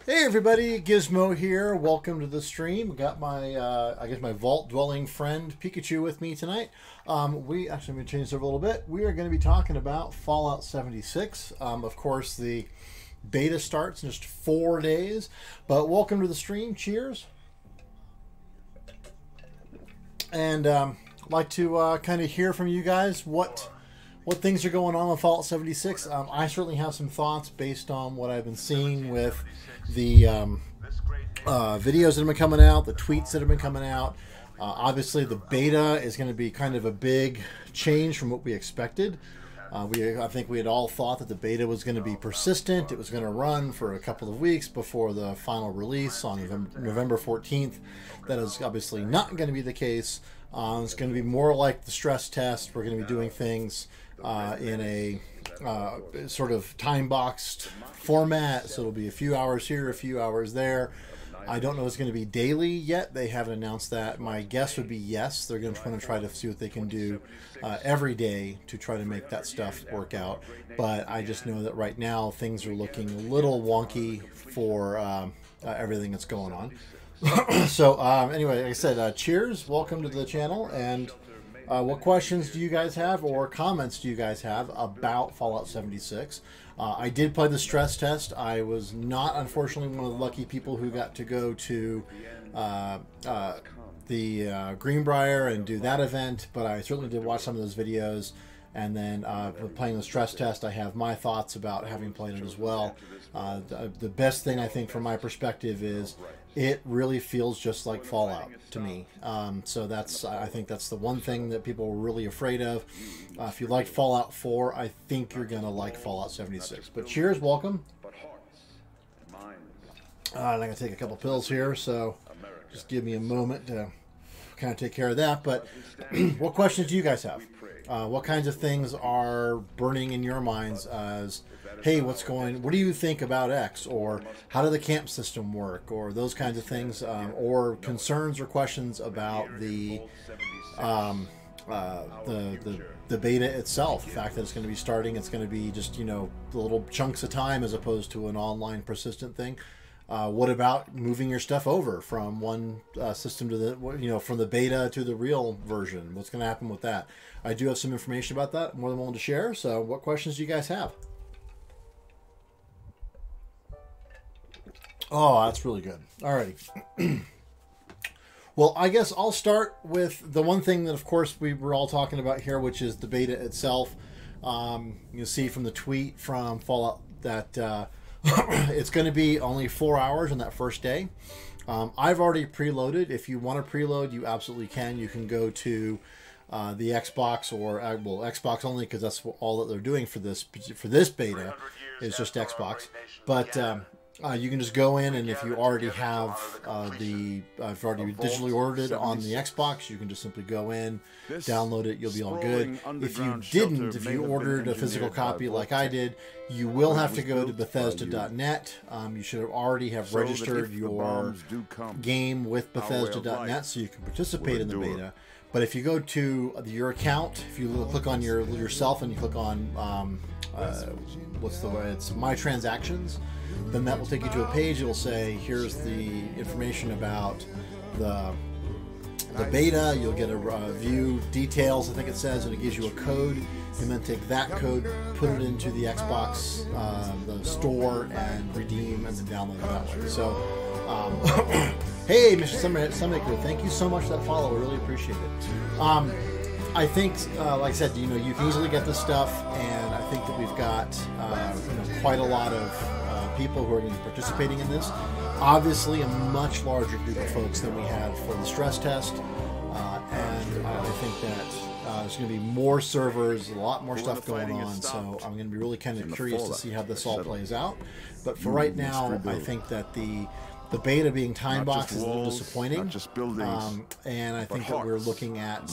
Hey everybody, Gizmo here. Welcome to the stream. Got my, I guess my vault-dwelling friend Pikachu with me tonight. We actually, I'm going to change this over a little bit. We are going to be talking about Fallout 76. Of course, the beta starts in just 4 days. But welcome to the stream. Cheers. And I'd like to kind of hear from you guys what things are going on with Fallout 76. I certainly have some thoughts based on what I've been seeing with the videos that have been coming out, the tweets that have been coming out. Obviously, the beta is going to be kind of a big change from what we expected. I think we had all thought that the beta was going to be persistent. It was going to run for a couple of weeks before the final release on November 14th. That is obviously not going to be the case. It's going to be more like the stress test. We're going to be doing things in a sort of time-boxed format, so it'll be a few hours here, a few hours there. I don't know if it's going to be daily yet. They haven't announced that. My guess would be yes. They're going to try to see what they can do every day to try to make that stuff work out. But I just know that right now things are looking a little wonky for everything that's going on. So anyway, like I said, cheers. Welcome to the channel. And what questions do you guys have or comments do you guys have about Fallout 76? I did play the stress test. I was not, unfortunately, one of the lucky people who got to go to the Greenbrier and do that event, but I certainly did watch some of those videos. And then playing the stress test, I have my thoughts about having played it as well. The best thing, I think, from my perspective is it really feels just like Fallout to me. So I think that's the one thing that people were really afraid of. If you liked Fallout 4, I think you're going to like Fallout 76. But cheers, welcome. I'm going to take a couple pills here, so just give me a moment to kind of take care of that. But what questions do you guys have? What kinds of things are burning in your minds as, hey, what do you think about X? Or how did the camp system work? Or those kinds of things. Or concerns or questions about the beta itself. The fact that it's going to be starting, it's going to be just, little chunks of time as opposed to an online persistent thing. What about moving your stuff over from one system to the, from the beta to the real version? What's going to happen with that? I do have some information about that. I'm more than willing to share. So what questions do you guys have? Oh, that's really good. Alrighty. Well, I guess I'll start with the one thing that, of course, we were all talking about here, which is the beta itself. You'll see from the tweet from Fallout that it's going to be only 4 hours on that first day. I've already preloaded. If you want to preload, you absolutely can. You can go to the Xbox or well, Xbox only, because that's all that they're doing for this beta is just Xbox. But you can just go in, and if you already have if you've already digitally ordered it on the Xbox, you can just simply go in, download it, you'll be all good. If you didn't, if you ordered a physical copy like I did, you will have to go to Bethesda.net. You should already have registered your game with Bethesda.net so you can participate in the beta. But if you go to your account, if you click on yourself and you click on it's My Transactions, then that will take you to a page. It'll say, here's the information about the beta. You'll get a view details, I think it says, and it gives you a code. And then take that code, put it into the Xbox the store, and redeem, and then download it that way. So, hey, Mr. Summaker, thank you so much for that follow. I really appreciate it. I think, like I said, you can easily get this stuff, and I think that we've got quite a lot of people who are going to be participating in this. Obviously, a much larger group of folks than we had for the stress test, and I think that there's going to be more servers, a lot more stuff going on, so I'm going to be really kind of curious to see how this all plays out. But for right now, I think that the beta being time boxed is a little disappointing, and I think that we're looking at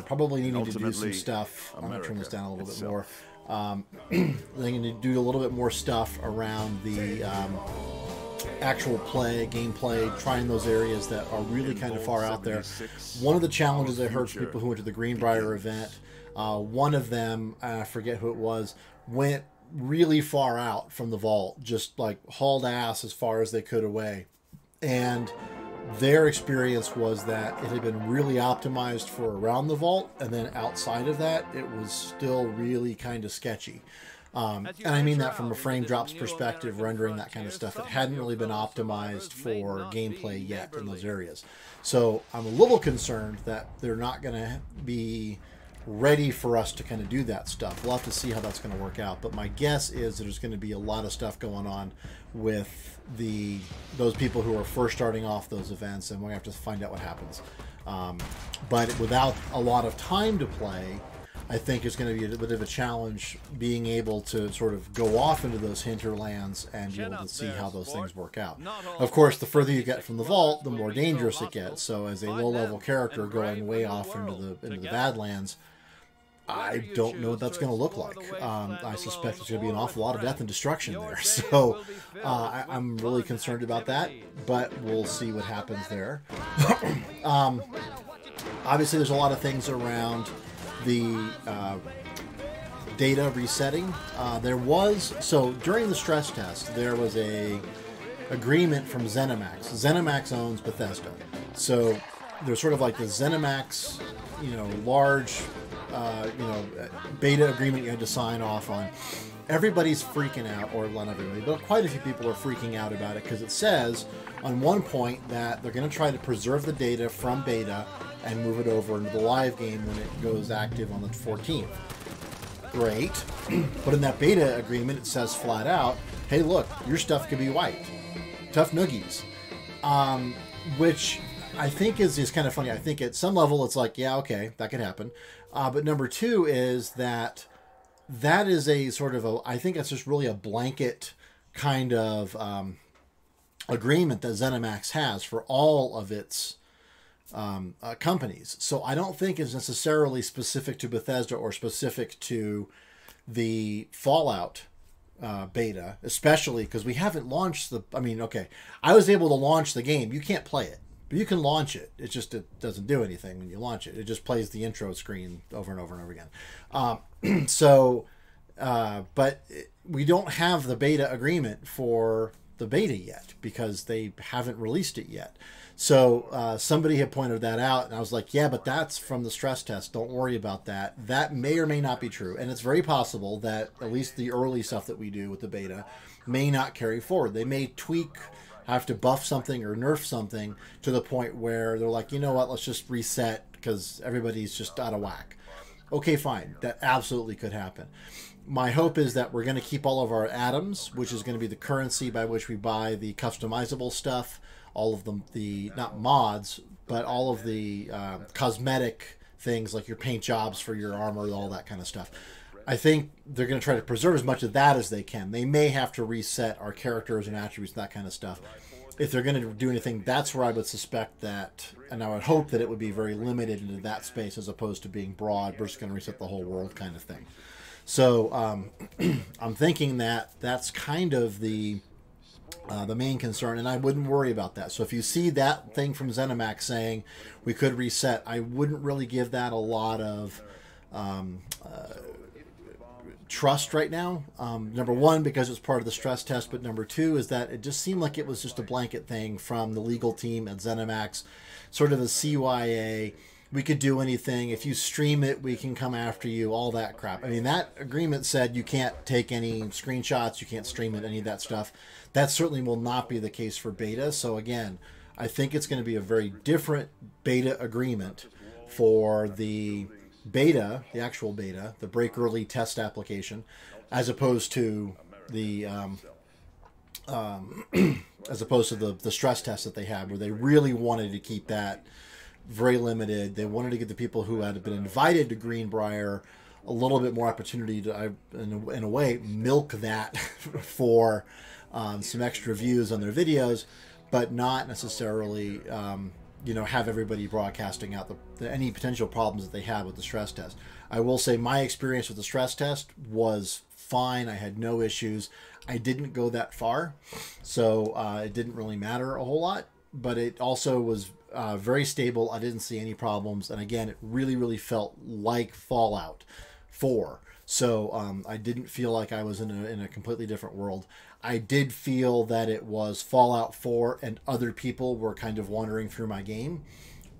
probably needing to do some stuff. I'm going to turn this down a little bit more. They need to do a little bit more stuff around the actual gameplay, trying those areas that are really kind of far out there. One of the challenges I heard from people who went to the Greenbrier event, one of them, I forget who it was, went really far out from the vault, just like hauled ass as far as they could away. And their experience was that it had been really optimized for around the vault, and then outside of that, it was still really kind of sketchy. And I mean that from a frame drops perspective, rendering, that kind of stuff. It hadn't really been optimized for gameplay yet in those areas. So I'm a little concerned that they're not going to be ready for us to kind of do that stuff. We'll have to see how that's going to work out. But my guess is there's going to be a lot of stuff going on with those people who are first starting off those events, and we're going to have to find out what happens. But without a lot of time to play, I think it's going to be a bit of a challenge being able to sort of go off into those hinterlands and be able to see how those things work out. Of course, the further you get from the vault, the more dangerous it gets. So as a low-level character going way off into the Badlands, I don't know what that's going to look like. I suspect there's going to be an awful lot of death and destruction there. So I'm really concerned about that, but we'll see what happens there. Obviously, there's a lot of things around the data resetting. So during the stress test, there was a agreement from ZeniMax. ZeniMax owns Bethesda. So there's sort of like the ZeniMax, large beta agreement you had to sign off on. Everybody's freaking out, or not everybody, but quite a few people are freaking out about it because it says on one point that they're going to try to preserve the data from beta and move it over into the live game when it goes active on the 14th. Great. But in that beta agreement, it says flat out, hey, look, your stuff could be wiped. Tough noogies. Which I think is kind of funny. I think at some level it's like, yeah, okay, that could happen. But number two is that is a sort of I think it's just really a blanket kind of agreement that ZeniMax has for all of its companies. So I don't think it's necessarily specific to Bethesda or specific to the Fallout beta, especially because we haven't launched I was able to launch the game. You can't play it, but you can launch it. It doesn't do anything when you launch it. It just plays the intro screen over and over and over again. But we don't have the beta agreement for the beta yet because they haven't released it yet. So somebody had pointed that out, and I was like, yeah, but that's from the stress test. Don't worry about that. That may or may not be true. And it's very possible that at least the early stuff that we do with the beta may not carry forward. They may tweak, have to buff something or nerf something to the point where they're like, you know what, let's just reset because everybody's just out of whack. Okay, fine. That absolutely could happen. My hope is that we're going to keep all of our atoms, which is going to be the currency by which we buy the customizable stuff, all of the not mods, but all of the cosmetic things like your paint jobs for your armor, all that kind of stuff. I think they're going to try to preserve as much of that as they can. They may have to reset our characters and attributes and that kind of stuff. If they're going to do anything, that's where I would suspect that, and I would hope that it would be very limited into that space as opposed to being broad, we're just going to reset the whole world kind of thing. So I'm thinking that that's kind of the main concern, and I wouldn't worry about that. So if you see that thing from ZeniMax saying we could reset, I wouldn't really give that a lot of trust right now. Number one, because it's part of the stress test, but number two is that it just seemed like it was just a blanket thing from the legal team at ZeniMax, sort of a CYA. We could do anything. If you stream it, we can come after you, all that crap. I mean, that agreement said you can't take any screenshots, you can't stream it, any of that stuff. That certainly will not be the case for beta. So again, I think it's going to be a very different beta agreement for the beta, the actual beta, the break early test application, as opposed to the the stress test that they had, where they really wanted to keep that very limited. They wanted to give the people who had been invited to Greenbrier a little bit more opportunity to, in a way, milk that for some extra views on their videos, but not necessarily, have everybody broadcasting out any potential problems that they had with the stress test. I will say my experience with the stress test was fine. I had no issues. I didn't go that far, so it didn't really matter a whole lot, but it also was very stable. I didn't see any problems. And again, it really, really felt like Fallout 4. So I didn't feel like I was in a completely different world. I did feel that it was Fallout 4 and other people were kind of wandering through my game.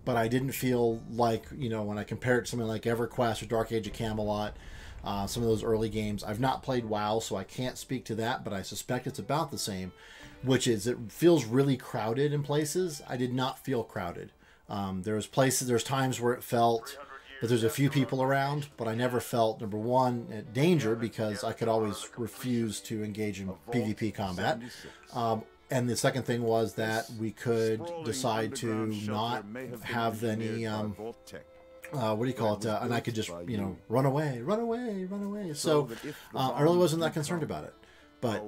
But I didn't feel like, you know, when I compare it to something like EverQuest or Dark Age of Camelot, some of those early games. I've not played WoW, so I can't speak to that, but I suspect it's about the same, which is it feels really crowded in places. I did not feel crowded. There's times where it felt that there's a few people around, but I never felt, number one, danger, because I could always refuse to engage in PvP combat. And the second thing was that we could decide to not have any, what do you call it? And I could just, you know, run away. So I really wasn't that concerned about it. But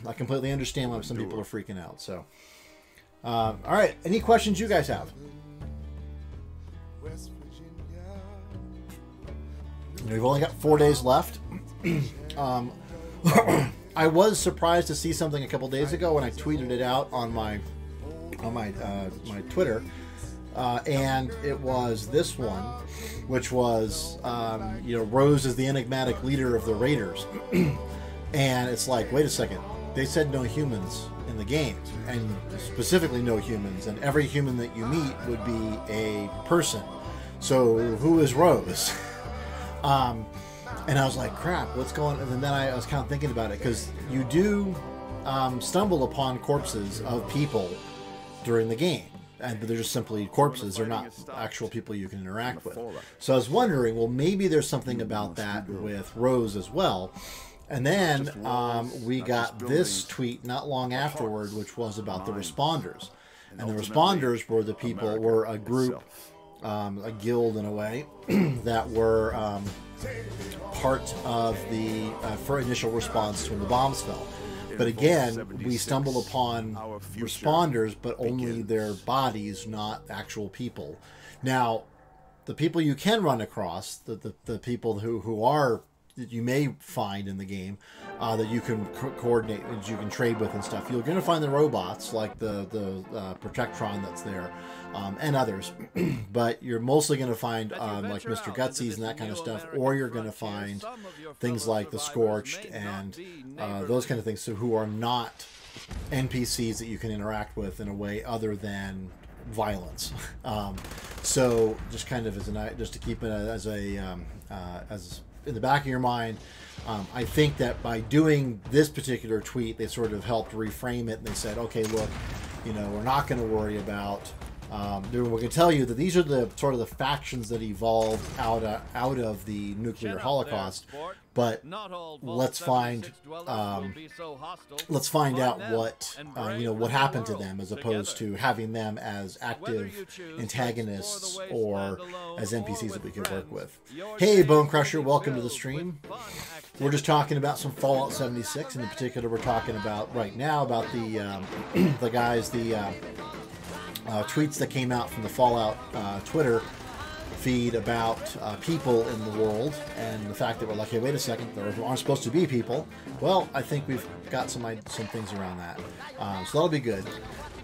I completely understand why some people are freaking out. So, all right. Any questions you guys have? We've only got 4 days left. I was surprised to see something a couple days ago when I tweeted it out on my Twitter, and it was this one, which was you know, Rose is the enigmatic leader of the Raiders, and it's like, wait a second, they said no humans in the game, and specifically no humans, and every human that you meet would be a person. So who is Rose? And I was like, crap, what's going on? And then I was kind of thinking about it, because you do stumble upon corpses of people during the game. But they're just simply corpses. They're not actual people you can interact with. So I was wondering, well, maybe there's something about that with Rose as well. And then we got this tweet not long afterward, which was about the responders. And the responders were the people, were a group, a guild in a way, that were part of the for initial response to when the bombs fell. But again, we stumble upon responders, but only their bodies, not actual people. Now, the people you can run across, the people who are, that you may find in the game, that you can coordinate, that you can trade with and stuff. You're going to find the robots, like the Protectron that's there, and others. But you're mostly going to find like Mr. Gutsies and that kind of stuff, or you're going to find things like the Scorched and those kind of things, so who are not NPCs that you can interact with in a way other than violence. So just kind of just to keep it as in the back of your mind, I think that by doing this particular tweet, they sort of helped reframe it, and they said, okay, look, you know, we're not going to worry about. We're going to tell you that these are the sort of the factions that evolved out of the nuclear holocaust, but let's find out what you know, what happened to them, as opposed to having them as active antagonists or as NPCs that we could work with. Hey, Bone Crusher, welcome to the stream. We're just talking about some Fallout 76, and in particular, we're talking about right now about the the guys, tweets that came out from the Fallout Twitter feed about people in the world, and the fact that we're like, hey, wait a second, there aren't supposed to be people. Well, I think we've got some things around that, so that'll be good.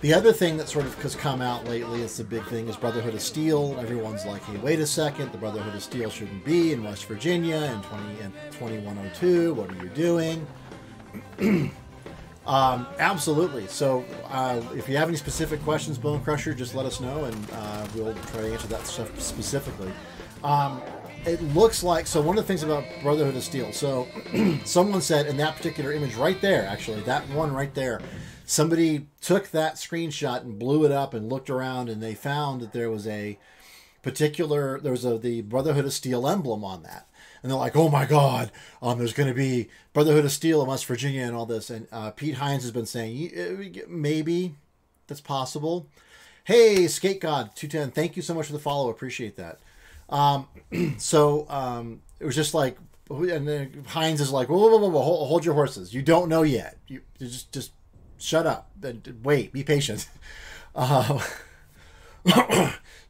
The other thing that sort of has come out lately, it's the big thing, is Brotherhood of Steel. Everyone's like, hey, wait a second, the Brotherhood of Steel shouldn't be in West Virginia in 2102. What are you doing? Absolutely. So if you have any specific questions, Bone Crusher, just let us know, and we'll try to answer that stuff specifically. It looks like, so one of the things about Brotherhood of Steel, so someone said in that particular image right there, actually, that one right there, somebody took that screenshot and blew it up and looked around, and they found that there was the Brotherhood of Steel emblem on that. And they're like, oh my God, there's going to be Brotherhood of Steel in West Virginia and all this. And Pete Hines has been saying, maybe that's possible. Hey, Skate God 210, thank you so much for the follow. Appreciate that. It was just like, and then Hines is like, whoa, hold your horses. You don't know yet. You just shut up and wait. Be patient.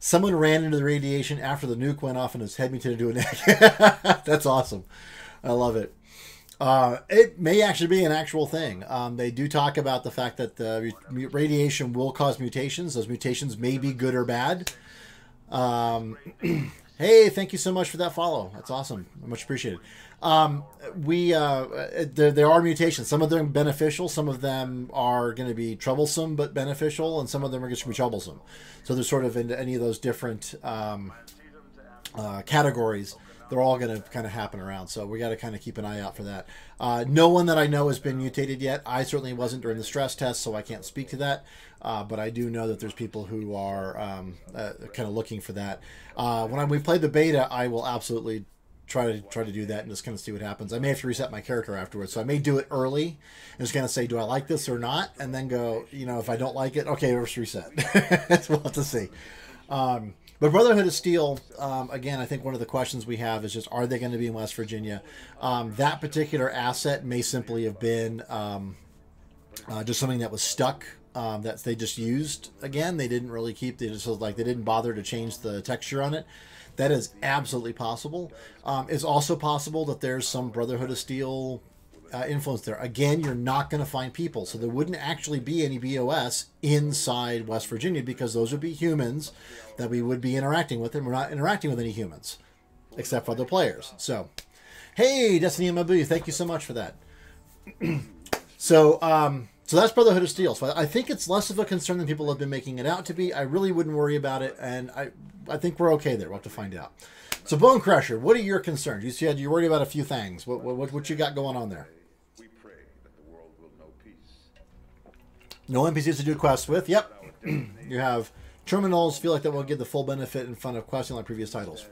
Someone ran into the radiation after the nuke went off and his head muted into a neck. That's awesome. I love it. It may actually be an actual thing. They do talk about the fact that the radiation will cause mutations. Those mutations may be good or bad. Hey, thank you so much for that follow. That's awesome. Much appreciated. There are mutations. Some of them beneficial. Some of them are going to be troublesome but beneficial, and some of them are going to be troublesome. So they're sort of in any of those different categories. They're all going to kind of happen around. So we got to kind of keep an eye out for that. No one that I know has been mutated yet. I certainly wasn't during the stress test, so I can't speak to that. But I do know that there's people who are kind of looking for that. When we play the beta, I will absolutely try to do that and just kind of see what happens. I may have to reset my character afterwards, so I may do it early and just kind of say, do I like this or not? And then go, if I don't like it, okay, let's reset. We'll have to see. But Brotherhood of Steel, again, I think one of the questions we have is just, are they going to be in West Virginia? That particular asset may simply have been just something that was stuck, that they just used. Again, they didn't really keep, they didn't bother to change the texture on it. That is absolutely possible. It's also possible that there's some Brotherhood of Steel influence there. Again, you're not going to find people, so there wouldn't actually be any BOS inside West Virginia, because those would be humans that we would be interacting with, and we're not interacting with any humans except for other players. So, hey, Destiny and Mabu, thank you so much for that. So that's Brotherhood of Steel. So I think it's less of a concern than people have been making it out to be. I really wouldn't worry about it, and I think we're okay there. We'll have to find out. So Bone Crusher, what are your concerns? You said you're worried about a few things. What you got going on there? No NPCs to do quests with. Yep. You have terminals. Feel like that will give the full benefit in front of questing like previous titles.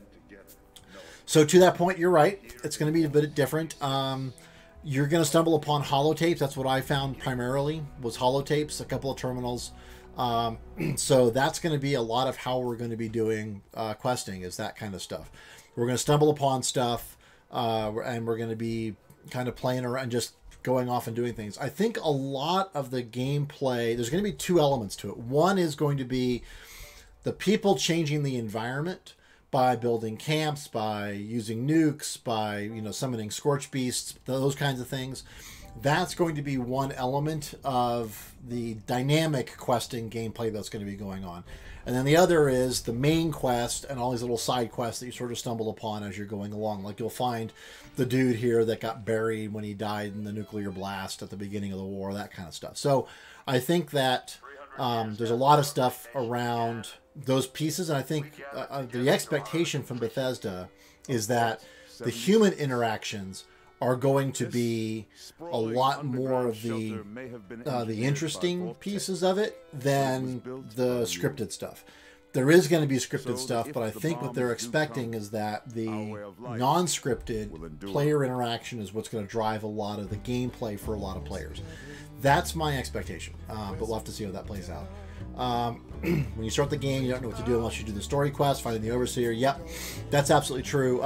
So to that point, you're right. It's going to be a bit different. You're going to stumble upon holotapes. That's what I found primarily, was holotapes, a couple of terminals. So that's going to be a lot of how we're going to be doing questing, is that kind of stuff. We're going to stumble upon stuff, and we're going to be kind of playing around, just going off and doing things. I think a lot of the gameplay, there's going to be two elements to it. One is going to be the people changing the environment by building camps, by using nukes, by summoning scorch beasts, those kinds of things. That's going to be one element of the dynamic questing gameplay that's going to be going on. And then the other is the main quest and all these little side quests that you sort of stumble upon as you're going along. Like you'll find the dude here that got buried when he died in the nuclear blast at the beginning of the war, that kind of stuff. So I think that there's a lot of stuff around those pieces. And I think the expectation from Bethesda is that the human interactions are going to be a lot more of the interesting pieces of it than the scripted stuff. There is going to be scripted stuff, but I think what they're expecting is that the non-scripted player interaction is what's going to drive a lot of the gameplay for a lot of players. That's my expectation, but we'll have to see how that plays out. When you start the game, you don't know what to do unless you do the story quest, finding the Overseer. Yep, that's absolutely true.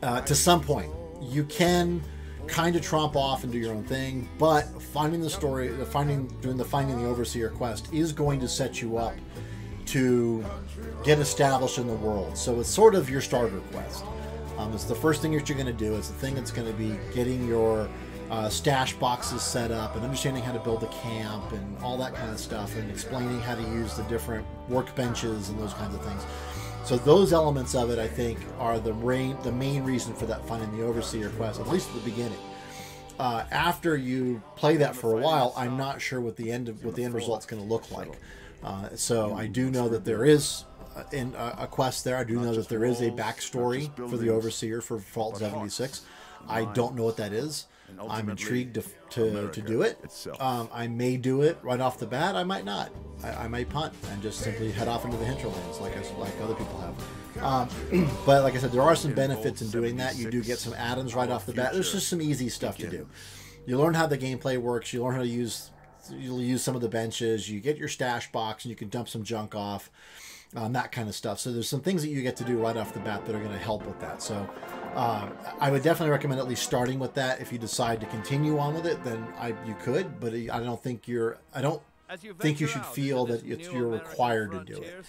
To some point, you can kind of tromp off and do your own thing, but finding the story, finding the Overseer quest is going to set you up to get established in the world. So it's sort of your starter quest. It's the first thing that you're going to do. It's the thing that's going to be getting your stash boxes set up and understanding how to build a camp and all that kind of stuff, and explaining how to use the different workbenches and those kinds of things. So those elements of it, I think, are the main reason for that finding the Overseer quest, at least at the beginning. After you play that for a while, I'm not sure what the end result's going to look like. So I do know that there is a quest there. I do know that there is a backstory for the Overseer for Vault 76. I don't know what that is. I'm intrigued to do it. I may do it right off the bat. I might not. I might punt and just simply head off into the hinterlands like other people have. But like I said, there are some benefits in doing that. You do get some add-ons right off the bat. There's just some easy stuff to do. You learn how the gameplay works. You learn how to use. You'll use some of the benches. You get your stash box and you can dump some junk off. That kind of stuff. So there's some things that you get to do right off the bat that are going to help with that. So I would definitely recommend at least starting with that. If you decide to continue on with it, then you could, but I don't think you should feel that you're required to do it.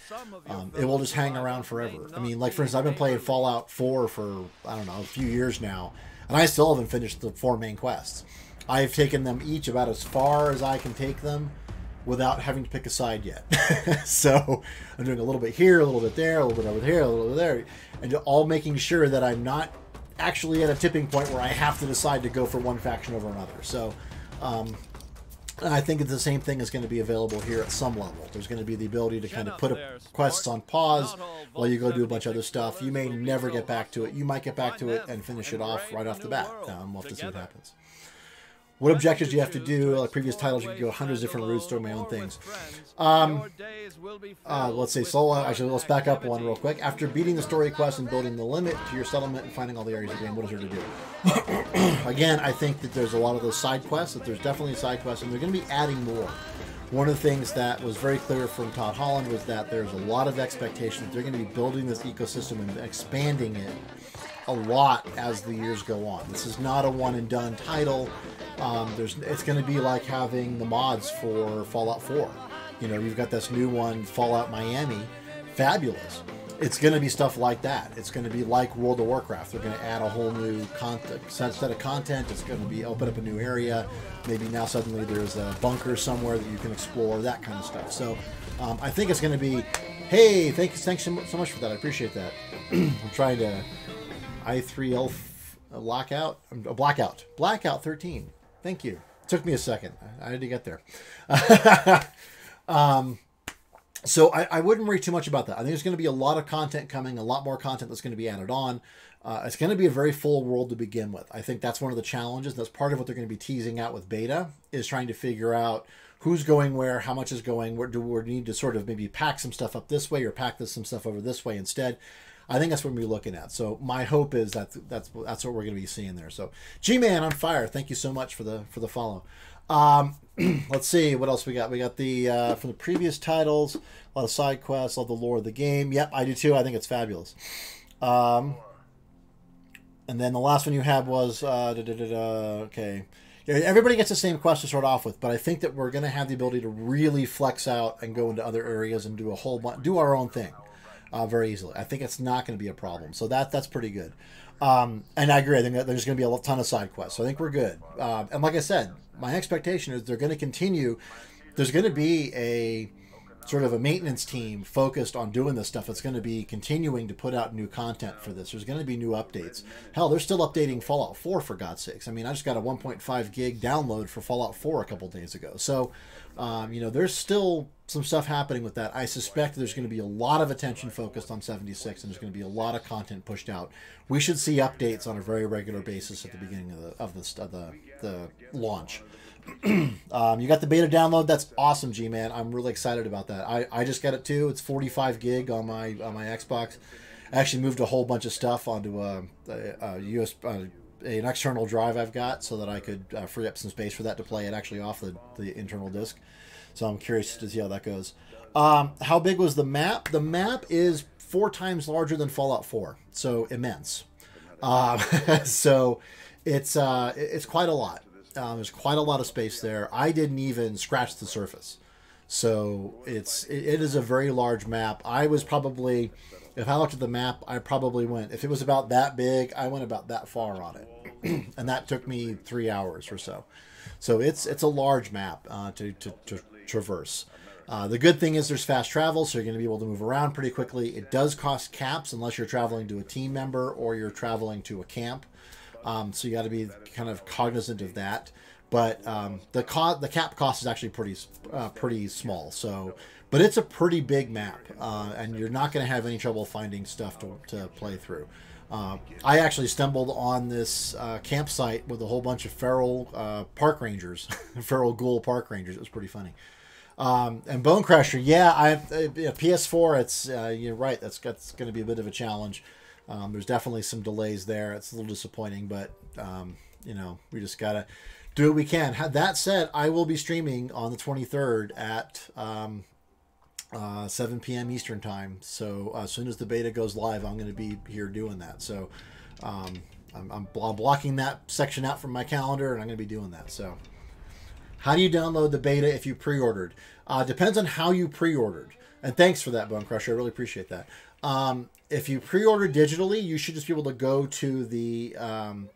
It will just hang around forever. I mean, like for instance, I've been playing Fallout 4 for, I don't know, a few years now, and I still haven't finished the 4 main quests. I've taken them each about as far as I can take them without having to pick a side yet. So I'm doing a little bit here, a little bit there, a little bit over here, a little bit there, and all making sure that I'm not actually at a tipping point where I have to decide to go for one faction over another. So I think the same thing is going to be available here at some level. There's going to be the ability to kind of put quests on pause while you go do a bunch of other stuff. You may never get back to it. You might get back to it and finish it off right off the bat. We'll have to see what happens. What objectives do you have to do? Like previous titles, you can go hundreds of different routes, doing my own things. Let's say solo. Actually, let's back up one real quick. After beating the story quest and building the limit to your settlement and finding all the areas of the game, what is there to do? Again, I think that there's a lot of those side quests, that there's definitely side quests, and they're going to be adding more. One of the things that was very clear from Todd Holland was that there's a lot of expectation that they're going to be building this ecosystem and expanding it a lot as the years go on. This is not a one and done title. It's going to be like having the mods for Fallout 4. You know, you've got this new one, Fallout Miami, fabulous. It's going to be stuff like that. It's going to be like World of Warcraft. They're going to add a whole new set of content. It's going to be open up a new area. Maybe now suddenly there's a bunker somewhere that you can explore, that kind of stuff. So I think it's going to be, hey, thanks so much for that. I appreciate that. I'm trying to I3L Blackout 13. Thank you. Took me a second. I had to get there. So I wouldn't worry too much about that. I think there's going to be a lot of content coming, a lot more content that's going to be added on. It's going to be a very full world to begin with. I think that's one of the challenges. That's part of what they're going to be teasing out with beta, is trying to figure out who's going where, how much is going, where do we need to sort of maybe pack some stuff up this way or pack some stuff over this way instead. I think that's what we're looking at. So my hope is that that's what we're going to be seeing there. So G-Man on fire, thank you so much for the follow. Let's see what else we got. We got the from the previous titles, a lot of side quests, all the lore of the game. Yep, I do too. I think it's fabulous. And then the last one you had was okay. Yeah, everybody gets the same quest to start off with, but I think that we're going to have the ability to really flex out and go into other areas and do a whole bunch, do our own thing. Very easily. I think it's not going to be a problem. So that's pretty good. And I agree. I think that there's going to be a ton of side quests. So I think we're good. And like I said, my expectation is they're going to continue. There's going to be a sort of a maintenance team focused on doing this stuff. It's going to be continuing to put out new content for this. There's going to be new updates. Hell, they're still updating Fallout 4 for God's sakes. I mean, I just got a 1.5 gig download for Fallout 4 a couple days ago. So, you know, there's still some stuff happening with that. I suspect there's going to be a lot of attention focused on 76, and there's going to be a lot of content pushed out. We should see updates on a very regular basis at the beginning of the launch. You got the beta download. That's awesome, G-Man. I'm really excited about that. I just got it too. It's 45 gig on my Xbox. I actually moved a whole bunch of stuff onto an external drive I've got so that I could free up some space for that to play it actually off the internal disk. So I'm curious to see how that goes. How big was the map? The map is 4 times larger than Fallout 4, so immense. So it's quite a lot. There's quite a lot of space there. I didn't even scratch the surface. So it is a very large map. I was probably, if I looked at the map, I probably went, if it was about that big, I went about that far on it. And that took me 3 hours or so. So it's a large map to traverse. The good thing is there's fast travel, so you're going to be able to move around pretty quickly. It does cost caps unless you're traveling to a team member or you're traveling to a camp. So you got to be kind of cognizant of that. But the cap cost is actually pretty small. So, but it's a pretty big map, and you're not going to have any trouble finding stuff to play through. I actually stumbled on this campsite with a whole bunch of feral park rangers, feral ghoul park rangers. It was pretty funny. And Bone Crusher, yeah, PS4. It's you're right. That's going to be a bit of a challenge. There's definitely some delays there. It's a little disappointing, but you know, we just gotta do what we can. That said, I will be streaming on the 23rd at 7 p.m. Eastern time. So as soon as the beta goes live, I'm going to be here doing that. So I'm blocking that section out from my calendar, and I'm going to be doing that. So how do you download the beta if you pre-ordered? Depends on how you pre-ordered. And thanks for that, Bone Crusher. I really appreciate that. If you pre-order digitally, you should just be able to go to the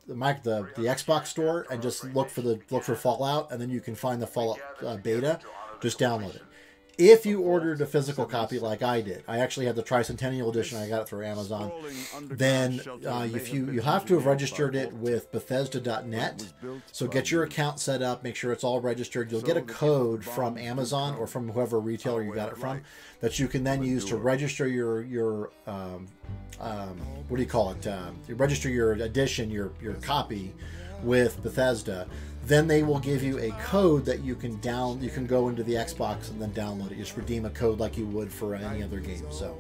Xbox store and just look for Fallout, and then you can find the Fallout beta. Just download it. If you ordered a physical copy like I did, I actually had the Tricentennial Edition. I got it through Amazon. Then if you have to have registered it with Bethesda.net. So get your account set up. Make sure it's all registered. You'll get a code from Amazon or from whoever retailer you got it from that you can then use to register your what do you call it? You register your edition, your copy with Bethesda. Then they will give you a code that you can You can go into the Xbox and then download it. You just redeem a code like you would for any other game. So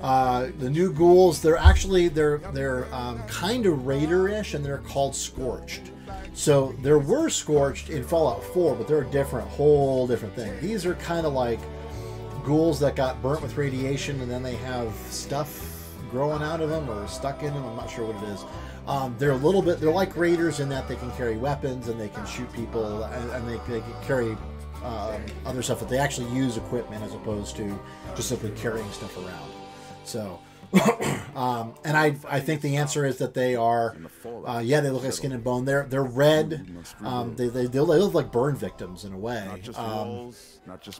the new ghouls, they're kind of Raider-ish, and they're called Scorched. So there were Scorched in Fallout 4, but they're a whole different thing. These are kind of like ghouls that got burnt with radiation, and then they have stuff growing out of them or stuck in them. I'm not sure what it is. They're like Raiders in that they can carry weapons and they can shoot people, and they can carry other stuff, but they actually use equipment as opposed to just simply carrying stuff around. So, and I think the answer is that they are, yeah, they look like skin and bone. They're red. They look like burn victims in a way.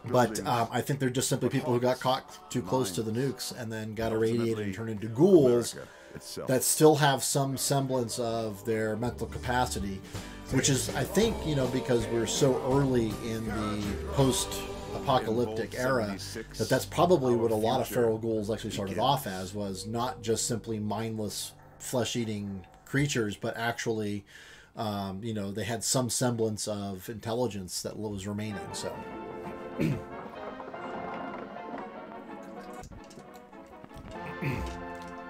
But I think they're just simply people who got caught too close to the nukes and then got irradiated and turned into ghouls that still have some semblance of their mental capacity, which is, I think, because we're so early in the post-apocalyptic era, that's probably what a lot of feral ghouls actually started off as, was not just simply mindless flesh-eating creatures, but actually, they had some semblance of intelligence that was remaining. So.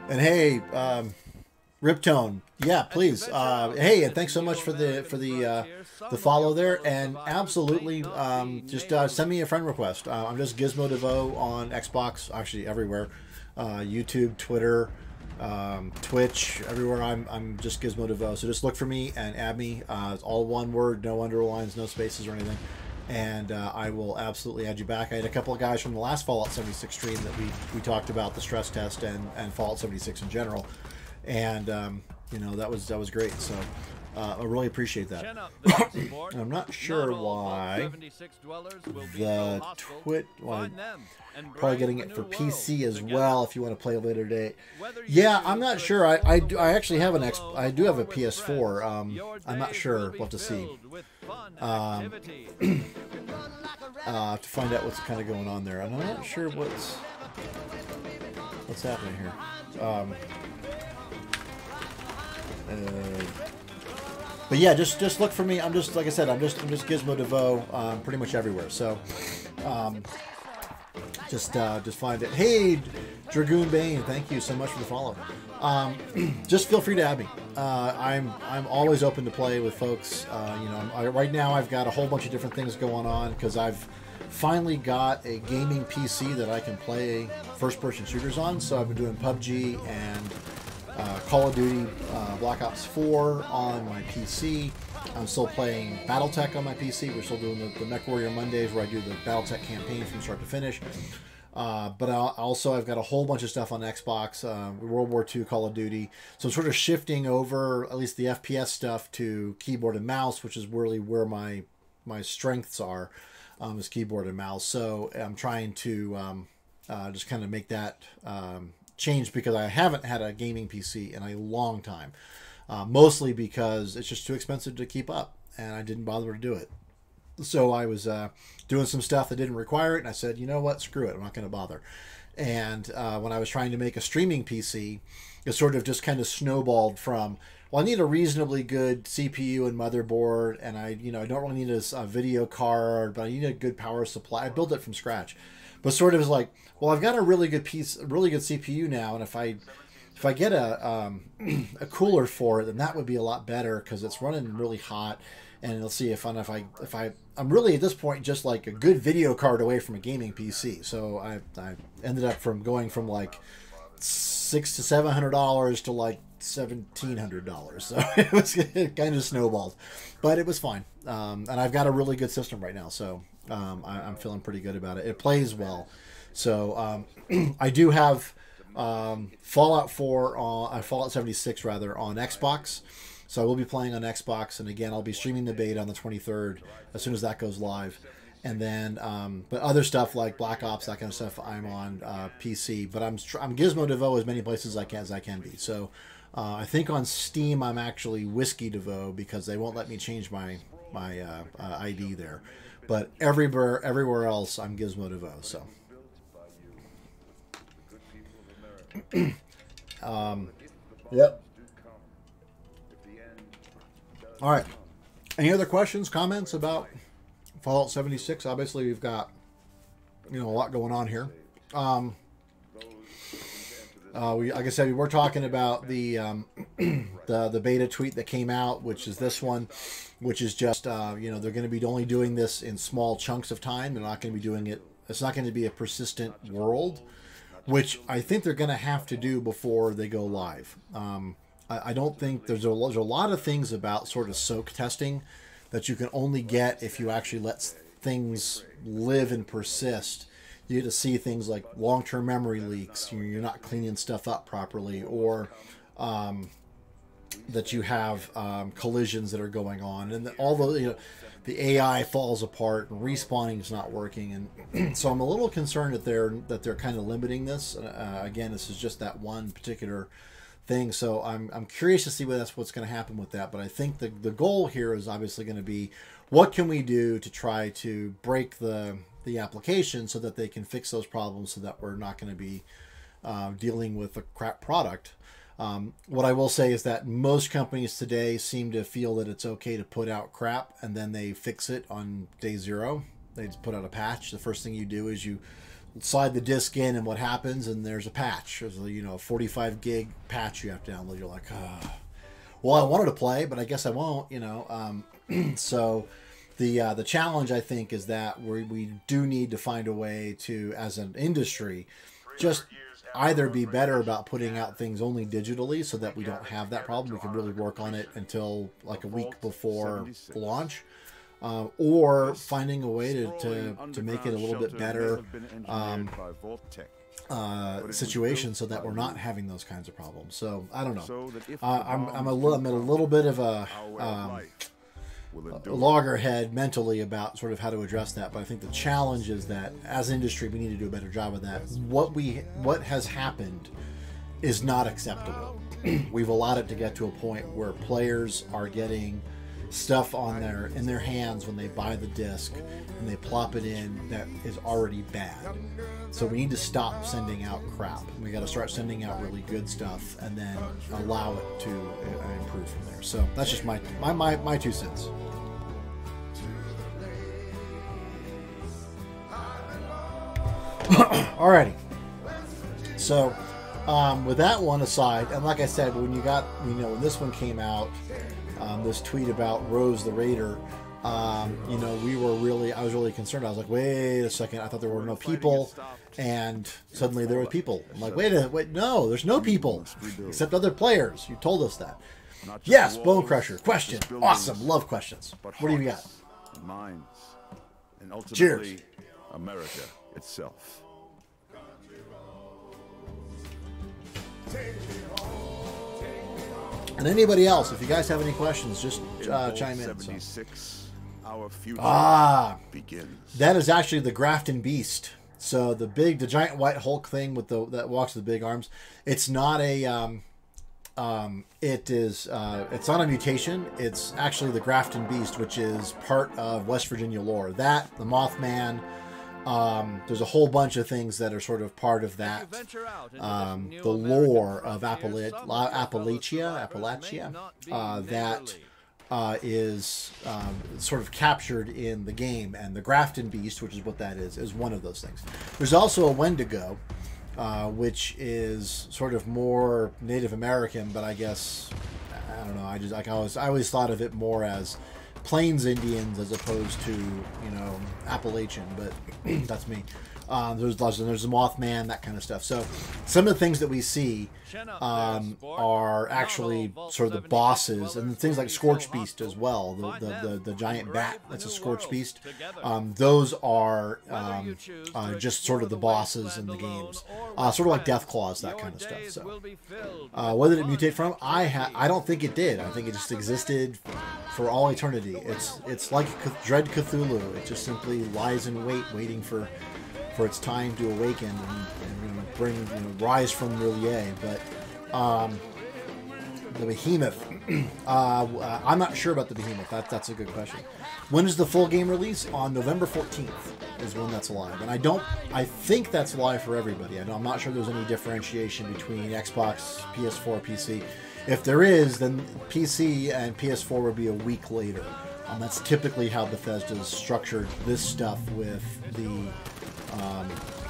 And hey, Riptone, yeah, please. Hey, and thanks so much for the follow there. And absolutely, just send me a friend request. I'm just Gizmo DeVoe on Xbox, actually everywhere, YouTube, Twitter, Twitch, everywhere. I'm just Gizmo DeVoe. So just look for me and add me. It's all one word, no underlines, no spaces or anything. And I will absolutely add you back. I had a couple of guys from the last Fallout 76 stream that we talked about the stress test and Fallout 76 in general, and that was great. So I really appreciate that. I'm not sure why the probably getting it for PC as well if you want to play a later date. Yeah, I'm not sure. I actually have I do have a PS4. I'm not sure. We'll have to see. To find out what's kind of going on there. I'm not sure what's happening here. But yeah, just look for me. I'm just, like I said, I'm just Gizmo DeVoe, pretty much everywhere. So, just find it. Hey, Dragoon Bane, thank you so much for the follow. Just feel free to add me. I'm always open to play with folks. Right now I've got a whole bunch of different things going on because I've finally got a gaming PC that I can play first-person shooters on. So I've been doing PUBG and Call of Duty Black Ops 4 on my PC. I'm still playing BattleTech on my PC. We're still doing the MechWarrior Mondays where I do the BattleTech campaign from start to finish. But I've got a whole bunch of stuff on Xbox, World War II, Call of Duty. So I'm sort of shifting over, at least the FPS stuff, to keyboard and mouse, which is really where my strengths are, is keyboard and mouse. So I'm trying to just kind of make that change because I haven't had a gaming PC in a long time. Mostly because it's just too expensive to keep up, and I didn't bother to do it. So I was doing some stuff that didn't require it, and I said, you know what, screw it, I'm not going to bother. And when I was trying to make a streaming PC, it sort of just kind of snowballed from, well, I need a reasonably good CPU and motherboard, and I don't really need a video card, but I need a good power supply. I built it from scratch, but sort of was like, well, I've got a really good CPU now, and if I get a cooler for it, then that would be a lot better because it's running really hot. And let's see if I'm really at this point just like a good video card away from a gaming PC. So I ended up going from like $600 to $700 to like $1,700. So it kind of snowballed, but it was fine. And I've got a really good system right now, so I'm feeling pretty good about it. It plays well. So I do have Fallout 76 rather on Xbox. So I will be playing on Xbox, and again, I'll be streaming the beta on the 23rd as soon as that goes live. And then, but other stuff like Black Ops, that kind of stuff, I'm on PC. But I'm Gizmo DeVoe as many places as I can be. So I think on Steam I'm actually Whiskey DeVoe because they won't let me change my ID there. But everywhere else I'm Gizmo DeVoe. So. Yep. All right. Any other questions, comments about Fallout 76? Obviously, we've got a lot going on here. Like I said, we're talking about the the beta tweet that came out, which is this one, which is just they're going to be only doing this in small chunks of time. They're not going to be doing it. It's not going to be a persistent world, which I think they're going to have to do before they go live. I don't think there's a lot of things about sort of soak testing that you can only get if you actually let things live and persist. You get to see things like long-term memory leaks. You're not cleaning stuff up properly, or that you have collisions that are going on, and all the the AI falls apart and respawning is not working, and so I'm a little concerned that they're kind of limiting this. Again, this is just that one particular thing, so I'm curious to see what's going to happen with that. But I think the goal here is obviously going to be, what can we do to try to break the application so that they can fix those problems, so that we're not going to be dealing with a crap product. What I will say is that most companies today seem to feel that it's okay to put out crap and then they fix it on day 0. They just put out a patch. The first thing you do is you slide the disk in, and what happens, and there's a patch. There's a 45 gig patch you have to download. You're like, well, I wanted to play, but I guess I won't. So the challenge, I think, is that we do need to find a way to, as an industry, just either be better about putting out things only digitally so that we don't have that problem. We can really work on it until like a week before launch, or finding a way to make it a little bit better situation so that we're not having those kinds of problems. So I don't know. I'm at a little bit of a loggerhead mentally about sort of how to address that, but I think the challenge is that as industry we need to do a better job of that. What has happened is not acceptable. We've allowed it to get to a point where players are getting stuff in their hands when they buy the disc and they plop it in that is already bad. So we need to stop sending out crap. We got to start sending out really good stuff and then allow it to improve from there. So that's just my 2 cents. Alrighty. So with that one aside, and like I said, when when this one came out, this tweet about Rose the Raider, I was really concerned. I was like, wait a second, I thought there were no people, and suddenly there were people. I'm like, wait, no, there's no people except other players. You told us that. Yes, Bone Crusher. Question. Awesome. Love questions. What do you got? Minds, and ultimately, cheers. America itself. And anybody else, if you guys have any questions, just chime in. 76, our future begins. That is actually the Grafton Beast. So the giant white Hulk thing that walks with the big arms. It's not a it's not a mutation. It's actually the Grafton Beast, which is part of West Virginia lore. That, the Mothman. There's a whole bunch of things that are sort of part of that, the lore of Appalachia, that is sort of captured in the game, and the Grafton Beast, which is what that is one of those things. There's also a Wendigo, which is sort of more Native American, but I guess, I don't know, I always thought of it more as Plains Indians as opposed to, Appalachian, but that's me. There's the Mothman, that kind of stuff. So some of the things that we see are actually sort of the bosses, and things like Scorch Beast as well. The giant bat that's a Scorch Beast. Those are just sort of the bosses in the games, sort of like Death Claws, that kind of stuff. So what did it mutate from? I don't think it did. I think it just existed for all eternity. It's like Dread Cthulhu. It just simply lies in wait, waiting for its time to awaken and bring, rise from Rillier. But the Behemoth, I'm not sure about the Behemoth. That's a good question. When is the full game release? On November 14th is when that's live, and I think that's live for everybody. I'm not sure there's any differentiation between Xbox, PS4, PC. If there is, then PC and PS4 would be a week later. That's typically how Bethesda's structured this stuff with the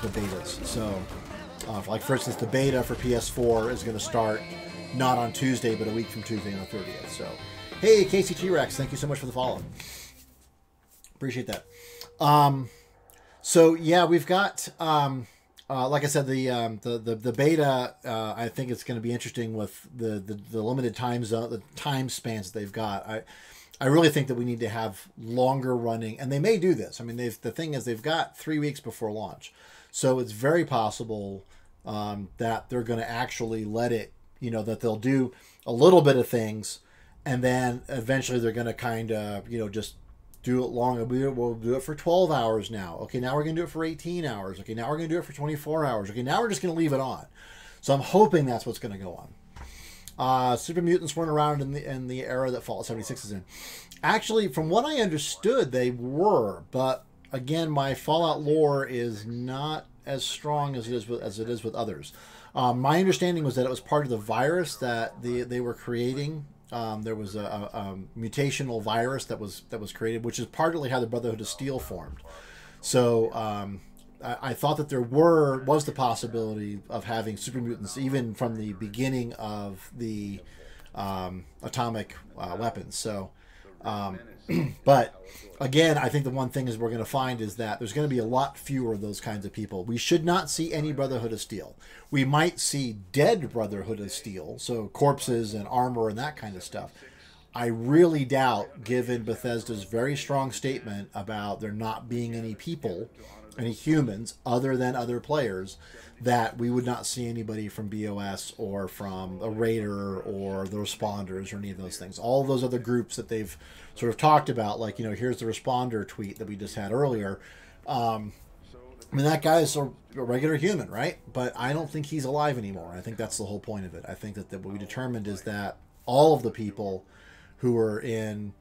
betas. So, like for instance, the beta for PS4 is going to start not on Tuesday, but a week from Tuesday on the 30th. So, hey, Casey T-Rex, thank you so much for the follow. Appreciate that. So yeah, we've got like I said, the beta. I think it's going to be interesting with the limited time zone, the time spans that they've got. I really think that we need to have longer running, and they may do this. I mean, the thing is, they've got 3 weeks before launch, so it's very possible that they're going to actually let it. That they'll do a little bit of things, and then eventually they're going to kind of just do it long. We'll do it for 12 hours now. Okay, now we're going to do it for 18 hours. Okay, now we're going to do it for 24 hours. Okay, now we're just going to leave it on. So I'm hoping that's what's going to go on. Super mutants weren't around in the era that Fallout 76 is in. Actually, from what I understood, they were, but again, my Fallout lore is not as strong as it is with others. My understanding was that it was part of the virus that they were creating. There was a mutational virus that was created, which is partly how the Brotherhood of Steel formed. So I thought that there was the possibility of having super mutants even from the beginning of the atomic weapons. So, but again, I think the one thing is we're going to find is that there's going to be a lot fewer of those kinds of people. We should not see any Brotherhood of Steel. We might see dead Brotherhood of Steel, so corpses and armor and that kind of stuff. I really doubt, given Bethesda's very strong statement about there not being any people, any humans other than other players, that we would not see anybody from BOS or from a Raider or the Responders or any of those things. All those other groups that they've sort of talked about, like, here's the Responder tweet that we just had earlier. I mean, that guy is a regular human, right? But I don't think he's alive anymore. I think that's the whole point of it. I think that what we determined is that all of the people who are in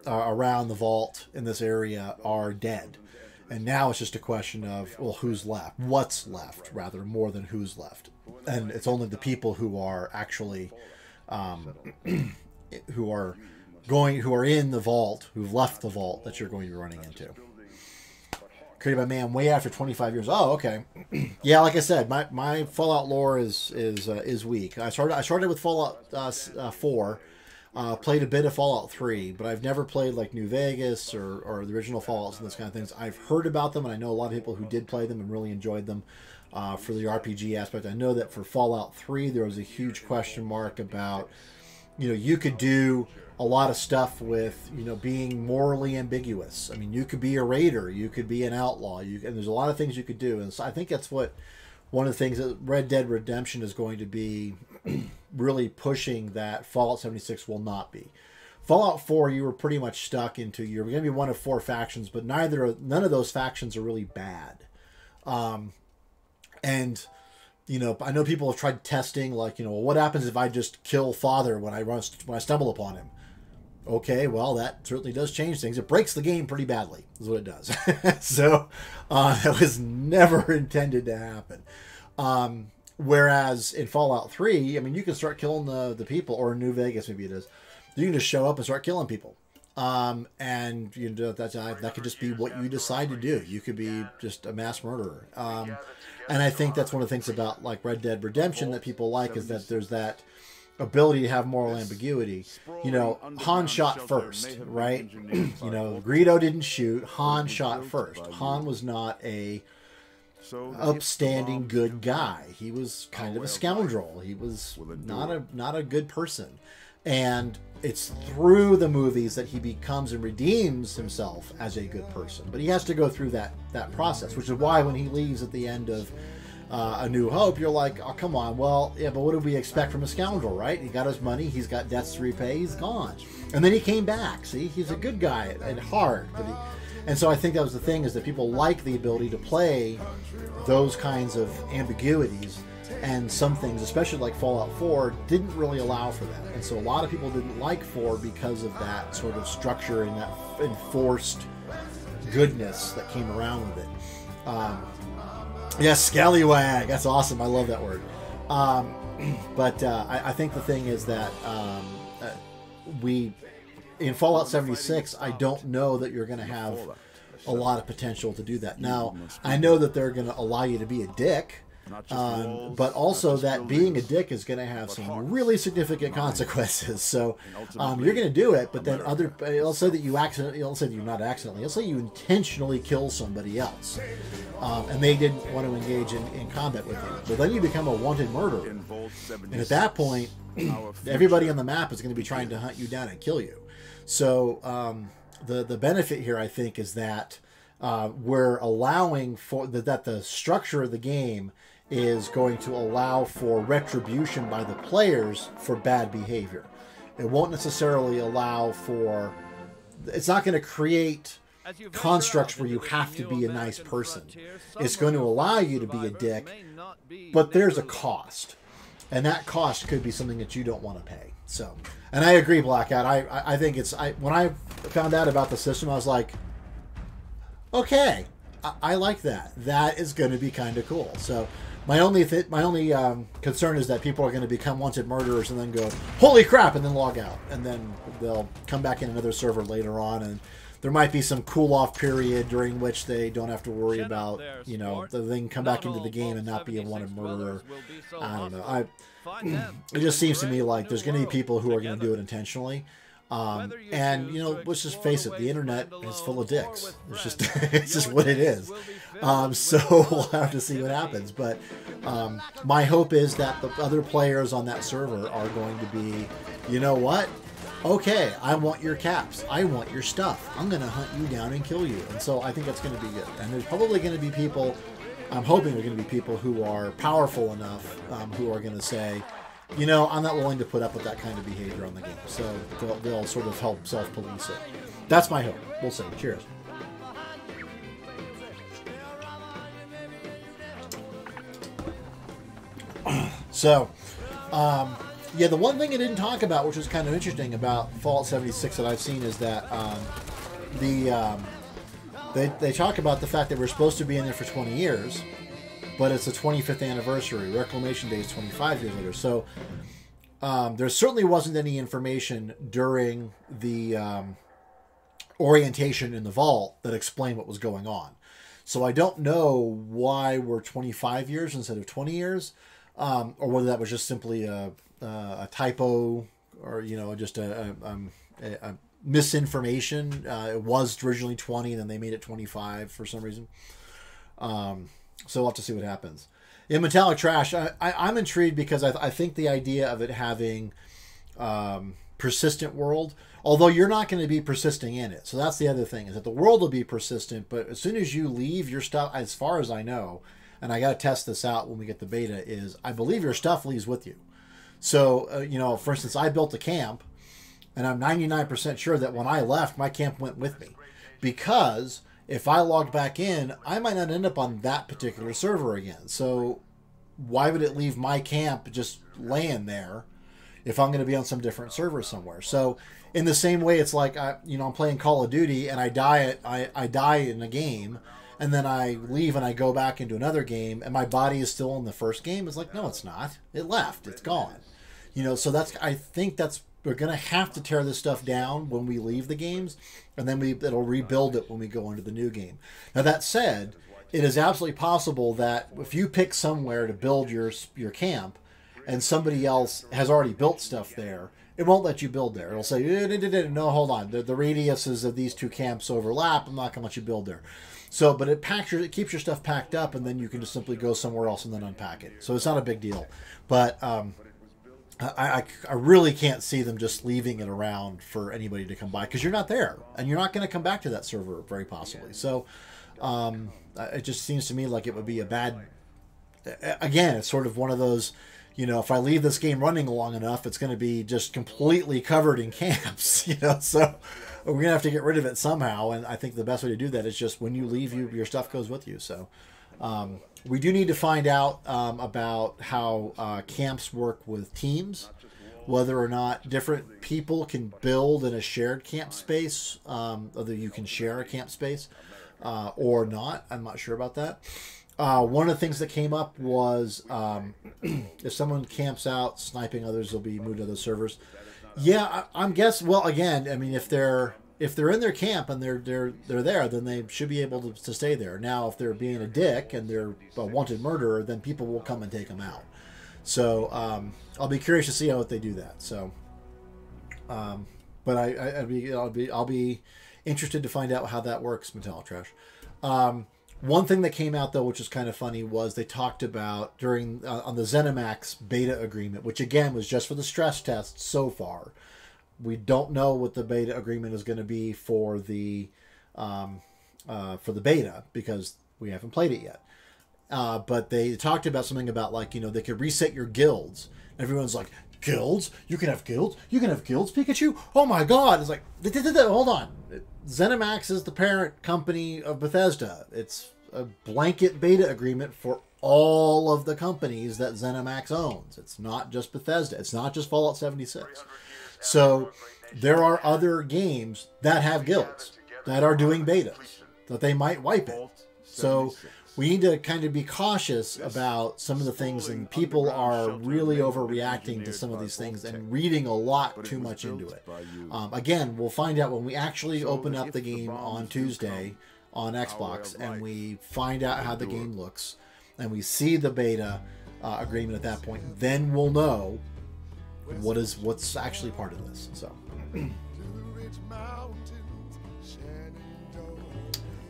around the vault in this area are dead. And now it's just a question of, well, who's left? What's left, rather, more than who's left. And it's only the people who are actually, who are in the vault, who've left the vault, that you're going to be running into. Created by man way after 25 years. Oh, okay. Yeah, like I said, my Fallout lore is weak. I started with Fallout 4. Played a bit of Fallout 3, but I've never played like New Vegas or the original Fallouts and those kind of things. I've heard about them, and I know a lot of people who did play them and really enjoyed them for the RPG aspect. I know that for Fallout 3, there was a huge question mark about, you could do a lot of stuff with, being morally ambiguous. I mean, you could be a raider, you could be an outlaw, and there's a lot of things you could do. And so I think that's what one of the things that Red Dead Redemption is going to be really pushing that Fallout 76 will not be. Fallout 4, you were pretty much stuck into, you're going to be one of 4 factions, but none of those factions are really bad. And I know people have tried testing, like, well, what happens if I just kill Father when I stumble upon him? Okay, well, that certainly does change things. It breaks the game pretty badly, is what it does. So, that was never intended to happen. Whereas in Fallout 3, I mean, you can start killing the people, or in New Vegas, maybe it is. You can just show up and start killing people. And that could just be what you decide to do. You could be just a mass murderer. And I think that's one of the things about like Red Dead Redemption that people like, is that there's that ability to have moral ambiguity. Han shot first, right? Greedo didn't shoot. Han shot first. Han was not a upstanding good guy. He was kind of a scoundrel. He was not a good person. And it's through the movies that he becomes and redeems himself as a good person. But he has to go through that process, which is why when he leaves at the end of A New Hope, you're like, oh, come on. Well, yeah, but what do we expect from a scoundrel, right? He got his money. He's got debts to repay. He's gone. And then he came back. See, he's a good guy at heart. And so I think that was the thing, is that people like the ability to play those kinds of ambiguities. And some things, especially like Fallout 4, didn't really allow for that. And so a lot of people didn't like 4 because of that sort of structure and that enforced goodness that came around with it. Yeah, scallywag. That's awesome. I love that word. But I think the thing is that in Fallout 76, I don't know that you're going to have a lot of potential to do that. Now, I know that they're going to allow you to be a dick. But also that being a dick is going to have some really significant consequences. So you're going to do it, but then let's say that you accidentally, let's say that you're not accidentally, let's say you intentionally kill somebody else, and they didn't want to engage in combat with you. So then you become a wanted murderer. And at that point, everybody on the map is going to be trying to hunt you down and kill you. So the benefit here, I think, is that we're allowing for that the structure of the game is going to allow for retribution by the players for bad behavior. It won't necessarily allow for... It's not going to create constructs where you have to be a nice person. It's going to allow you to be a dick, but there's a cost. And that cost could be something that you don't want to pay. So, and I agree, Blackout. I think it's... when I found out about the system, I was like, okay, I like that. That is going to be kind of cool. So... My only concern is that people are going to become wanted murderers and then go, holy crap, and then log out. And then they'll come back in another server later on, and there might be some cool-off period during which they don't have to worry about, they can come back into the game and not be a wanted murderer. I don't know. It just seems to me like there's going to be people who are going to do it intentionally. And let's just face it, the internet is full of dicks. It's just it's just what it is. So we'll have to see what happens. But my hope is that the other players on that server are going to be, you know what? Okay, I want your caps. I want your stuff. I'm going to hunt you down and kill you. And so I think that's going to be good. And there's probably going to be people, I'm hoping there are going to be people who are powerful enough who are going to say, I'm not willing to put up with that kind of behavior on the game. So they'll sort of help self-police it. That's my hope. We'll see. Cheers. So, yeah, the one thing I didn't talk about, which was kind of interesting about Fallout 76 that I've seen, is that they talk about the fact that we're supposed to be in there for 20 years. But it's the 25th anniversary. Reclamation Day is 25 years later. So there certainly wasn't any information during the orientation in the vault that explained what was going on. So I don't know why we're 25 years instead of 20 years, or whether that was just simply a typo or, just a misinformation. It was originally 20 and then they made it 25 for some reason. So we'll have to see what happens. In Metallic Trash, I'm intrigued because I think the idea of it having persistent world, although you're not going to be persisting in it. So that's the other thing, is that the world will be persistent, but as soon as you leave your stuff, as far as I know, and I got to test this out when we get the beta, is I believe your stuff leaves with you. So, for instance, I built a camp, and I'm 99% sure that when I left, my camp went with me. Because... if I logged back in, I might not end up on that particular server again. So why would it leave my camp just laying there if I'm going to be on some different server somewhere? So in the same way, it's like, I'm playing Call of Duty and I die in a game, and then I leave and I go back into another game and my body is still in the first game. It's like, no, it's not. It left. It's gone. So I think we're going to have to tear this stuff down when we leave the games, and then it'll rebuild it when we go into the new game. Now, that said, it is absolutely possible that if you pick somewhere to build your camp and somebody else has already built stuff there, it won't let you build there. It'll say, no, hold on. The radiuses of these two camps overlap. I'm not going to let you build there. So, but it keeps your stuff packed up, and then you can just simply go somewhere else and then unpack it. So it's not a big deal. But I really can't see them just leaving it around for anybody to come by, because you're not there, and you're not going to come back to that server very possibly. So it just seems to me like it would be a bad. Again, it's sort of one of those, you know, if I leave this game running long enough, it's going to be just completely covered in camps, you know, so we're going to have to get rid of it somehow. And I think the best way to do that is just when you leave, your stuff goes with you. So we do need to find out about how camps work with teams, whether or not different people can build in a shared camp space, whether you can share a camp space or not. I'm not sure about that. One of the things that came up was if someone camps out sniping others, they'll be moved to those servers. Yeah, I'm guessing. Well, again, I mean, if they're in their camp and they're there, then they should be able to stay there. Now, if they're being a dick and they're a wanted murderer, then people will come and take them out. So I'll be curious to see how they do that. So, but I'll be interested to find out how that works. Metallic Trash. One thing that came out, though, which is kind of funny, was they talked about during on the ZeniMax beta agreement, which, again, was just for the stress test so far. We don't know what the beta agreement is going to be for the beta, because we haven't played it yet. But they talked about something about, like, you know, they could reset your guilds. Everyone's like, guilds? You can have guilds? You can have guilds, Pikachu? Oh, my God. It's like, hold on. ZeniMax is the parent company of Bethesda. It's a blanket beta agreement for all of the companies that ZeniMax owns. It's not just Bethesda. It's not just Fallout 76. So there are other games that have guilds that are doing betas, that they might wipe it. So we need to kind of be cautious about some of the things, and people are really overreacting to some of these things and reading a lot too much into it. Again, we'll find out when we actually open up the game on Tuesday on Xbox, and we find out how the game looks, and we see the beta agreement at that point. Then we'll know what's actually part of this. So.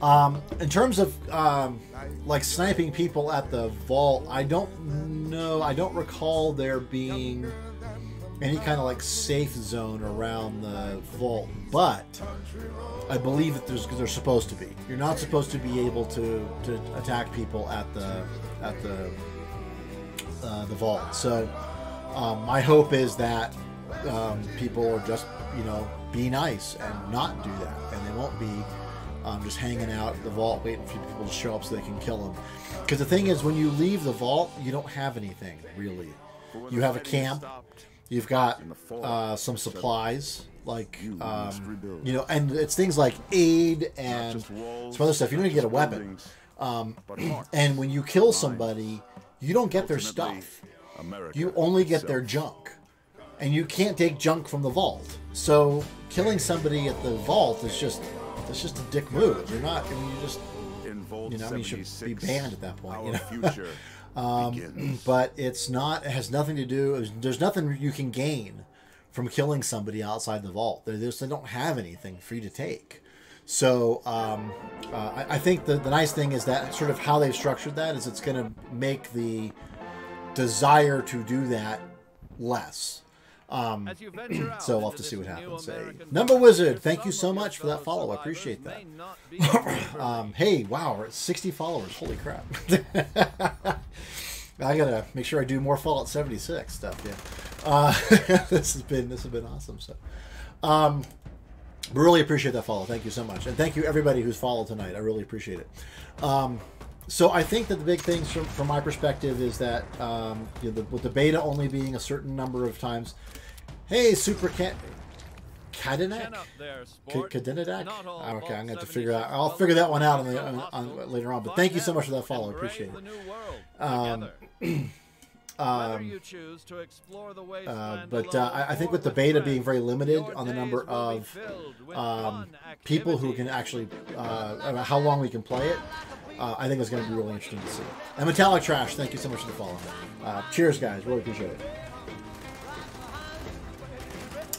In terms of like sniping people at the vault, I don't know. I don't recall there being any kind of like safe zone around the vault, but I believe that there's supposed to be. You're not supposed to be able to attack people at the vault. So my hope is that people are just, you know, be nice and not do that, and they won't be just hanging out at the vault waiting for people to show up so they can kill them. Because the thing is, when you leave the vault, you don't have anything, really. You have a camp, you've got some supplies, like, you know, and it's things like aid and some other stuff. You don't even get a weapon. And when you kill somebody, you don't get their stuff. You only get their junk. And you can't take junk from the vault. So killing somebody at the vault is just... it's just a dick move. You're not. I mean, you just. You know, I mean, you should be banned at that point. You know? But it's not. It has nothing to do. There's nothing you can gain from killing somebody outside the vault. They don't have anything for you to take. So I think the nice thing is that sort of how they've structured that is it's going to make the desire to do that less. So we'll have to see what happens. Number Wizard, thank you so much for that follow. I appreciate that. Hey, wow, we're at 60 followers. Holy crap. I gotta make sure I do more Fallout 76 stuff. Yeah, this has been awesome. So, really appreciate that follow. Thank you so much, and thank you everybody who's followed tonight. I really appreciate it. So I think that the big things from my perspective is that you know, with the beta only being a certain number of times. Hey, Super Kadinak? Kadinak? Okay, I'm going to have to figure out. I'll figure that one out later on. But thank you so much for that follow. I appreciate it. But I think with the beta being very limited on the number of people who can actually, how long we can play it, I think it's going to be really interesting to see. And Metallic Trash, thank you so much for the follow. Cheers, guys. Really appreciate it.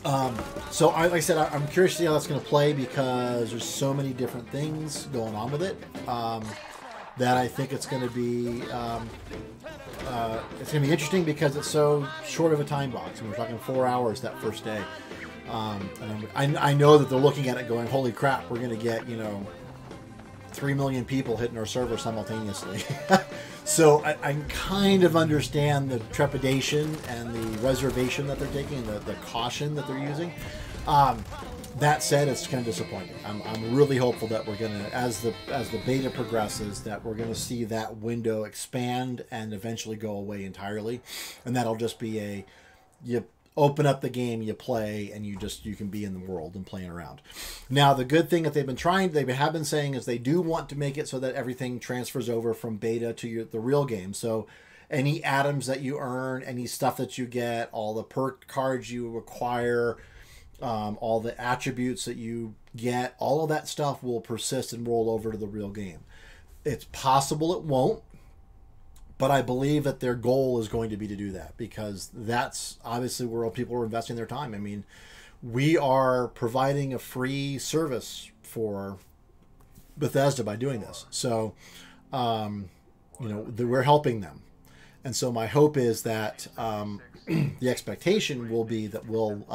So, like I said, I'm curious to see how that's going to play because there's so many different things going on with it that I think it's going to be interesting because it's so short of a time box. And we're talking 4 hours that first day. And I know that they're looking at it going, holy crap, we're going to get 3 million people hitting our server simultaneously. So I kind of understand the trepidation and the reservation that they're taking and the caution that they're using. That said, it's kind of disappointing. I'm really hopeful that we're going to, as the beta progresses, that we're going to see that window expand and eventually go away entirely. And that'll just be you open up the game, you play, and you can be in the world and playing around. Now, the good thing that they have been saying is they do want to make it so that everything transfers over from beta to the real game. So any atoms that you earn, any stuff that you get, all the perk cards you acquire, all the attributes that you get, all of that stuff will persist and roll over to the real game. It's possible it won't. But I believe that their goal is going to be to do that because that's obviously where people are investing their time. I mean, we are providing a free service for Bethesda by doing this. So, we're helping them. And so my hope is that the expectation will be that we'll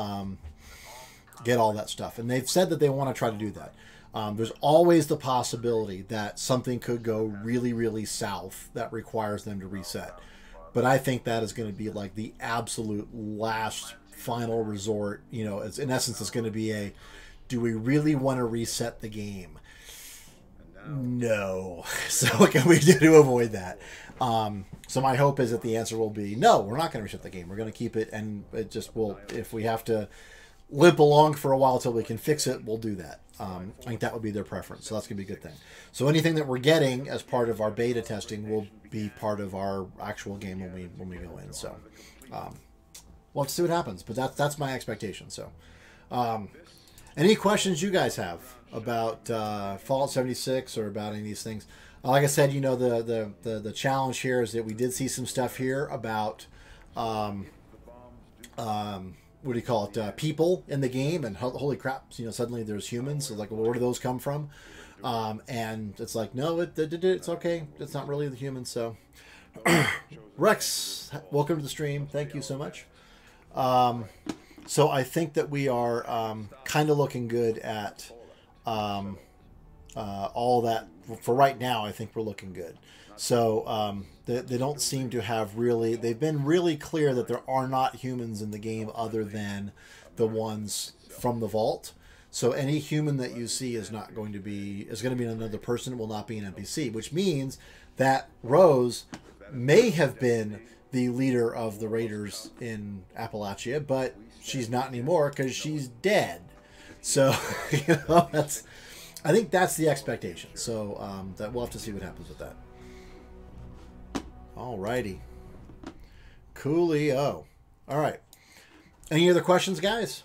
get all that stuff. And they've said that they want to try to do that. There's always the possibility that something could go really, really south that requires them to reset. But I think that is going to be like the absolute last final resort. It's, in essence, it's going to be do we really want to reset the game? No. So what can we do to avoid that? So my hope is that the answer will be, no, we're not going to reset the game. We're going to keep it, and it just will, if we have to limp along for a while until we can fix it, we'll do that. I think that would be their preference, so that's going to be a good thing. So anything that we're getting as part of our beta testing will be part of our actual game when we go in. So we'll have to see what happens, but that's my expectation. So any questions you guys have about Fallout 76 or about any of these things? Like I said, the challenge here is that we did see some stuff here about what do you call it? People in the game, and holy crap! Suddenly there's humans. So like, well, where do those come from? And it's like, no, it's okay. It's not really the humans. So, Rex, welcome to the stream. Thank you so much. So I think that we are kind of looking good at all that for right now. I think we're looking good. So they don't seem to have really... They've been really clear that there are not humans in the game other than the ones from the vault. So any human that you see is going to be another person. It will not be an NPC, which means that Rose may have been the leader of the Raiders in Appalachia, but she's not anymore because she's dead. So, I think that's the expectation. So that we'll have to see what happens with that. Alrighty. Coolio. All right. Any other questions, guys?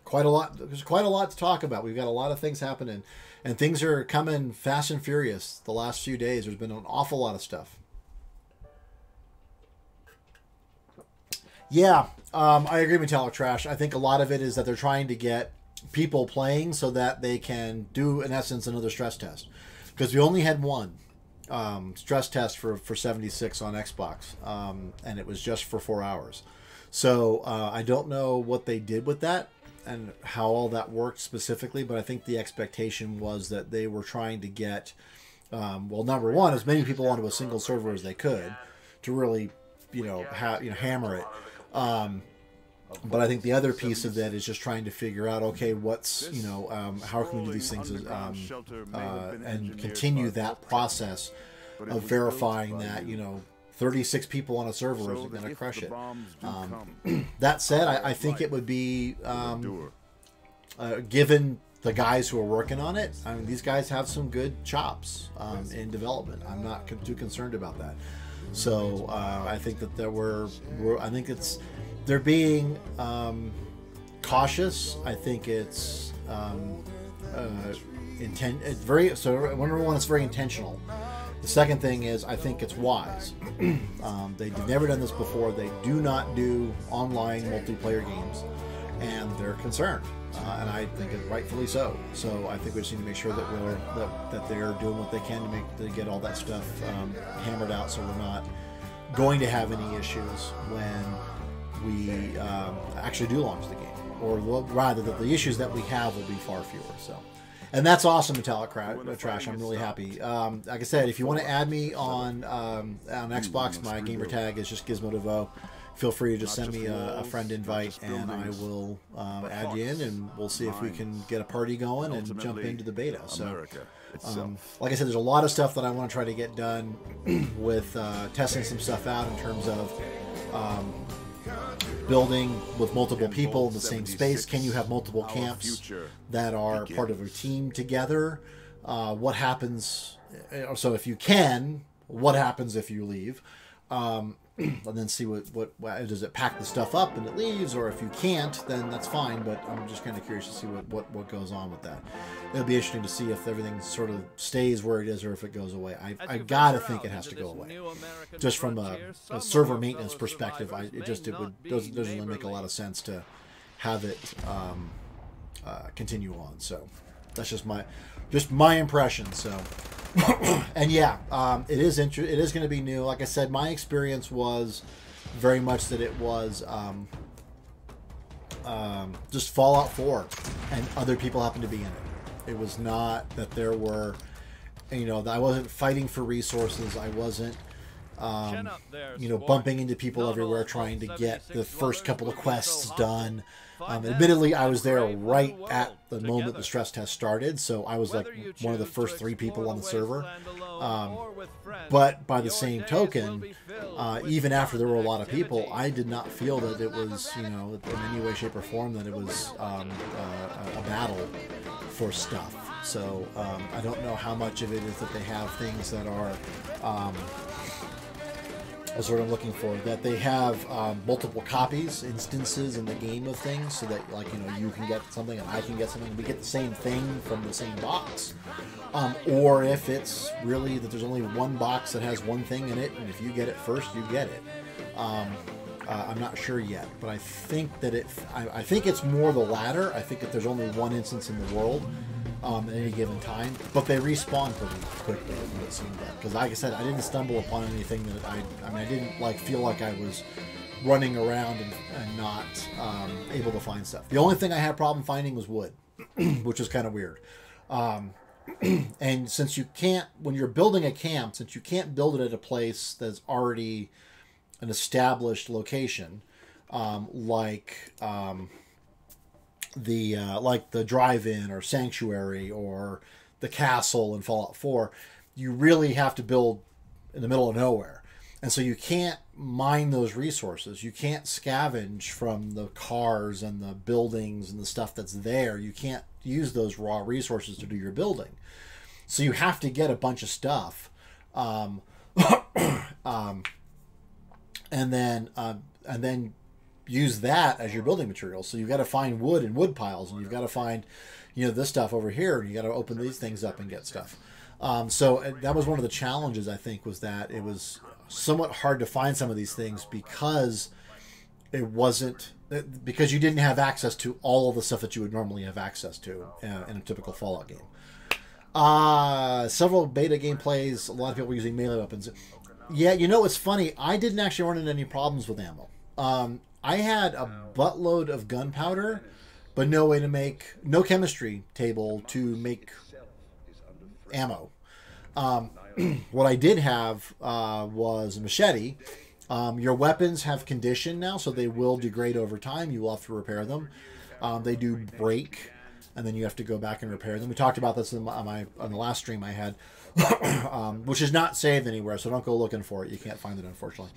Quite a lot. There's quite a lot to talk about. We've got a lot of things happening, and things are coming fast and furious. The last few days, there's been an awful lot of stuff. Yeah, I agree with Metallic Trash. I think a lot of it is that they're trying to get people playing so that they can do, in essence, another stress test. Because we only had one stress test for 76 on Xbox, and it was just for 4 hours. So I don't know what they did with that and how all that worked specifically, but I think the expectation was that they were trying to get, well, number one, as many people onto a single server as they could to really, hammer it. But I think the other piece of that is just trying to figure out, okay, what's, how can we do these things and continue that process of verifying that, 36 people on a server isn't going to crush it. That said, I think it would be, given the guys who are working on it, I mean, these guys have some good chops in development. I'm not too concerned about that. So I think that they're being cautious. I think it's number one, it's very intentional The second thing is, I think it's wise. They've never done this before. They do not do online multiplayer games, and they're concerned, and I think it's rightfully so. So I think we just need to make sure that that they're doing what they can to get all that stuff hammered out, so we're not going to have any issues when we actually do launch the game, or rather that the issues that we have will be far fewer. So. And that's awesome, Metallic Trash. I'm really happy. Like I said, if you want to add me on Xbox, my gamer tag is just Gizmo Devo. Feel free to just send me a friend invite, and I will add you in, and we'll see if we can get a party going and jump into the beta. So, like I said, there's a lot of stuff that I want to try to get done with testing some stuff out in terms of building with multiple people in the same space. Can you have multiple camps that are part of a team together? What happens? So if you can, what happens if you leave? And then see what does it pack the stuff up and it leaves, or if you can't, then that's fine. But I'm just kind of curious to see what goes on with that. It'll be interesting to see if everything sort of stays where it is or if it goes away. I gotta think it has to go away, just from a server maintenance perspective. It doesn't really make a lot of sense to have it continue on. So that's just my impression. So. And yeah, it is going to be new. Like I said, my experience was very much that it was just Fallout 4, and other people happened to be in it. It was not that there were, I wasn't fighting for resources. I wasn't, bumping into people everywhere trying to get the first couple of quests done. Admittedly, I was there right at the moment the stress test started, so I was like one of the first 3 people on the server. But by the same token, even after there were a lot of people, I did not feel that it was, in any way, shape, or form that it was a battle for stuff. So I don't know how much of it is that they have things that are... That's what I'm looking for. That they have multiple copies, instances in the game of things, so that you can get something and I can get something. We get the same thing from the same box, or if it's really that there's only one box that has one thing in it, and if you get it first, you get it. I'm not sure yet, but I think that I think it's more the latter. I think that there's only one instance in the world. At any given time, but they respawn pretty quickly, it seemed like. Because, like I said, I didn't stumble upon anything that I didn't feel like I was running around and not able to find stuff. The only thing I had a problem finding was wood, which was kind of weird. And since you can't, when you're building a camp, since you can't build it at a place that's already an established location, like the drive-in or sanctuary or the castle in Fallout 4, you really have to build in the middle of nowhere. And so you can't mine those resources. You can't scavenge from the cars and the buildings and the stuff that's there. You can't use those raw resources to do your building. So you have to get a bunch of stuff. And then use that as your building material. So you've got to find wood and wood piles, and you've got to find, this stuff over here, and you got to open these things up and get stuff. So that was one of the challenges, I think, was that it was somewhat hard to find some of these things because because you didn't have access to all of the stuff that you would normally have access to in a typical Fallout game. Several beta gameplays, a lot of people were using melee weapons. Yeah, it's funny. I didn't actually run into any problems with ammo. I had a buttload of gunpowder, but no chemistry table to make ammo. What I did have was a machete. Your weapons have condition now, so they will degrade over time. You will have to repair them. They do break, and then you have to go back and repair them. We talked about this on the last stream I had, which is not saved anywhere, so don't go looking for it. You can't find it, unfortunately.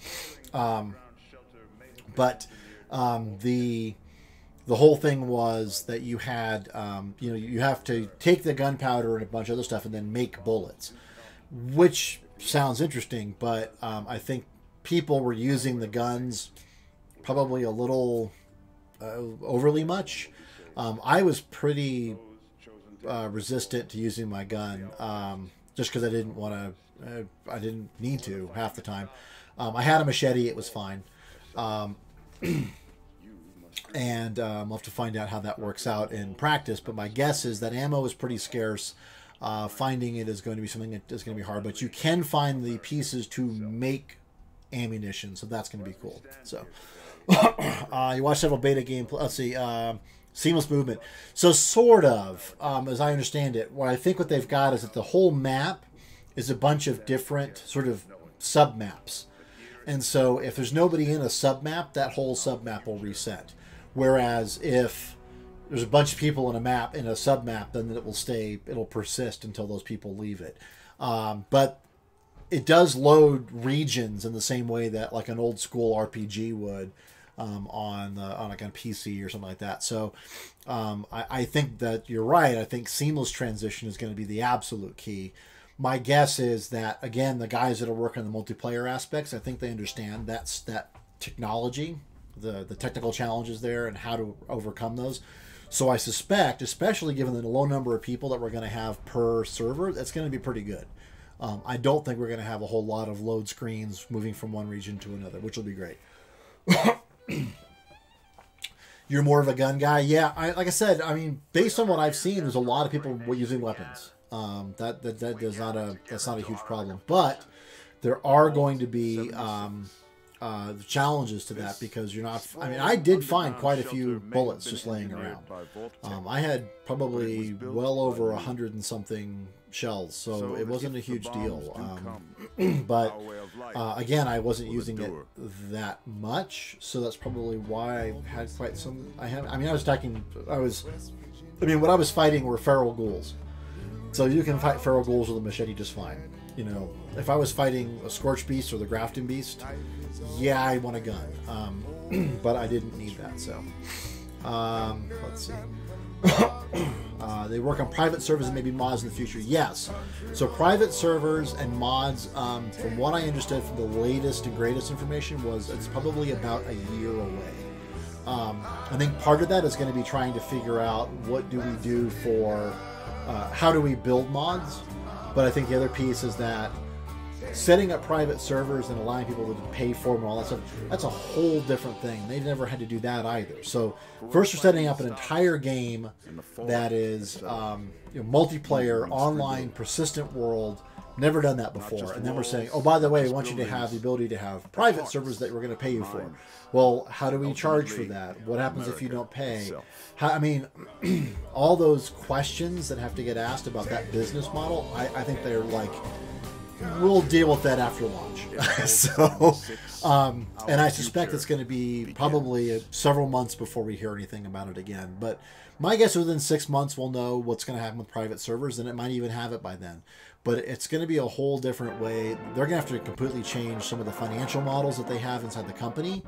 But the whole thing was that you had, you have to take the gunpowder and a bunch of other stuff and then make bullets, which sounds interesting, but I think people were using the guns probably a little overly much. I was pretty resistant to using my gun. just because I didn't want to. I didn't need to half the time. I had a machete; it was fine. And I'll have to find out how that works out in practice. But my guess is that ammo is pretty scarce. Finding it is going to be something that is going to be hard. But you can find the pieces to make ammunition, so that's going to be cool. So you watch several beta gameplay. Let's see. Seamless movement. So sort of, as I understand it, what I think what they've got is that the whole map is a bunch of different sort of sub-maps. And so if there's nobody in a sub-map, that whole sub-map will reset. Whereas if there's a bunch of people in a map, in a sub-map, then it'll persist until those people leave it. But it does load regions in the same way that like an old school RPG would on like a PC or something like that. So I think that you're right. I think seamless transition is going to be the absolute key. My guess is that, again, the guys that are working on the multiplayer aspects, I think they understand that technology, the technical challenges there and how to overcome those. So I suspect, especially given the low number of people that we're going to have per server, that's going to be pretty good. I don't think we're going to have a whole lot of load screens moving from one region to another, which will be great. You're more of a gun guy? Yeah, like I said, I mean, based on what I've seen, there's a lot of people using weapons. That's not a huge problem, but there are going to be challenges to that because you're not. I mean, I did find quite a few bullets just laying around. I had probably well over 100 and something shells, so it wasn't a huge deal. But again, I wasn't using it that much, so that's probably why I had quite some. I mean, what I was fighting were feral ghouls. So you can fight feral ghouls with a machete just fine. You know, if I was fighting a Scorch Beast or the Grafton Beast, yeah, I want a gun. But I didn't need that, so. Let's see. They work on private servers and maybe mods in the future. Yes. So private servers and mods, from what I understood from the latest and greatest information, was it's probably about a year away. I think part of that is going to be trying to figure out what do we do for... how do we build mods? But I think the other piece is that setting up private servers and allowing people to pay for them and all that stuff, that's a whole different thing. They've never had to do that either. So first we're setting up an entire game that is multiplayer, online, persistent world. Never done that before. And then we're saying, oh, by the way, we want you to have the ability to have private servers that we're going to pay you for. Well, how do we charge for that? What happens if you don't pay? I mean, all those questions that have to get asked about that business model, I think they're like, we'll deal with that after launch. So, and I suspect it's going to be probably several months before we hear anything about it again. But my guess is within 6 months, we'll know what's going to happen with private servers, and it might even have it by then. But it's going to be a whole different way. They're going to have to completely change some of the financial models that they have inside the company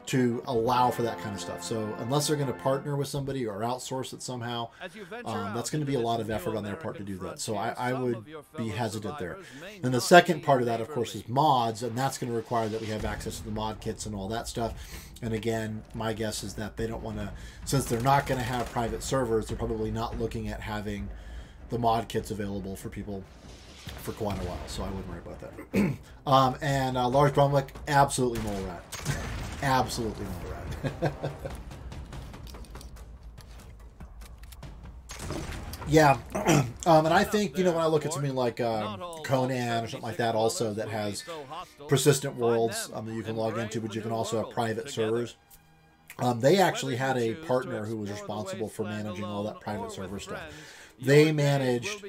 to allow for that kind of stuff. So unless they're going to partner with somebody or outsource it somehow, that's going to be a lot of effort on their part to do that. So I would be hesitant there. And the second part of that, of course, is mods, and that's going to require that we have access to the mod kits and all that stuff. And again, my guess is that they don't want to, since they're not going to have private servers, they're probably not looking at having the mod kits available for people for quite a while, so I wouldn't worry about that. And Lars Bromwick, absolutely mole rat. Absolutely mole rat. Yeah. And I think, when I look at something like Conan or something like that also that has persistent worlds that you can log into, but you can also have private servers. They actually had a partner who was responsible for managing all that private server stuff. They managed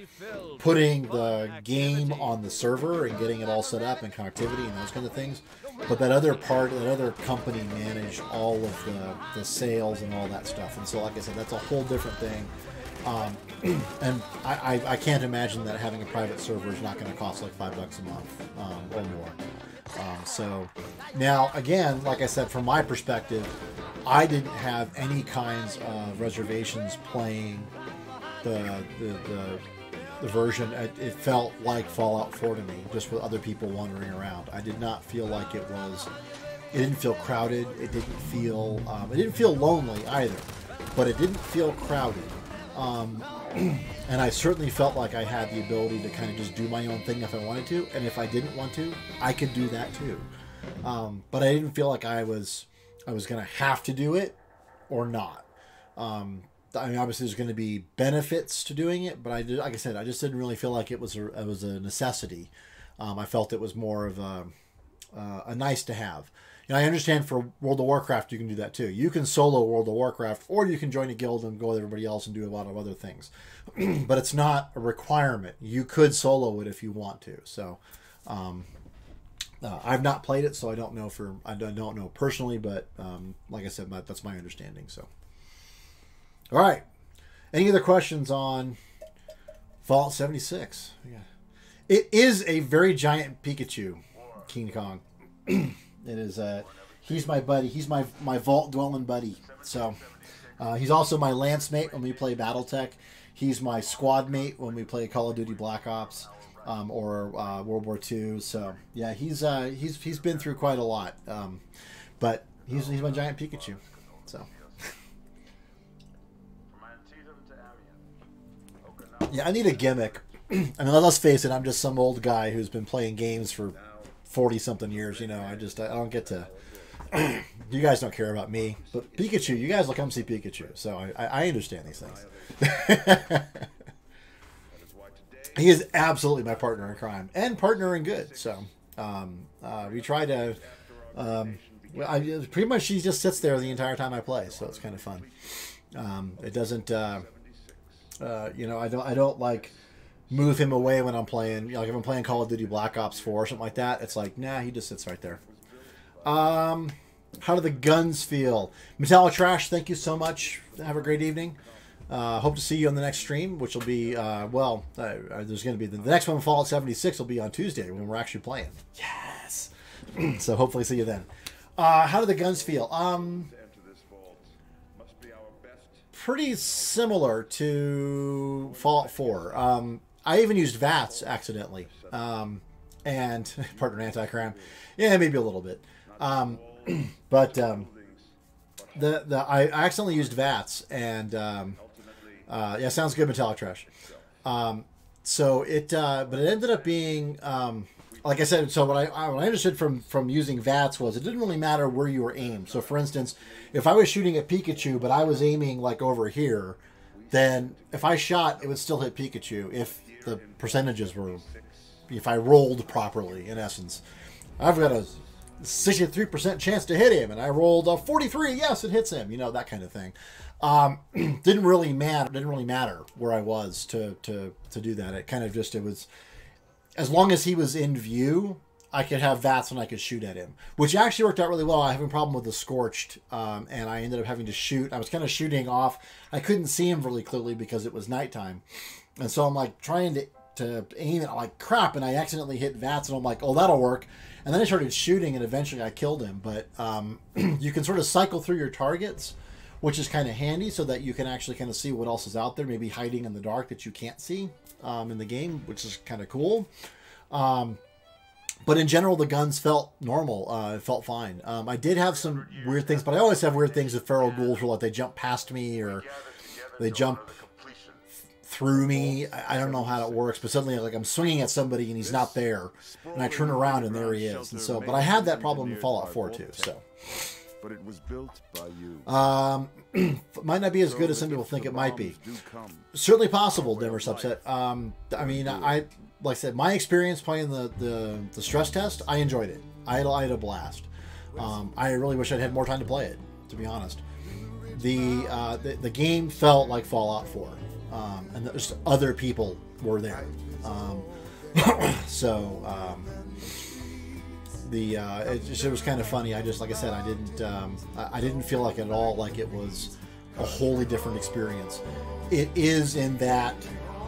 putting the game on the server and getting it all set up and connectivity and those kind of things. But that other company managed all of the sales and all that stuff. And so, like I said, that's a whole different thing. And I can't imagine that having a private server is not going to cost like $5 a month or more. So now, again, like I said, from my perspective, I didn't have any kinds of reservations playing the version. It felt like Fallout 4 to me, just with other people wandering around. I did not feel like it didn't feel crowded. It didn't feel lonely either, but it didn't feel crowded. And I certainly felt like I had the ability to kind of just do my own thing if I wanted to, and if I didn't want to, I could do that too. But I didn't feel like I was going to have to do it or not. I mean, obviously there's going to be benefits to doing it, but like I said, I just didn't really feel like it was a necessity. I felt it was more of a nice to have. And I understand for World of Warcraft, you can do that too. You can solo World of Warcraft, or you can join a guild and go with everybody else and do a lot of other things. But it's not a requirement. You could solo it if you want to. So, I've not played it, so I don't know personally. But like I said, that's my understanding. So, all right. Any other questions on Fallout 76? Yeah. It is a very giant Pikachu, King Kong. It is. He's my buddy. He's my vault dwelling buddy. So he's also my lance mate when we play BattleTech. He's my squad mate when we play Call of Duty Black Ops or World War II. So yeah, he's been through quite a lot. But he's my giant Pikachu. So yeah, I need a gimmick. I mean, let's face it. I'm just some old guy who's been playing games for 40-something years, you know. I don't get to. You guys don't care about me, but Pikachu, you guys will come see Pikachu. So I understand these things. He is absolutely my partner in crime and partner in good. So we try to. Pretty much she just sits there the entire time I play, so it's kind of fun. It doesn't. You know, I don't like move him away when I'm playing. You know, like if I'm playing Call of Duty Black Ops 4 or something like that, it's like, nah, he just sits right there. How do the guns feel? Metallic Trash, thank you so much. Have a great evening. Hope to see you on the next stream, which will be, there's going to be the next one, Fallout 76, will be on Tuesday when we're actually playing. Yes! So hopefully see you then. How do the guns feel? Pretty similar to Fallout 4. I even used VATS accidentally, and partner anti-crime, yeah, maybe a little bit, but I accidentally used VATS, and yeah, sounds good, Metallic Trash. So but it ended up being like I said. So what I understood from using VATS was it didn't really matter where you were aimed. So for instance, if I was shooting at Pikachu, but I was aiming like over here, then if I shot, it would still hit Pikachu if the percentages were, if I rolled properly, in essence. I've got a 63% chance to hit him, and I rolled a 43. Yes, it hits him. You know, that kind of thing. Didn't really matter where I was to do that. It kind of just, it was, as long as he was in view, I could have VATS and I could shoot at him, which actually worked out really well. I have a problem with the Scorched, and I ended up having to shoot. I was kind of shooting off. I couldn't see him really clearly because it was nighttime. And so I'm like trying to aim it like crap, and I accidentally hit VATS, and I'm like, oh, that'll work. And then I started shooting, and eventually I killed him. But you can sort of cycle through your targets, which is kind of handy so that you can actually kind of see what else is out there, maybe hiding in the dark that you can't see in the game, which is kind of cool. But in general, the guns felt normal. It felt fine. I did have some weird things, but I always have weird things with feral ghouls where like they jump past me or they jump through me. I don't know how it works, but suddenly like I'm swinging at somebody and he's not there, and I turn around and there he is. And so, but I had that problem in Fallout 4 too. So, but it was built by you. Might not be as good as some people think it might be. Certainly possible, Denver Subset. I mean, like I said, my experience playing the stress test, I enjoyed it. I had a blast. I really wish I'd had more time to play it, to be honest. The game felt like Fallout 4. And there's other people were there. It was kind of funny. Like I said, I didn't feel like at all like it was a wholly different experience. It is in that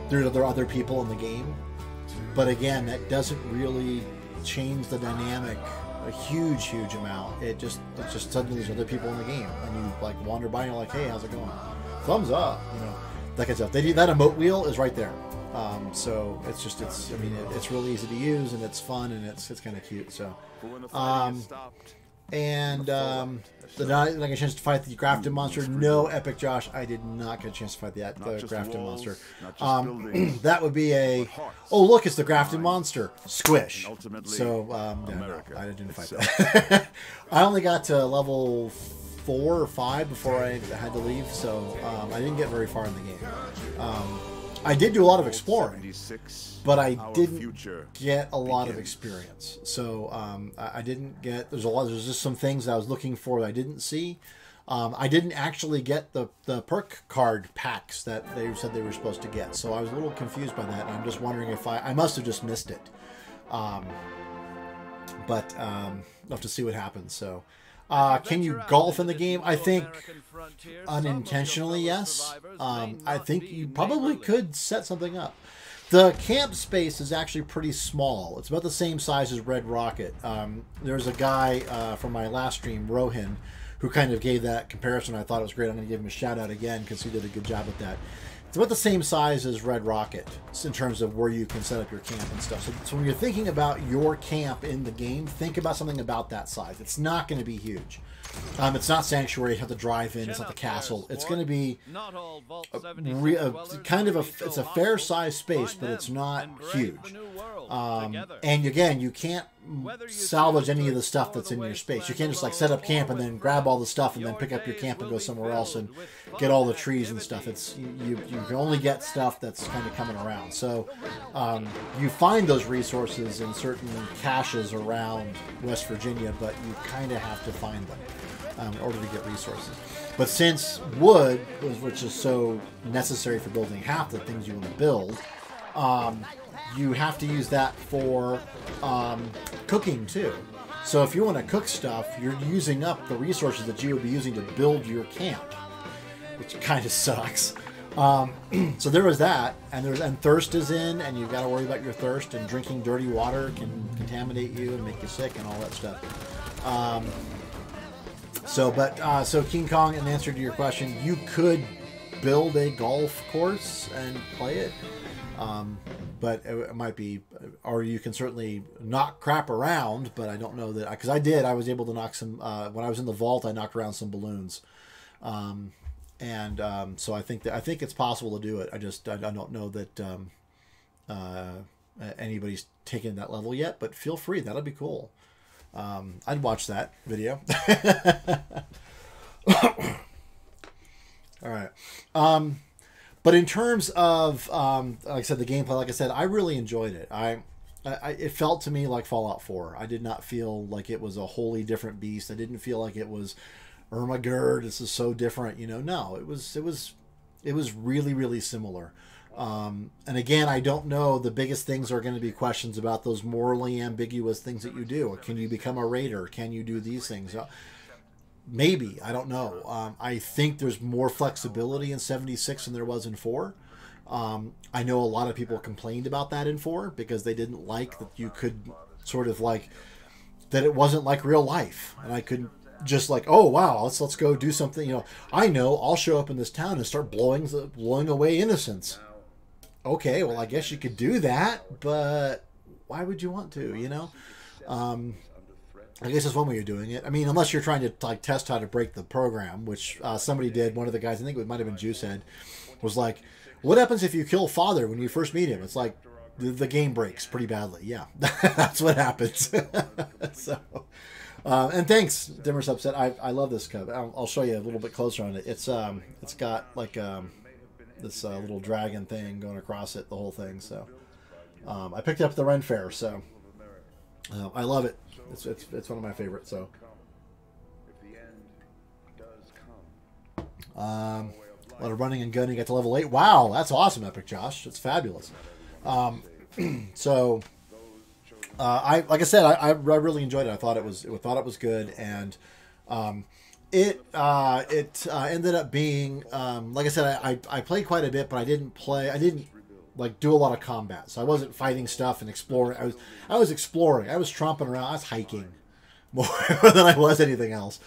there are other people in the game, but again, that doesn't really change the dynamic a huge amount. It's just suddenly there's other people in the game, and you like wander by and you're like, hey, how's it going? Thumbs up, you know, that kind of stuff. That emote wheel is right there. So it's really easy to use, and it's fun, and it's kind of cute. So, And did I get a chance to fight the Grafton monster? No, Epic Josh, I did not get a chance to fight the Grafton monster. That would be a... Oh, look, it's the Grafton monster. Squish. So, no, I didn't fight that. I only got to level 4 or 5 before I had to leave, so I didn't get very far in the game. I did do a lot of exploring, but I didn't get a lot of experience. So I didn't get... There's just some things I was looking for that I didn't see. I didn't actually get the perk card packs that they said they were supposed to get. So I was a little confused by that. And I'm just wondering if I must have just missed it. But I'll have to see what happens. So can you golf in the game? I think unintentionally, yes. I think you probably could set something up. The camp space is actually pretty small. It's about the same size as Red Rocket. There's a guy from my last stream, Rohan, who kind of gave that comparison. I thought it was great. I'm going to give him a shout out again because he did a good job with that. It's about the same size as Red Rocket in terms of where you can set up your camp and stuff. So when you're thinking about your camp in the game, think about something about that size. It's not going to be huge. It's not Sanctuary. You have to drive in. It's not the castle. It's going to be it's a fair size space, but it's not huge. And again, you can't salvage any of the stuff that's in your space. You can't just like set up camp and then grab all the stuff and then pick up your camp and go somewhere else and get all the trees and stuff. It's you can only get stuff that's kind of coming around. So you find those resources in certain caches around West Virginia, but you kind of have to find them in order to get resources. But since wood, which is so necessary for building half the things you want to build, you have to use that for cooking too. So if you want to cook stuff, you're using up the resources that you would be using to build your camp, which kind of sucks. So there was that, and thirst is in, and you've got to worry about your thirst, and drinking dirty water can contaminate you and make you sick and all that stuff. So King Kong, in answer to your question, you could build a golf course and play it. But it might be, or you can certainly knock crap around, but I don't know that, because I was able to knock some, when I was in the vault, I knocked around some balloons. So I think it's possible to do it. I don't know that anybody's taken that level yet, but feel free. That'll be cool. I'd watch that video. All right. But in terms of, like I said, the gameplay, like I said, I really enjoyed it. It felt to me like Fallout 4. I did not feel like it was a wholly different beast. I didn't feel like it was, oh my god, this is so different. No, it was really, really similar. And again, I don't know. The biggest things are going to be questions about those morally ambiguous things that you do. Can you become a raider? Can you do these things? Maybe. I don't know. I think there's more flexibility in 76 than there was in 4. I know a lot of people complained about that in 4 because they didn't like that you could sort of like, that it wasn't like real life. And I couldn't just like, oh wow, let's go do something. I know I'll show up in this town and start blowing away innocents. Okay, well, I guess you could do that, but why would you want to, I guess that's one way you're doing it. I mean, unless you're trying to like test how to break the program, which somebody did. One of the guys, I think it might have been Juicehead, was like, what happens if you kill Father when you first meet him? It's like, the game breaks pretty badly. Yeah, that's what happens. So, and thanks, Dimmer Subset. I love this cover. I'll show you a little bit closer on it. It's got like this little dragon thing going across it, the whole thing. So I picked up the Ren Fair, so I love it. It's one of my favorites. So a lot of running and gunning. Got to level 8. Wow, that's awesome, Epic Josh. It's fabulous. So like I said, I really enjoyed it. I thought it was good, and it ended up being like I said, I played quite a bit, but I didn't like do a lot of combat, so I wasn't fighting stuff and exploring. I was exploring. I was tromping around. I was hiking more than I was anything else.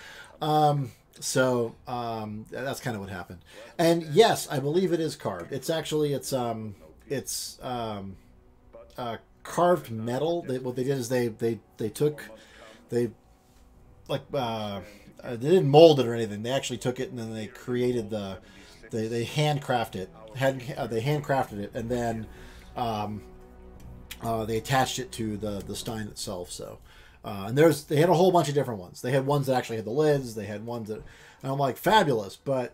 So that's kind of what happened. And yes, I believe it is carved. It's actually carved metal. What they did is they like they didn't mold it or anything. They actually took it and then they created they handcrafted it. They handcrafted it and then they attached it to the stein itself. So and they had a whole bunch of different ones. They had ones that actually had the lids. They had ones that, and I'm like, fabulous. But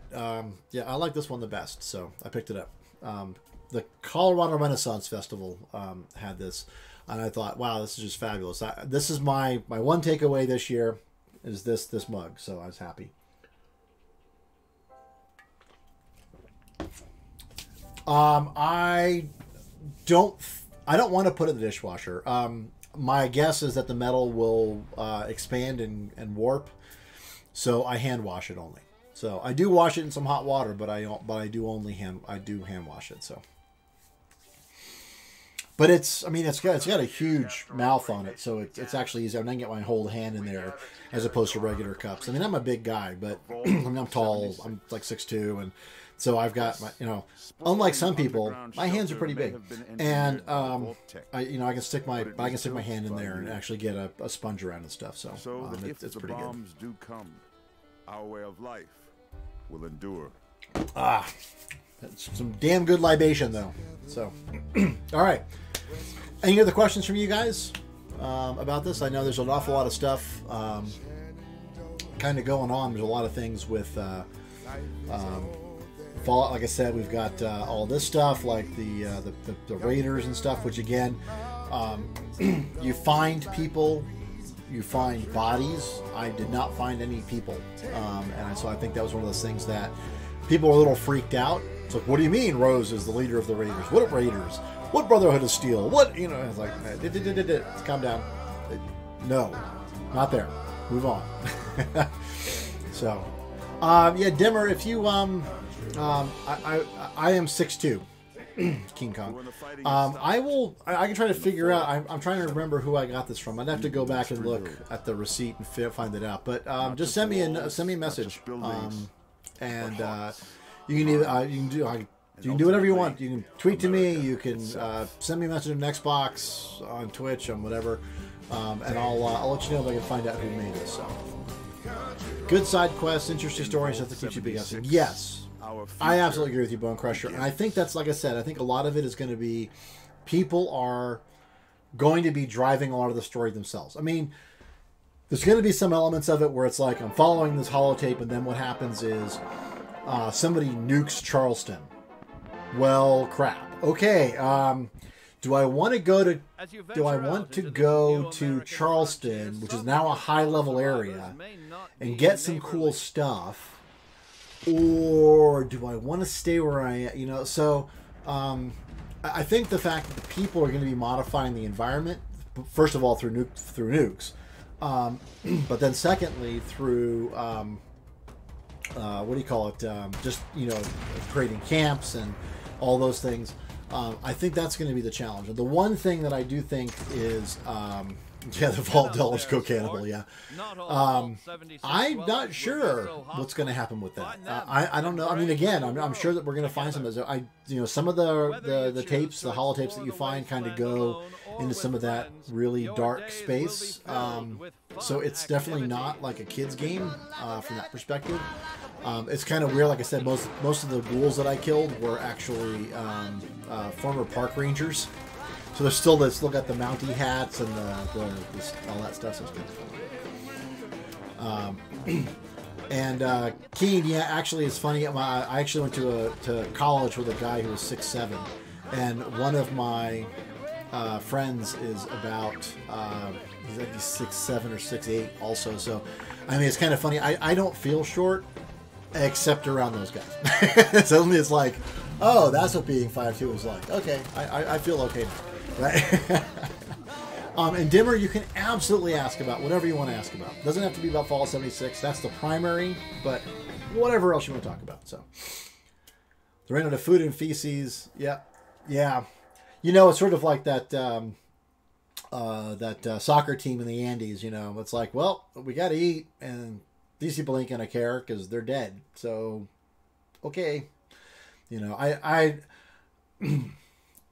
yeah, I like this one the best, so I picked it up. The Colorado Renaissance Festival had this, and I thought, wow, this is just fabulous. This is my one takeaway this year is this mug, so I was happy. I don't want to put it in the dishwasher. My guess is that the metal will expand and warp, so I hand wash it only. So I do wash it in some hot water, but I do hand wash it. So, but it's got a huge mouth on it, so it's actually easier. I can get my whole hand in there as opposed to regular cups. I mean, I'm a big guy, but I mean, I'm tall. I'm like 6'2", and so I've got my, unlike some people, my hands are pretty big, and I can stick my hand in there and actually get a sponge around and stuff. So it's pretty good. Do come, our way of life will endure. That's some damn good libation though. So, all right. Any other questions from you guys about this? I know there's an awful lot of stuff kind of going on. There's a lot of things with Fallout. Like I said, we've got all this stuff, like the raiders and stuff. Which again, you find people, you find bodies. I did not find any people, and so I think that was one of those things that people were a little freaked out. It's like, what do you mean Rose is the leader of the raiders? What raiders? What Brotherhood of Steel? What, it's like, calm down. No, not there. Move on. So, yeah, Dimmer, if you I am 6'2", King Kong. I can try to figure out. I'm trying to remember who I got this from. I'd have to go back and look at the receipt and find it out. But just send me a message, and you can either you can do whatever you want. You can tweet to me. You can send me a message on Xbox, on Twitch, on whatever, and I'll let you know if I can find out who made this. So, good side quests, interesting stories, stuff that keeps you big. Yes. I absolutely agree with you, Bone Crusher. And I think that's, like I said, I think a lot of it is going to be people are going to be driving a lot of the story themselves. I mean, there's going to be some elements of it where it's like I'm following this holotape, and then what happens is somebody nukes Charleston. Well, crap. Okay, do I want to go to Charleston, which is now a high-level area, and get some cool stuff? Or do I want to stay where I am? So I think the fact that the people are going to be modifying the environment, first of all through nukes, but then secondly through what do you call it? Just creating camps and all those things. I think that's going to be the challenge. And the one thing that I do think is yeah, the Vault Delvers go cannibal, yeah. I'm not sure what's going to happen with that. I don't know. I mean, again, I'm sure that we're going to find some of those. Some of the tapes, the holotapes that you find kind of go into some of that really dark space. So it's definitely not like a kid's game from that perspective. It's kind of weird. Like I said, most of the ghouls that I killed were actually former park rangers. So they still got the Mountie hats and all that stuff. So it's good. And Keen, yeah, actually, it's funny. I actually went to college with a guy who was 6'7", and one of my friends is about he's like 6'7" or 6'8" also. So I mean, it's kind of funny. I don't feel short except around those guys. Suddenly it's like, oh, that's what being 5'2" is like. Okay, I feel okay now. Right? And Dimmer, you can absolutely ask about whatever you want to ask about. It doesn't have to be about Fallout 76. That's the primary, but whatever else you want to talk about. So, the reign of the food and feces. Yeah. It's sort of like that soccer team in the Andes. It's like, well, we got to eat, and these people ain't gonna care because they're dead.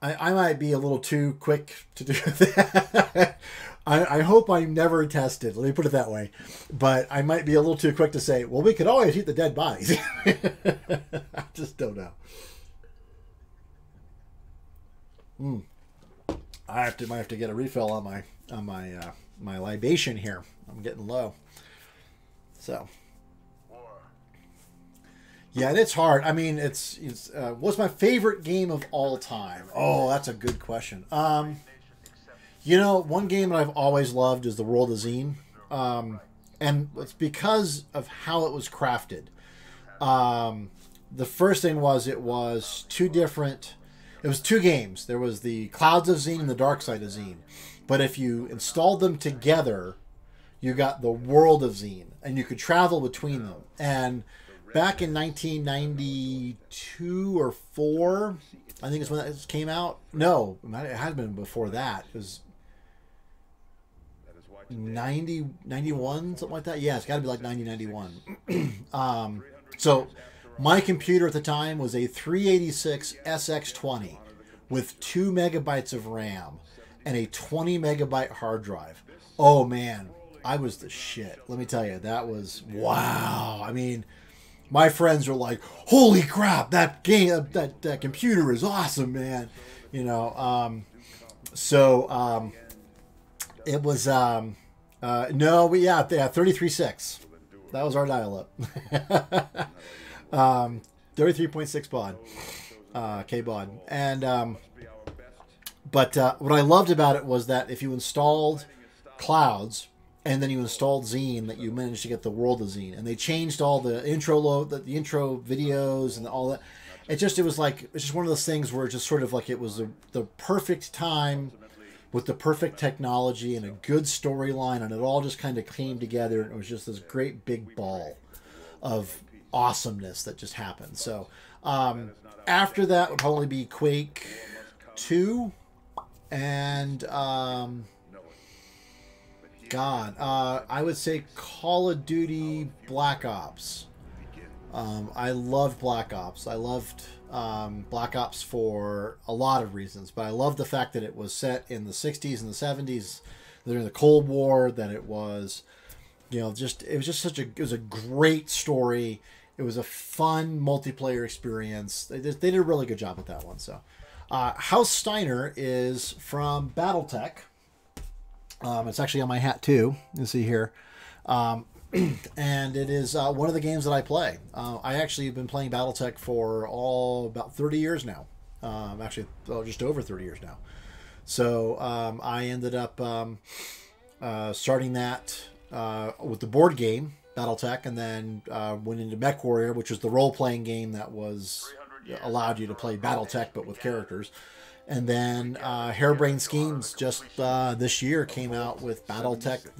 I might be a little too quick to do that. I hope I'm never tested. Let me put it that way. But I might be a little too quick to say, well, we could always eat the dead bodies. I just don't know. I might have to get a refill on my libation here. I'm getting low. So. Yeah, and it's hard. I mean, it's what's my favorite game of all time? Oh, that's a good question. You know, one game that I've always loved is The World of Zine. And it's because of how it was crafted. The first thing was it was two games. There was the Clouds of Zine and the Dark Side of Zine. But if you installed them together, you got the World of Zine. And you could travel between them. And back in 1992 or 4, I think it's when that came out. No, it had been before that. It was 90, 91, something like that. Yeah, it's got to be like 90, 91. So my computer at the time was a 386 SX20 with 2 megabytes of RAM and a 20 megabyte hard drive. Oh, man, I was the shit. Let me tell you, that was wow. I mean, my friends were like, holy crap, that game, that computer is awesome, man. You know, it was, 33.6. That was our dial-up. 33.6 baud, K-baud. And, but what I loved about it was that if you installed Clouds, and then you installed Zine, that you managed to get the World of Zine, and they changed all the intro the intro videos and all that. It's just one of those things where it's just sort of like it was the perfect time with the perfect technology and a good storyline, and it all just kind of came together. And it was just this great big ball of awesomeness that just happened. So after that would probably be Quake 2 and I would say Call of Duty Black Ops. I loved Black Ops. I loved Black Ops for a lot of reasons, but I loved the fact that it was set in the 60s and the 70s during the Cold War, that it was, you know, it was a great story. It was a fun multiplayer experience. They did a really good job with that one. So, House Steiner is from BattleTech. It's actually on my hat too. You see here. And it is one of the games that I play. I actually have been playing BattleTech for about 30 years now. Actually, just over 30 years now. So I ended up starting that with the board game, BattleTech, and then went into MechWarrior, which was the role-playing game that allowed you to play BattleTech, but with characters. And then Harebrained Schemes just this year came out with BattleTech,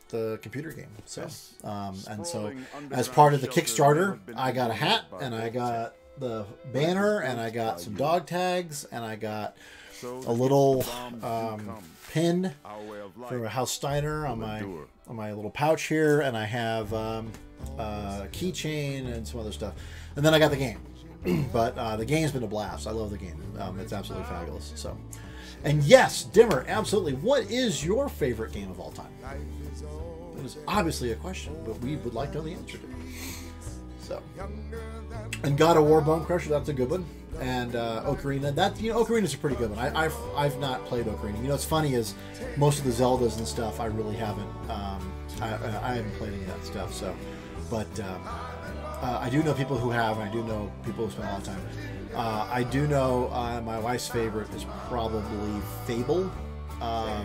the computer game. So and so as part of the Kickstarter, I got a hat, and I got the banner, and I got some dog tags, and I got a little pin for House Steiner on my little pouch here, and I have a keychain and some other stuff. And then I got the game. But the game's been a blast. I love the game. It's absolutely fabulous. So, and yes, Dimmer, absolutely. What is your favorite game of all time? That is obviously a question, but we would like to know the answer to it. So, and God of War Bone Crusher, that's a good one. And Ocarina, Ocarina's a pretty good one. I've not played Ocarina. You know, what's funny is most of the Zeldas and stuff I really haven't. I haven't played any of that stuff. So, but. I do know people who have, and I do know people who spend a lot of time. I do know my wife's favorite is probably Fable,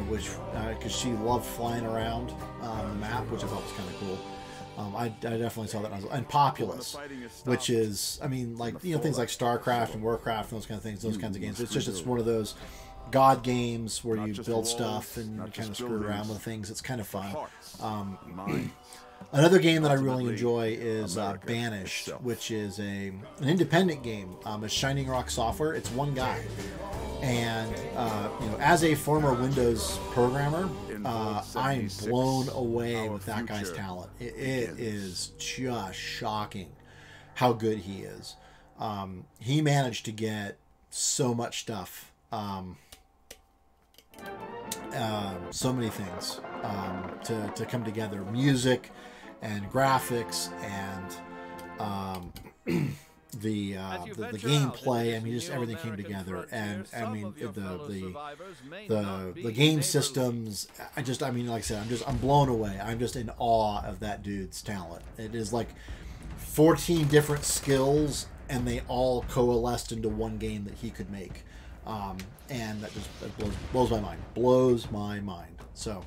which because she loved flying around the map, which I thought was kind of cool. I definitely saw that. And Populous, which is, I mean, like, you know, things like StarCraft and Warcraft and those kind of things, those kinds of games. It's one of those god games where you build stuff and kind of screw around with things. It's kind of fun. Another game that I really enjoy is Banished, which is an independent game. It's Shining Rock Software. It's one guy, and as a former Windows programmer, I'm blown away with that guy's talent. It is just shocking how good he is. He managed to get so much stuff so many things to come together. Music and graphics and the gameplay. I mean, just everything came together. And I mean, the game systems. I mean, like I said, I'm blown away. I'm just in awe of that dude's talent. It is like 14 different skills, and they all coalesced into one game that he could make. And that just blows my mind. Blows my mind. So,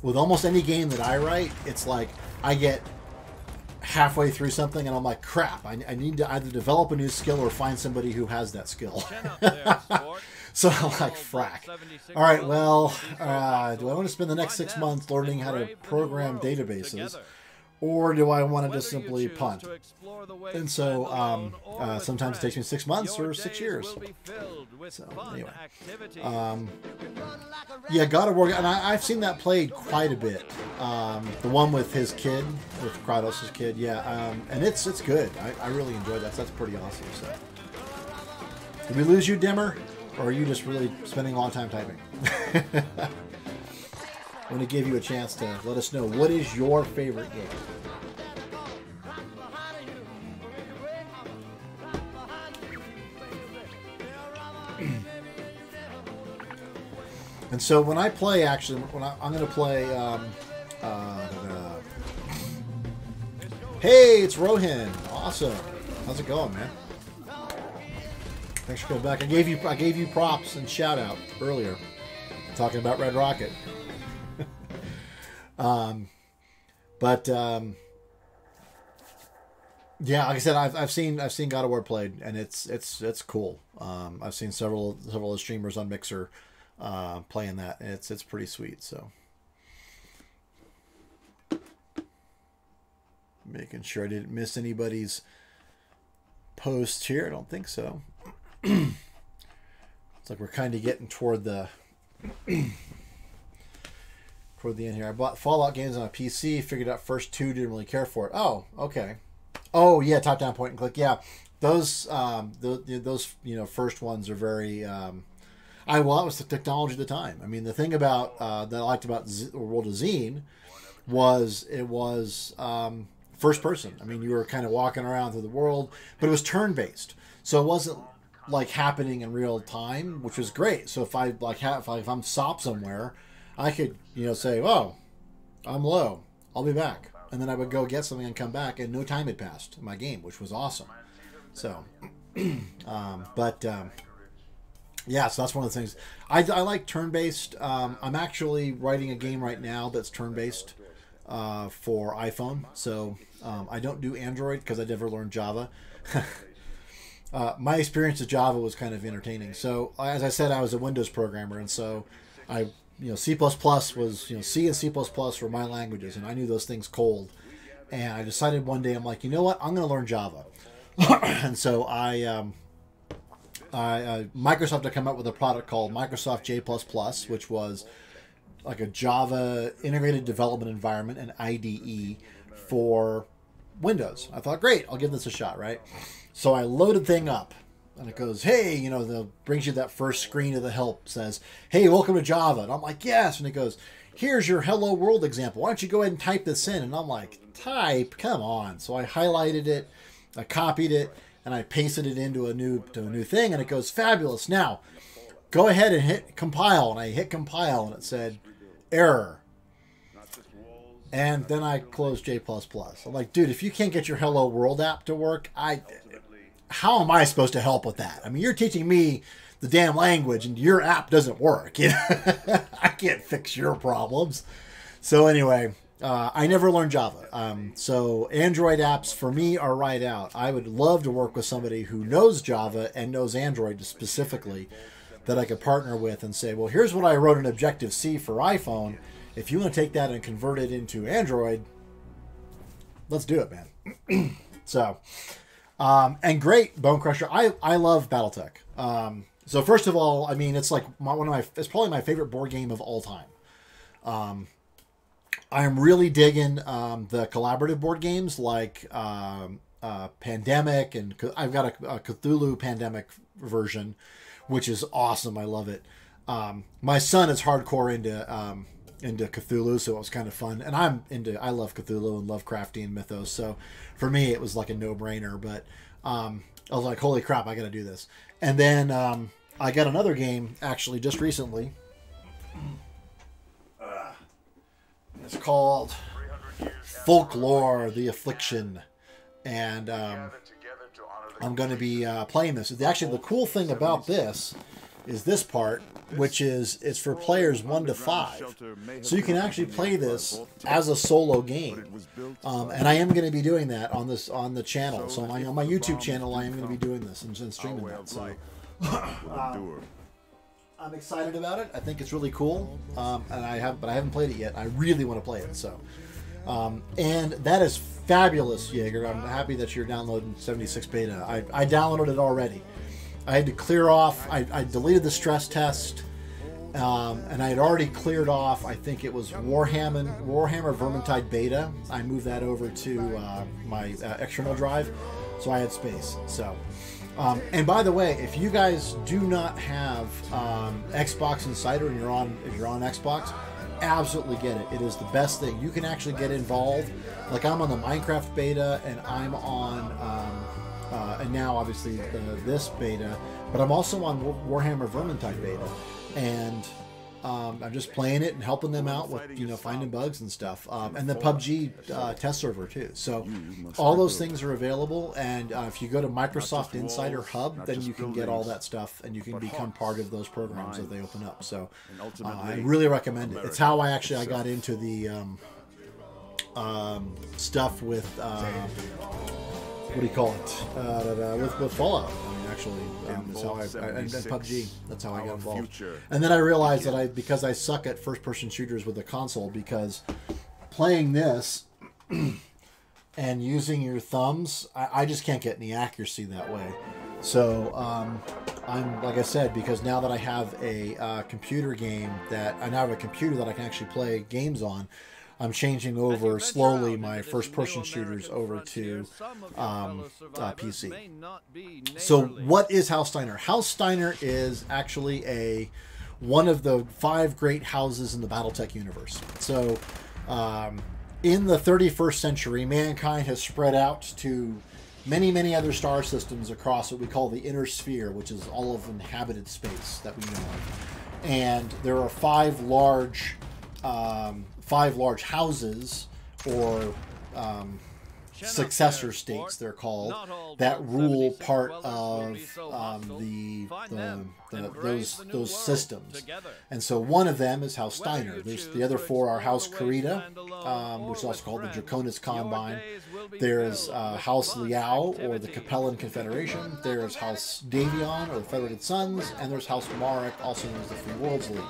with almost any game that I write, it's like I get halfway through something and I'm like, crap, I need to either develop a new skill or find somebody who has that skill. So I'm like, frack. All right, well, do I want to spend the next 6 months learning how to program databases? Or do I want to just simply punt? And so sometimes it takes me 6 months or 6 years. So anyway, yeah, God of War, and I've seen that played quite a bit. The one with his kid, with Kratos' kid, yeah, and it's good. I really enjoyed that. So that's pretty awesome. So, did we lose you, Dimmer, or are you just really spending a long time typing? I'm going to give you a chance to let us know, what is your favorite game? And so when I play, actually, I'm going to play... Hey, it's Rohan. Awesome. How's it going, man? Thanks for coming back. I gave you props and shout out earlier, talking about Red Rocket. Yeah, like I said, I've seen God of War played, and it's cool. I've seen several of the streamers on Mixer playing that, and it's pretty sweet. So, making sure I didn't miss anybody's post here. I don't think so. It's like we're kind of getting toward the toward the end here. I bought Fallout games on a PC, figured out first two, didn't really care for it. Oh, okay. Oh yeah, top down point and click. Yeah, those first ones are very. That was the technology at the time. I mean, the thing about that I liked about World of Zine was it was first person. I mean, you were kind of walking around through the world, but it was turn based, so it wasn't like happening in real time, which was great. So if if I'm stopped somewhere, I could say, "Oh, I'm low. I'll be back." And then I would go get something and come back, and no time had passed in my game, which was awesome. So, yeah, so that's one of the things. I like turn-based. I'm actually writing a game right now that's turn-based for iPhone. So I don't do Android because I never learned Java. My experience with Java was kind of entertaining. So, as I said, I was a Windows programmer, and so C++ was, C and C++ were my languages, and I knew those things cold. And I decided one day, I'm like, you know what? I'm going to learn Java. And so Microsoft had come up with a product called Microsoft J++, which was like a Java integrated development environment, an IDE for Windows. I thought, great, I'll give this a shot, right? So I loaded thing up. And it goes, hey, brings you that first screen of the help, says, hey, welcome to Java. And I'm like, yes. And it goes, here's your hello world example. Why don't you go ahead and type this in? And I'm like, type? Come on. So I highlighted it, I copied it, and I pasted it into a new thing. And it goes, fabulous. Now, go ahead and hit compile. And I hit compile, and it said, error. And then I closed J++. I'm like, dude, if you can't get your hello world app to work, how am I supposed to help with that? I mean, you're teaching me the damn language and your app doesn't work. I can't fix your problems. So anyway, I never learned Java. So Android apps for me are right out. I would love to work with somebody who knows Java and knows Android specifically that I could partner with and say, well, here's what I wrote in Objective-C for iPhone. If you want to take that and convert it into Android, let's do it, man. So... and great, Bone Crusher. I love BattleTech. So first of all, I mean, it's like it's probably my favorite board game of all time. I am really digging the collaborative board games like Pandemic, and I've got a Cthulhu Pandemic version which is awesome. I love it. My son is hardcore into Cthulhu, so it was kind of fun. And I love Cthulhu and Lovecraftian mythos, so for me it was like a no-brainer. But I was like, holy crap, I got to do this. And then I got another game actually just recently. It's called Folklore: The Affliction, and I'm going to be playing this. Actually, the cool thing about this is this part, which is it's for players 1 to 5, so you can actually play this as a solo game. And I am going to be doing that on the channel. So on my YouTube channel, I am going to be doing this and streaming that. So I'm excited about it. I think it's really cool, but I haven't played it yet. I really want to play it. So, and that is fabulous, Jaeger. I'm happy that you're downloading 76 beta. I downloaded it already. I had to clear off. I deleted the stress test, and I had already cleared off. I think it was Warhammer Vermintide beta. I moved that over to my external drive, so I had space. So. And by the way, if you guys do not have Xbox Insider and if you're on Xbox, absolutely get it. It is the best thing. You can actually get involved. Like I'm on the Minecraft beta, and I'm on and now obviously this beta, but I'm also on Warhammer Vermintide beta, and I'm just playing it and helping them out with finding bugs and stuff, and the PUBG test server too. So all those things are available, and if you go to Microsoft Insider Hub, then you can get all that stuff, and you can become part of those programs as they open up. So I really recommend it. It's how I got into the stuff with what do you call it, with Fallout. Actually, is how and PUBG. That's how I got involved. And then I realized that because I suck at first-person shooters with a console, because playing this and using your thumbs, I just can't get any accuracy that way. So I'm, like I said, because now that I have a computer game that I now have a computer that I can actually play games on, I'm changing over slowly my first-person shooters over to PC. So what is House Steiner? House Steiner is actually one of the 5 great houses in the Battletech universe. So in the 31st century, mankind has spread out to many, many other star systems across what we call the inner sphere, which is all of inhabited space that we know of. And there are 5 large houses, or successor states they're called, that rule part of those systems. And so one of them is House Steiner. There's the other 4 are House Karita, which is also called the Draconis Combine. There's House Liao, or the Capellan Confederation. There's House Davion, or the Federated Sons, and there's House Marek, also known as the Free Worlds League.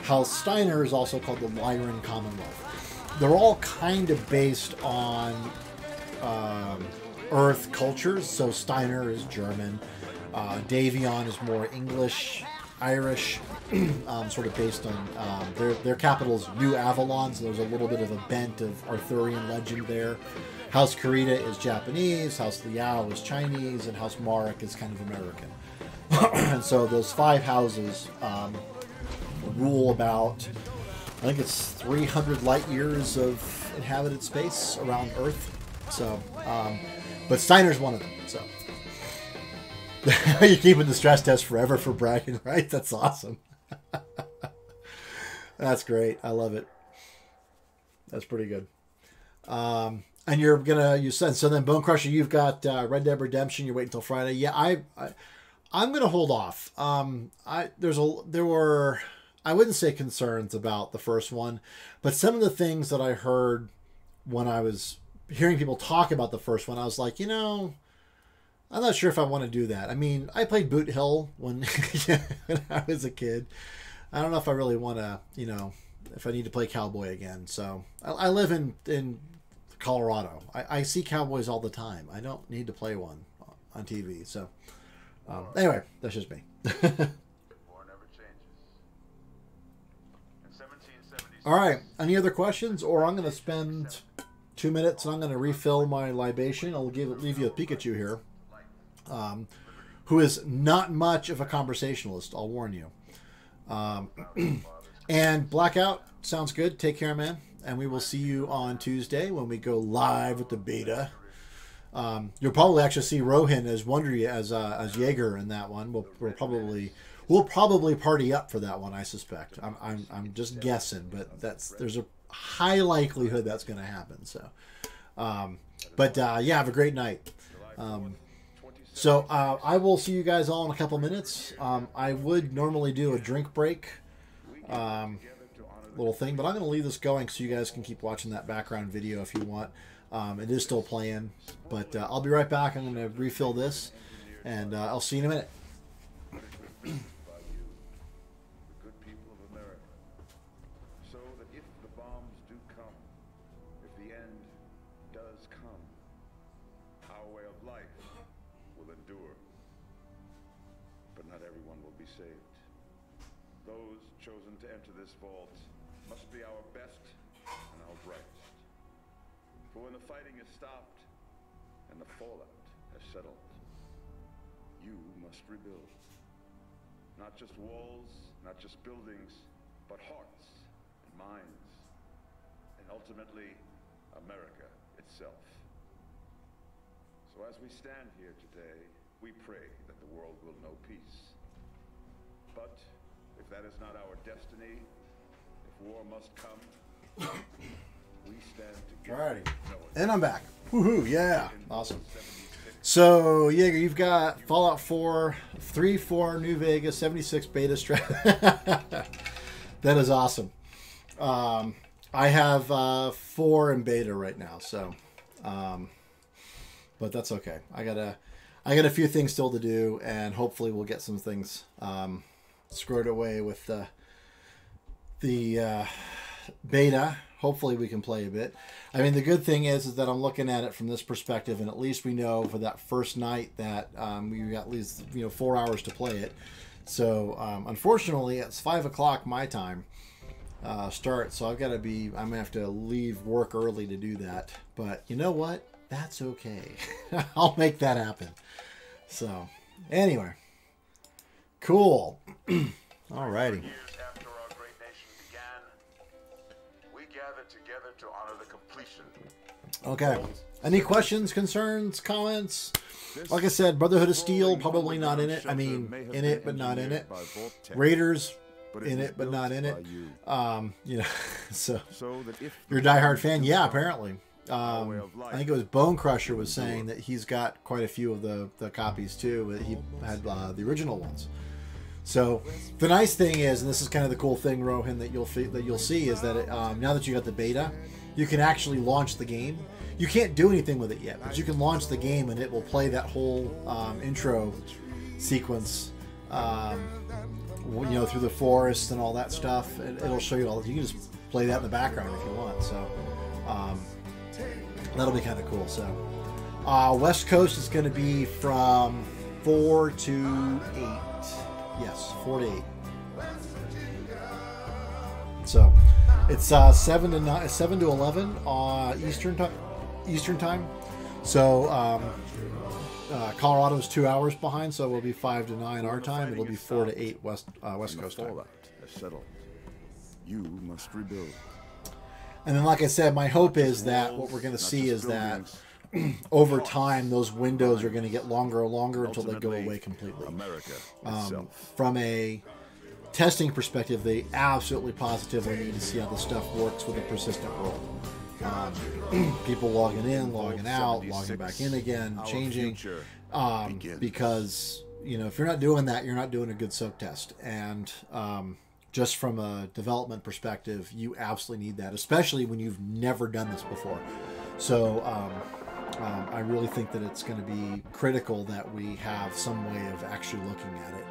House Steiner is also called the Lyran Commonwealth. They're all kind of based on Earth cultures. So Steiner is German. Davion is more English, Irish, sort of based on their capital is New Avalon, so there's a little bit of a bent of Arthurian legend there. House Karita is Japanese, House Liao is Chinese, and House Marek is kind of American. And so those 5 houses rule about, I think it's 300 light years of inhabited space around Earth. So, but Steiner's one of them. So, you're keeping the stress test forever for bragging, right? That's awesome. That's great. I love it. That's pretty good. And you said, so then Bone Crusher, you've got Red Dead Redemption. You're waiting until Friday. Yeah, I'm gonna hold off. There were, I wouldn't say concerns about the first one, but some of the things that I heard when I was hearing people talk about the first one, I was like, I'm not sure if I want to do that. I mean, I played Boot Hill when I was a kid. I don't know if I really want to, if I need to play Cowboy again. So I live in Colorado. I see cowboys all the time. I don't need to play one on TV. So anyway, that's just me. All right. Any other questions? Or I'm going to spend 2 minutes and I'm going to refill my libation. I'll leave you a Pikachu here. who is not much of a conversationalist, I'll warn you. And Blackout, sounds good. Take care, man. And we will see you on Tuesday when we go live with the beta. You'll probably actually see Rohin as Wondery as Jaeger in that one. We'll probably party up for that one, I suspect. I'm just guessing, but there's a high likelihood that's going to happen. So, yeah, have a great night. So I will see you guys all in a couple minutes. I would normally do a drink break little thing, but I'm going to leave this going so you guys can keep watching that background video if you want. It is still playing, but I'll be right back. I'm going to refill this, and I'll see you in a minute. Those chosen to enter this vault must be our best and our brightest. For when the fighting is stopped and the fallout has settled, you must rebuild. Not just walls, not just buildings, but hearts and minds, and ultimately, America itself. So as we stand here today, we pray that the world will know peace. But if that is not our destiny, if war must come, we stand together. Alrighty, and I'm back. Woohoo! Yeah, awesome. So Jaeger, you've got Fallout 4, 3.4 New Vegas 76 beta strat. That is awesome. I have 4 in beta right now, so but that's okay. I got a few things still to do, and hopefully we'll get some things squared away with the beta. Hopefully we can play a bit. I mean, the good thing is that I'm looking at it from this perspective, and at least we know for that first night that we got at least 4 hours to play it. So unfortunately, it's 5 o'clock my time start, so I'm gonna have to leave work early to do that. But you know what? That's okay. I'll make that happen. So anyway. Cool. Alrighty. Years after our great nation began, we gathered together to honor the completion. Okay. Any questions, concerns, comments? Like I said, Brotherhood of Steel, probably not in it. I mean, in it, but not in it. Raiders, in it, but not in it. So you're a diehard fan? Yeah, apparently. I think it was Bone Crusher was saying that he's got quite a few of the copies too. He had the original ones. So the nice thing is, and this is kind of the cool thing, Rohin, that you'll see is that now that you got the beta, you can actually launch the game. You can't do anything with it yet, but you can launch the game and it will play that whole intro sequence, through the forest and all that stuff. And it'll show you all. You can just play that in the background if you want. So that'll be kind of cool. So West Coast is going to be from 4 to 8. Yes, 4 to 8. So it's 7 to 11 Eastern time. So Colorado is 2 hours behind, so it will be 5 to 9 our time. It'll be 4 to 8 West Coast time. Settled. You must rebuild. And then, like I said, my hope is that what we're going to see is that over time, those windows are going to get longer and longer until they go away completely. From a testing perspective, they absolutely positively need to see how the stuff works with a persistent world. People logging in, logging out, logging back in again, changing. Because, if you're not doing that, you're not doing a good soak test. And just from a development perspective, you absolutely need that, especially when you've never done this before. So I really think that it's going to be critical that we have some way of actually looking at it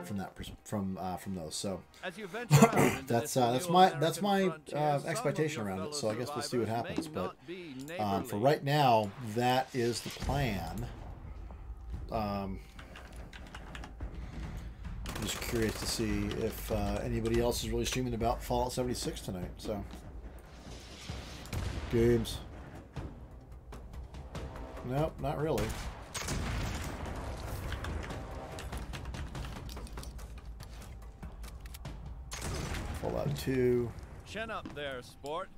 from those. So that's my expectation around it. So I guess we'll see what happens. But for right now, that is the plan. I'm just curious to see if anybody else is really streaming about Fallout 76 tonight. So games. Nope, not really. Fallout 2. Chin up there, sport.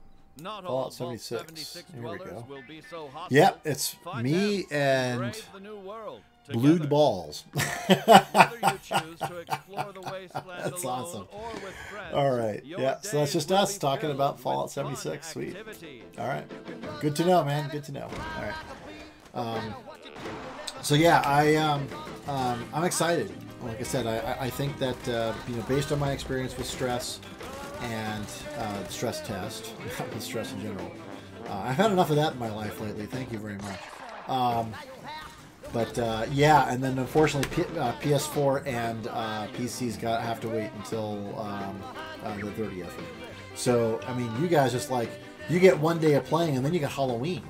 Not Fallout all 76. Vault-76 Here we dwellers go. will be so hostile. Yep, it's Find me them and brave the new world Blued together. Balls. Whether you choose to explore the wasteland That's alone awesome. or with friends, All right, your yeah, so that's days just will us be talking filled about with Fallout fun 76. Sweet. activities. All right, good to know, man. Good to know. All right. So yeah, I'm excited. Like I said, I think that you know, based on my experience with stress and the stress test, not with stress in general, I've had enough of that in my life lately. Thank you very much. Yeah, and then unfortunately, PS4 and PCs have to wait until the 30th. So I mean, you guys just like, you get one day of playing, and then you get Halloween.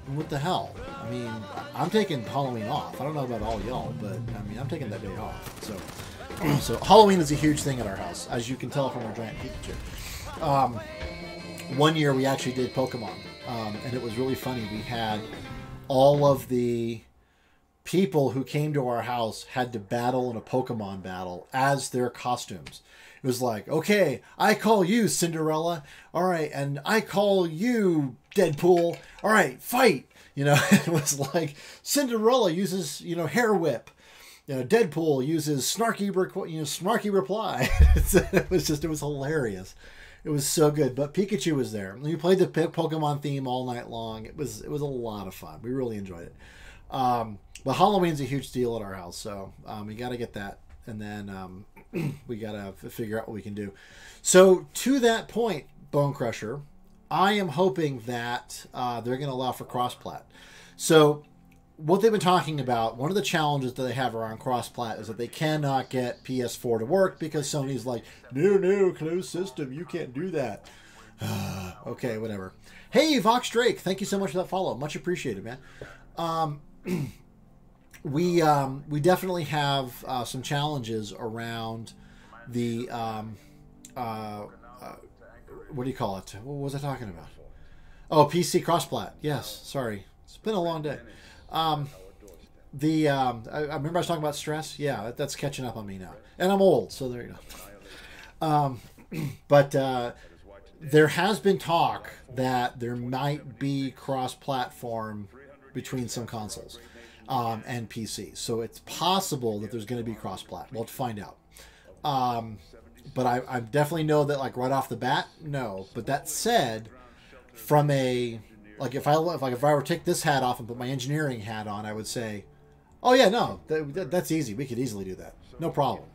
What the hell? I mean, I'm taking Halloween off. I don't know about all y'all, but I mean, I'm taking that day off. So Halloween is a huge thing at our house, as you can tell from our giant Pikachu. One year we actually did Pokemon, and it was really funny. We had all of the people who came to our house had to battle in a Pokemon battle as their costumes. It was like, okay, I call you Cinderella. All right, and I call you Deadpool. All right, fight. You know, it was like Cinderella uses, you know, hair whip. You know, Deadpool uses snarky reply. It was hilarious. It was so good. But Pikachu was there. We played the Pokemon theme all night long. It was a lot of fun. We really enjoyed it. But Halloween's a huge deal at our house, so we got to get that, and then we got to figure out what we can do. So to that point, Bone Crusher, I am hoping that they're going to allow for cross-plat. So what they've been talking about, one of the challenges that they have around cross-plat is that they cannot get PS4 to work because Sony's like, no, closed system, you can't do that. Okay, whatever. Hey, Vox Drake, thank you so much for that follow. Much appreciated, man. We definitely have some challenges around the what do you call it? What was I talking about? Oh, PC cross-plat. Yes, sorry, it's been a long day. I remember I was talking about stress. Yeah, that's catching up on me now, and I'm old, so there you go. But there has been talk that there might be cross-platform between some consoles and PC. So it's possible that there's going to be cross-plat. We'll have to find out. But I definitely know that, like, right off the bat, no. But that said, from a, like, if I were to take this hat off and put my engineering hat on, I would say, oh yeah, no, that's easy. We could easily do that. No problem.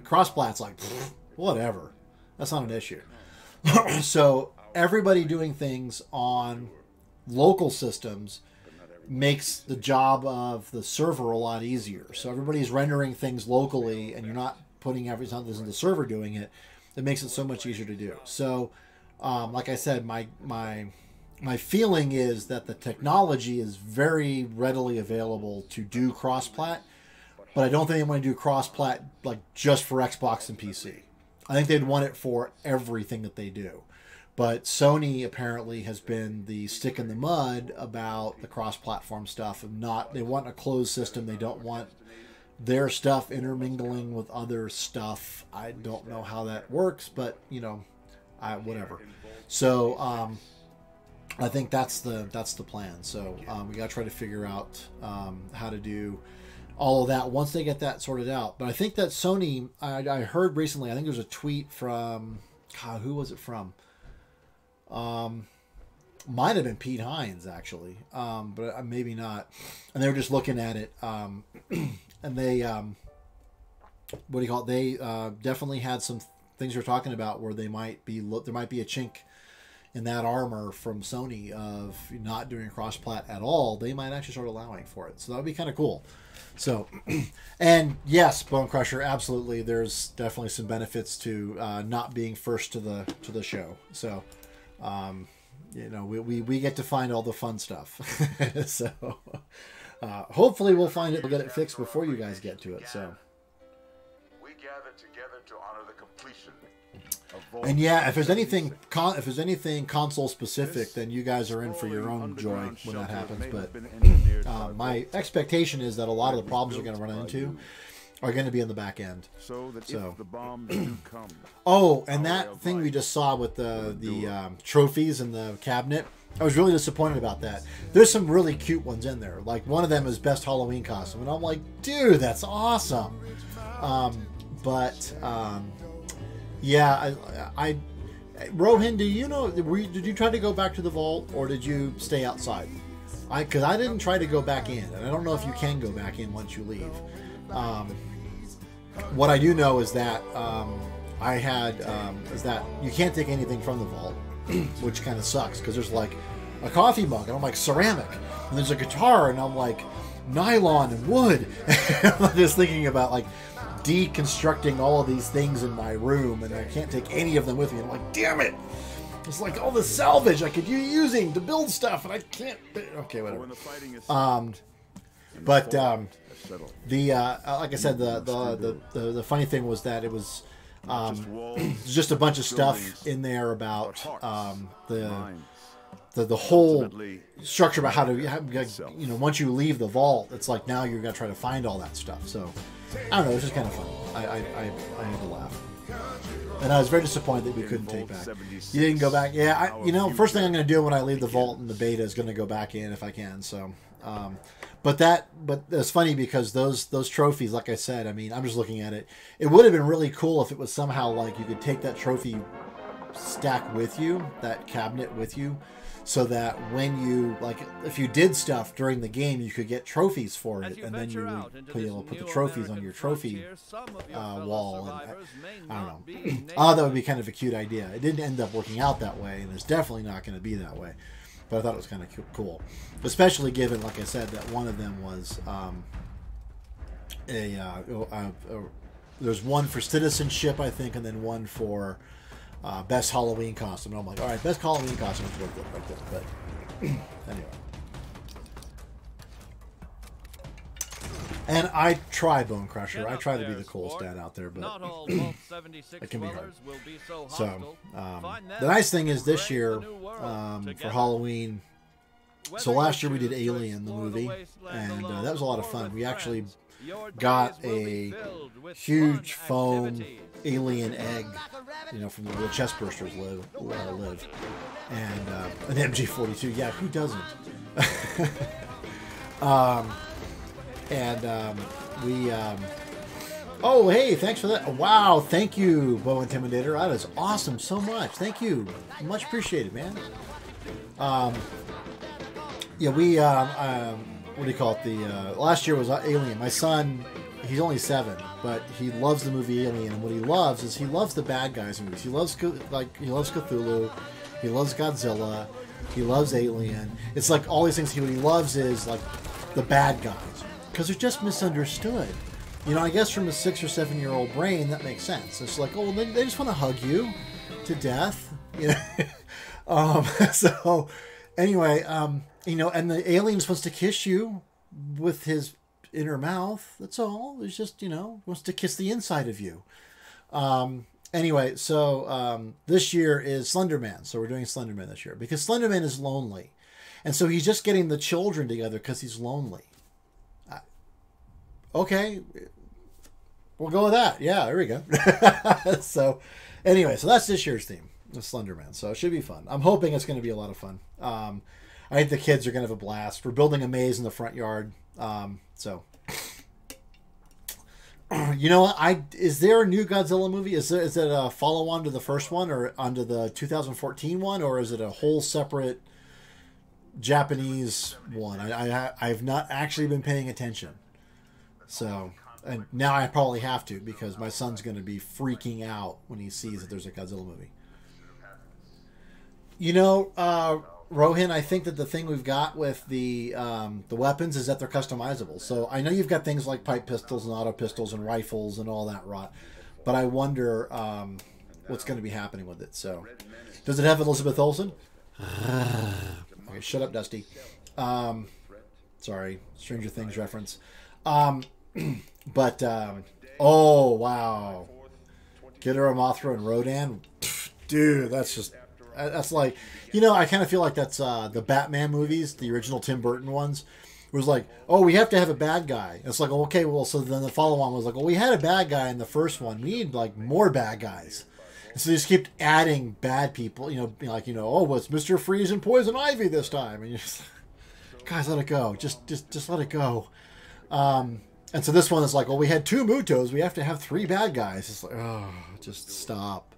Cross-plat's like, whatever. That's not an issue. So everybody doing things on local systems makes the job of the server a lot easier. So everybody's rendering things locally, and you're not putting everything in the server doing it. It makes it so much easier to do. So, like I said, my feeling is that the technology is very readily available to do cross-plat, but I don't think they want to do cross-plat like just for Xbox and PC. I think they'd want it for everything that they do. But Sony apparently has been the stick in the mud about the cross-platform stuff. They want a closed system. They don't want their stuff intermingling with other stuff. I don't know how that works, but you know, whatever. So I think that's the plan. So we got to try to figure out how to do all of that once they get that sorted out. But I think that Sony, I heard recently, I think there's a tweet from, God, who was it from? Might have been Pete Hines, actually, but maybe not. And they were just looking at it, and they, what do you call it? They definitely had some things we're talking about where there might be a chink in that armor from Sony of not doing cross-plat at all. They might actually start allowing for it, so that would be kind of cool. So, and yes, Bone Crusher, absolutely. There's definitely some benefits to not being first to the show. So. You know, we get to find all the fun stuff. So hopefully we'll find it, we'll get it fixed before you guys get to it. So We gather together to honor the completion of and yeah, if there's anything console specific, then you guys are in for your own joy when that happens. But my expectation is that a lot of the problems we're going to run into are going to be in the back end. So that if the bombs do come. Oh, and that thing we just saw with the trophies in the cabinet, I was really disappointed about that. There's some really cute ones in there. Like one of them is best Halloween costume, and I'm like, dude, that's awesome. Yeah, I Rohin, do you know? Did you try to go back to the vault, or did you stay outside? Because I didn't try to go back in, and I don't know if you can go back in once you leave. What I do know is that is that you can't take anything from the vault, which kind of sucks because there's like a coffee mug, and I'm like ceramic, and there's a guitar, and I'm like nylon and wood. I'm just thinking about like deconstructing all of these things in my room, and I can't take any of them with me. I'm like, damn it! It's like all the salvage I could be using to build stuff, and I can't. Okay, whatever. Like I said, the funny thing was that it was just a bunch of stuff in there about the whole structure about how to, once you leave the vault, it's like now you're gonna try to find all that stuff. So I don't know, it's just kind of fun. I had to laugh, and I was very disappointed that we couldn't take back. You didn't go back, yeah. First thing I'm gonna do when I leave the vault and the beta is gonna go back in if I can. So. But it's funny because those trophies, like I said, I mean, I'm just looking at it. It would have been really cool if it was somehow like you could take that trophy stack with you, that cabinet with you, so that when you, like, if you did stuff during the game, you could get trophies for it, and then you would be able to put the trophies on your trophy wall. And I don't know. Oh, that would be kind of a cute idea. It didn't end up working out that way, and it's definitely not going to be that way. But I thought it was kind of cool, especially given, like I said, that one of them was there's one for citizenship, I think, and then one for best Halloween costume. And I'm like, all right, best Halloween costume is worth it right there. But anyway, and I try Bone Crusher. I try to be the coolest dad out there, but it can be hard. So the nice thing is this year for Halloween. So last year we did Alien, the movie, and that was a lot of fun. We actually got a huge foam alien egg, from where the chest bursters live, and an MG42. Yeah, who doesn't? Oh, hey, thanks for that. Wow, thank you, Bo Intimidator. That is awesome so much. Thank you. Much appreciated, man. Yeah, we, what do you call it? Last year was Alien. My son, he's only 7, but he loves the movie Alien, and what he loves is he loves the bad guys movies. He loves Cthulhu, he loves Godzilla, he loves Alien. It's like all these things. What he loves is like the bad guys because they're just misunderstood. I guess from a 6 or 7-year-old brain that makes sense. It's like, oh, they just want to hug you to death, So anyway, and the alien's supposed to kiss you with his inner mouth. That's all. It's just, wants to kiss the inside of you. Anyway, so this year is Slender Man. So we're doing Slender Man this year because Slender Man is lonely. And so he's just getting the children together because he's lonely. Okay. We'll go with that. Yeah, there we go. So anyway, so that's this year's theme, the Slender Man. So it should be fun. I'm hoping it's going to be a lot of fun. I think the kids are going to have a blast. We're building a maze in the front yard. You know what? Is there a new Godzilla movie? Is it a follow-on to the first one or onto the 2014 one, or is it a whole separate Japanese one? I've not actually been paying attention. So, and now I probably have to because my son's going to be freaking out when he sees that there's a Godzilla movie. Rohin, I think that the thing we've got with the weapons is that they're customizable. So I know you've got things like pipe pistols and auto pistols and rifles and all that rot, but I wonder what's going to be happening with it. So, does it have Elizabeth Olsen? Okay, shut up, Dusty. Sorry, Stranger Things reference. Oh wow, Ghidorah, Mothra, and Rodan, dude, that's like, I kind of feel like that's the Batman movies, the original Tim Burton ones, was like, oh, we have to have a bad guy. It's like, okay, well, so then the follow-on was like, well, we had a bad guy in the first one. We need like more bad guys. And so they just kept adding bad people, like, oh, it's Mr. Freeze and Poison Ivy this time. And you're just, guys, let it go. Just let it go. And so this one is like, well, we had 2 Mutos. We have to have 3 bad guys. It's like, oh, just stop.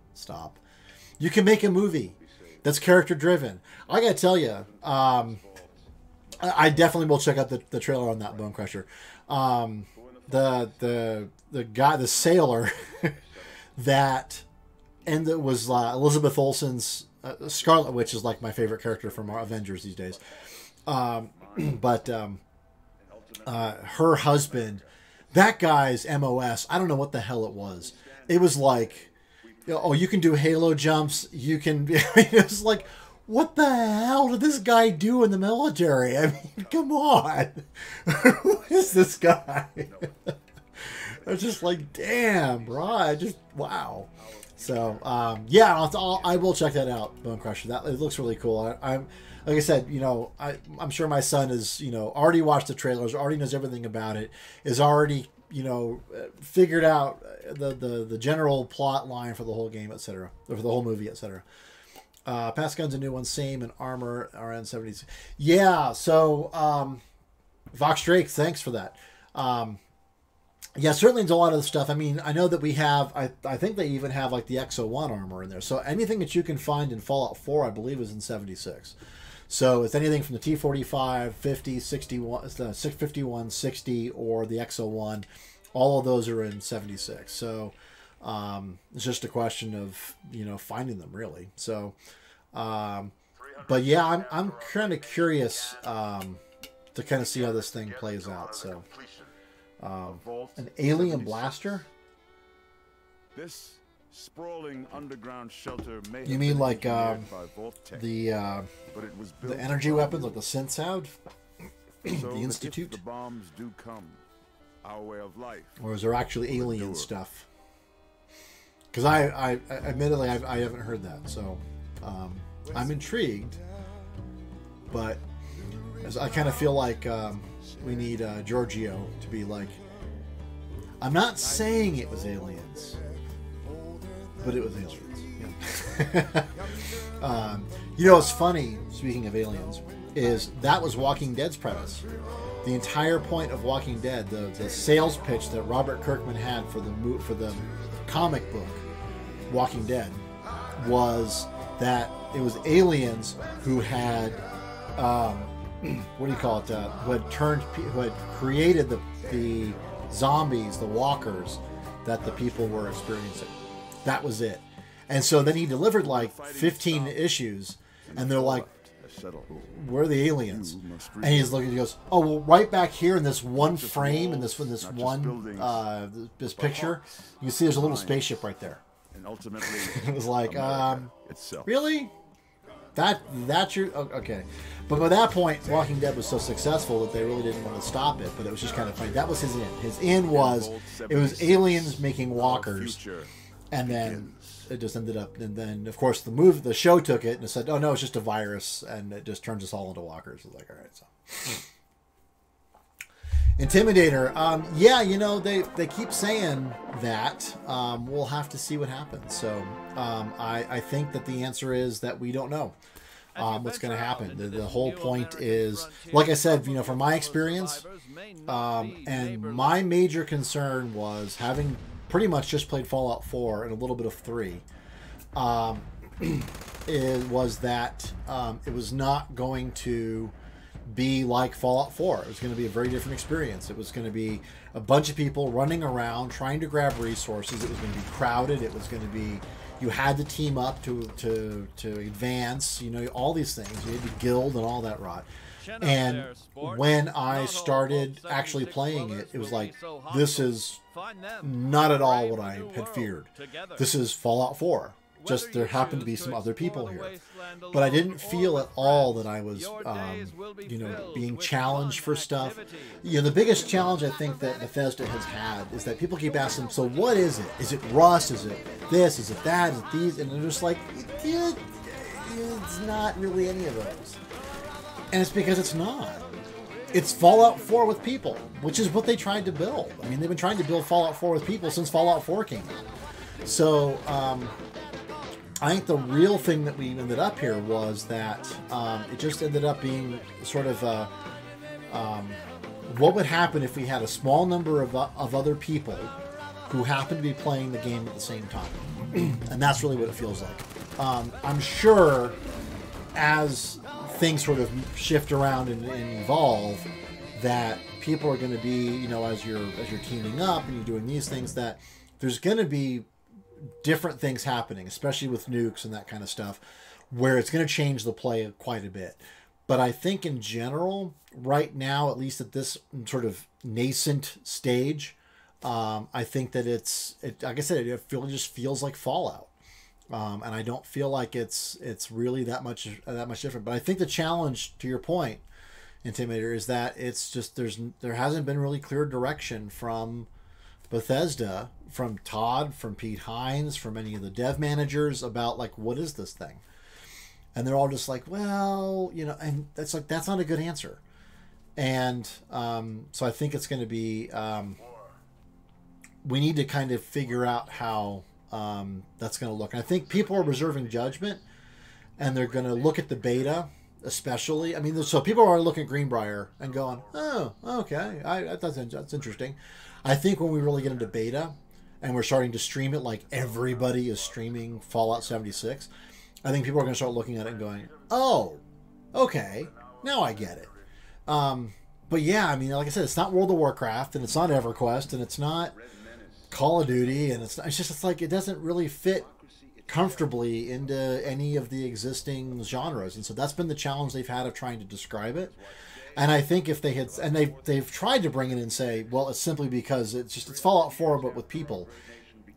You can make a movie that's character driven. I gotta tell you, I definitely will check out the trailer on that Bone Crusher. The guy, the sailor that, and it was Elizabeth Olsen's Scarlet Witch is like my favorite character from our Avengers these days. But her husband, that guy's MOS, I don't know what the hell it was. It was like, oh, you can do Halo jumps. You can, it was like, what the hell did this guy do in the military? I mean, come on. Who is this guy? I was just like, damn, bro. Wow. So, yeah, I will check that out, Bone Crusher. It looks really cool. I'm like I said, I'm sure my son is, already watched the trailers, already knows everything about it, is already, figured out the general plot line for the whole game, etc., or for the whole movie, etc. Past gun's a new one, same, and armor RN70s. Yeah, so Vox Drake, thanks for that. Yeah, certainly it's a lot of the stuff. I mean, I know that we have, I think they even have like the XO1 armor in there. So anything that you can find in Fallout 4, I believe, is in 76. So it's anything from the T45, 50, 61, 651, 60, or the XO1. All of those are in 76. So it's just a question of, finding them, really. So, but yeah, I'm kind of curious to kind of see how this thing plays out. So, an alien blaster? This sprawling underground shelter may You mean like by vault-tec, but it was built the energy weapons, like the synth sound? so The that Institute? if the bombs do come, our way of life. Or is there actually alien stuff? Because I admittedly, I haven't heard that. So I'm intrigued. But I kind of feel like we need Giorgio to be like, I'm not saying it was aliens, but it was aliens. Yeah. What's funny, speaking of aliens, is that was Walking Dead's premise. The entire point of Walking Dead, the sales pitch that Robert Kirkman had for the comic book Walking Dead, was that it was aliens who had what do you call it? Who had created the zombies, the walkers that the people were experiencing. That was it. And so then he delivered like 15 issues, and they're like, "Where are the aliens?" And he's looking. He goes, "Oh, well, right back here in this one frame, in this one this picture, you see there's a little spaceship right there." And ultimately, It was like, itself. really? That's your okay. But by that point, Walking Dead was so successful that they really didn't want to stop it. But it was just kind of funny. That was his end. His end was it was aliens making walkers, and then it just ended up. And then of course the show took it and it said, "Oh no, it's just a virus," and it just turns us all into walkers. It's like, all right, so. Intimidator. Yeah, they keep saying that. We'll have to see what happens. So I think that the answer is that we don't know what's going to happen. The whole point is, like I said, from my experience, and my major concern was having pretty much just played Fallout 4 and a little bit of 3, was that it was not going to be like Fallout 4. It was going to be a very different experience. It was going to be a bunch of people running around trying to grab resources. It was going to be crowded. It was going to be, you had to team up to advance, all these things. You had to guild and all that rot. And when I started actually playing it, it was like, this is not at all what I had feared. This is Fallout 4. Just there happened to be some other people here, but I didn't feel at all that I was, being challenged for stuff. The biggest challenge I think that Bethesda has had is that people keep asking, so what is it? Is it Rust? Is it this? Is it that? Is it these? And they're just like, it's not really any of those. And it's because it's not. it's Fallout 4 with people, which is what they tried to build. I mean, they've been trying to build Fallout 4 with people since Fallout 4 came out. So, I think the real thing that we ended up here was that it just ended up being sort of what would happen if we had a small number of other people who happen to be playing the game at the same time. And that's really what it feels like. I'm sure as things sort of shift around and evolve, that people are going to be, you know, as you're teaming up and you're doing these things, that there's going to be different things happening, especially with nukes and that kind of stuff, where it's going to change the play quite a bit. But I think in general, right now, at least at this sort of nascent stage, I think that like I said, it just feels like Fallout. And I don't feel like it's really that much different. But I think the challenge, to your point, Intimidator, is that it's just there hasn't been really clear direction from Bethesda, from Todd, from Pete Hines, from any of the dev managers about like, what is this thing? And they're all just like, well, you know, and that's like, that's not a good answer. And so I think it's going to be, we need to kind of figure out how that's going to look. And I think people are reserving judgment, and they're going to look at the beta, especially. I mean, so people are looking at Greenbrier and going, oh, okay, that's interesting. I think when we really get into beta and we're starting to stream it like everybody is streaming Fallout 76, I think people are going to start looking at it and going, oh, okay, now I get it. But yeah, I mean, like I said, it's not World of Warcraft, and it's not EverQuest, and it's not Call of Duty, and it's like it doesn't really fit comfortably into any of the existing genres. And so that's been the challenge they've had of trying to describe it. And I think if they had, and they've tried to bring it in and say, well, it's simply because it's Fallout 4 but with people,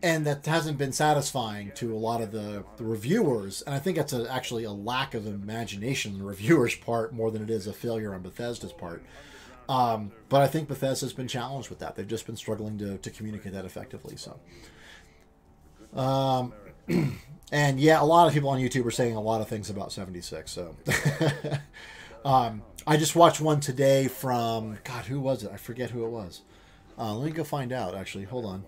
and that hasn't been satisfying to a lot of the reviewers. And I think that's actually a lack of imagination on the reviewers' part more than it is a failure on Bethesda's part. But I think Bethesda's been challenged with that. They've just been struggling to communicate that effectively. So, and yeah, a lot of people on YouTube are saying a lot of things about 76. So, I just watched one today from, God, who was it? I forget who it was. Let me go find out, actually. Hold on.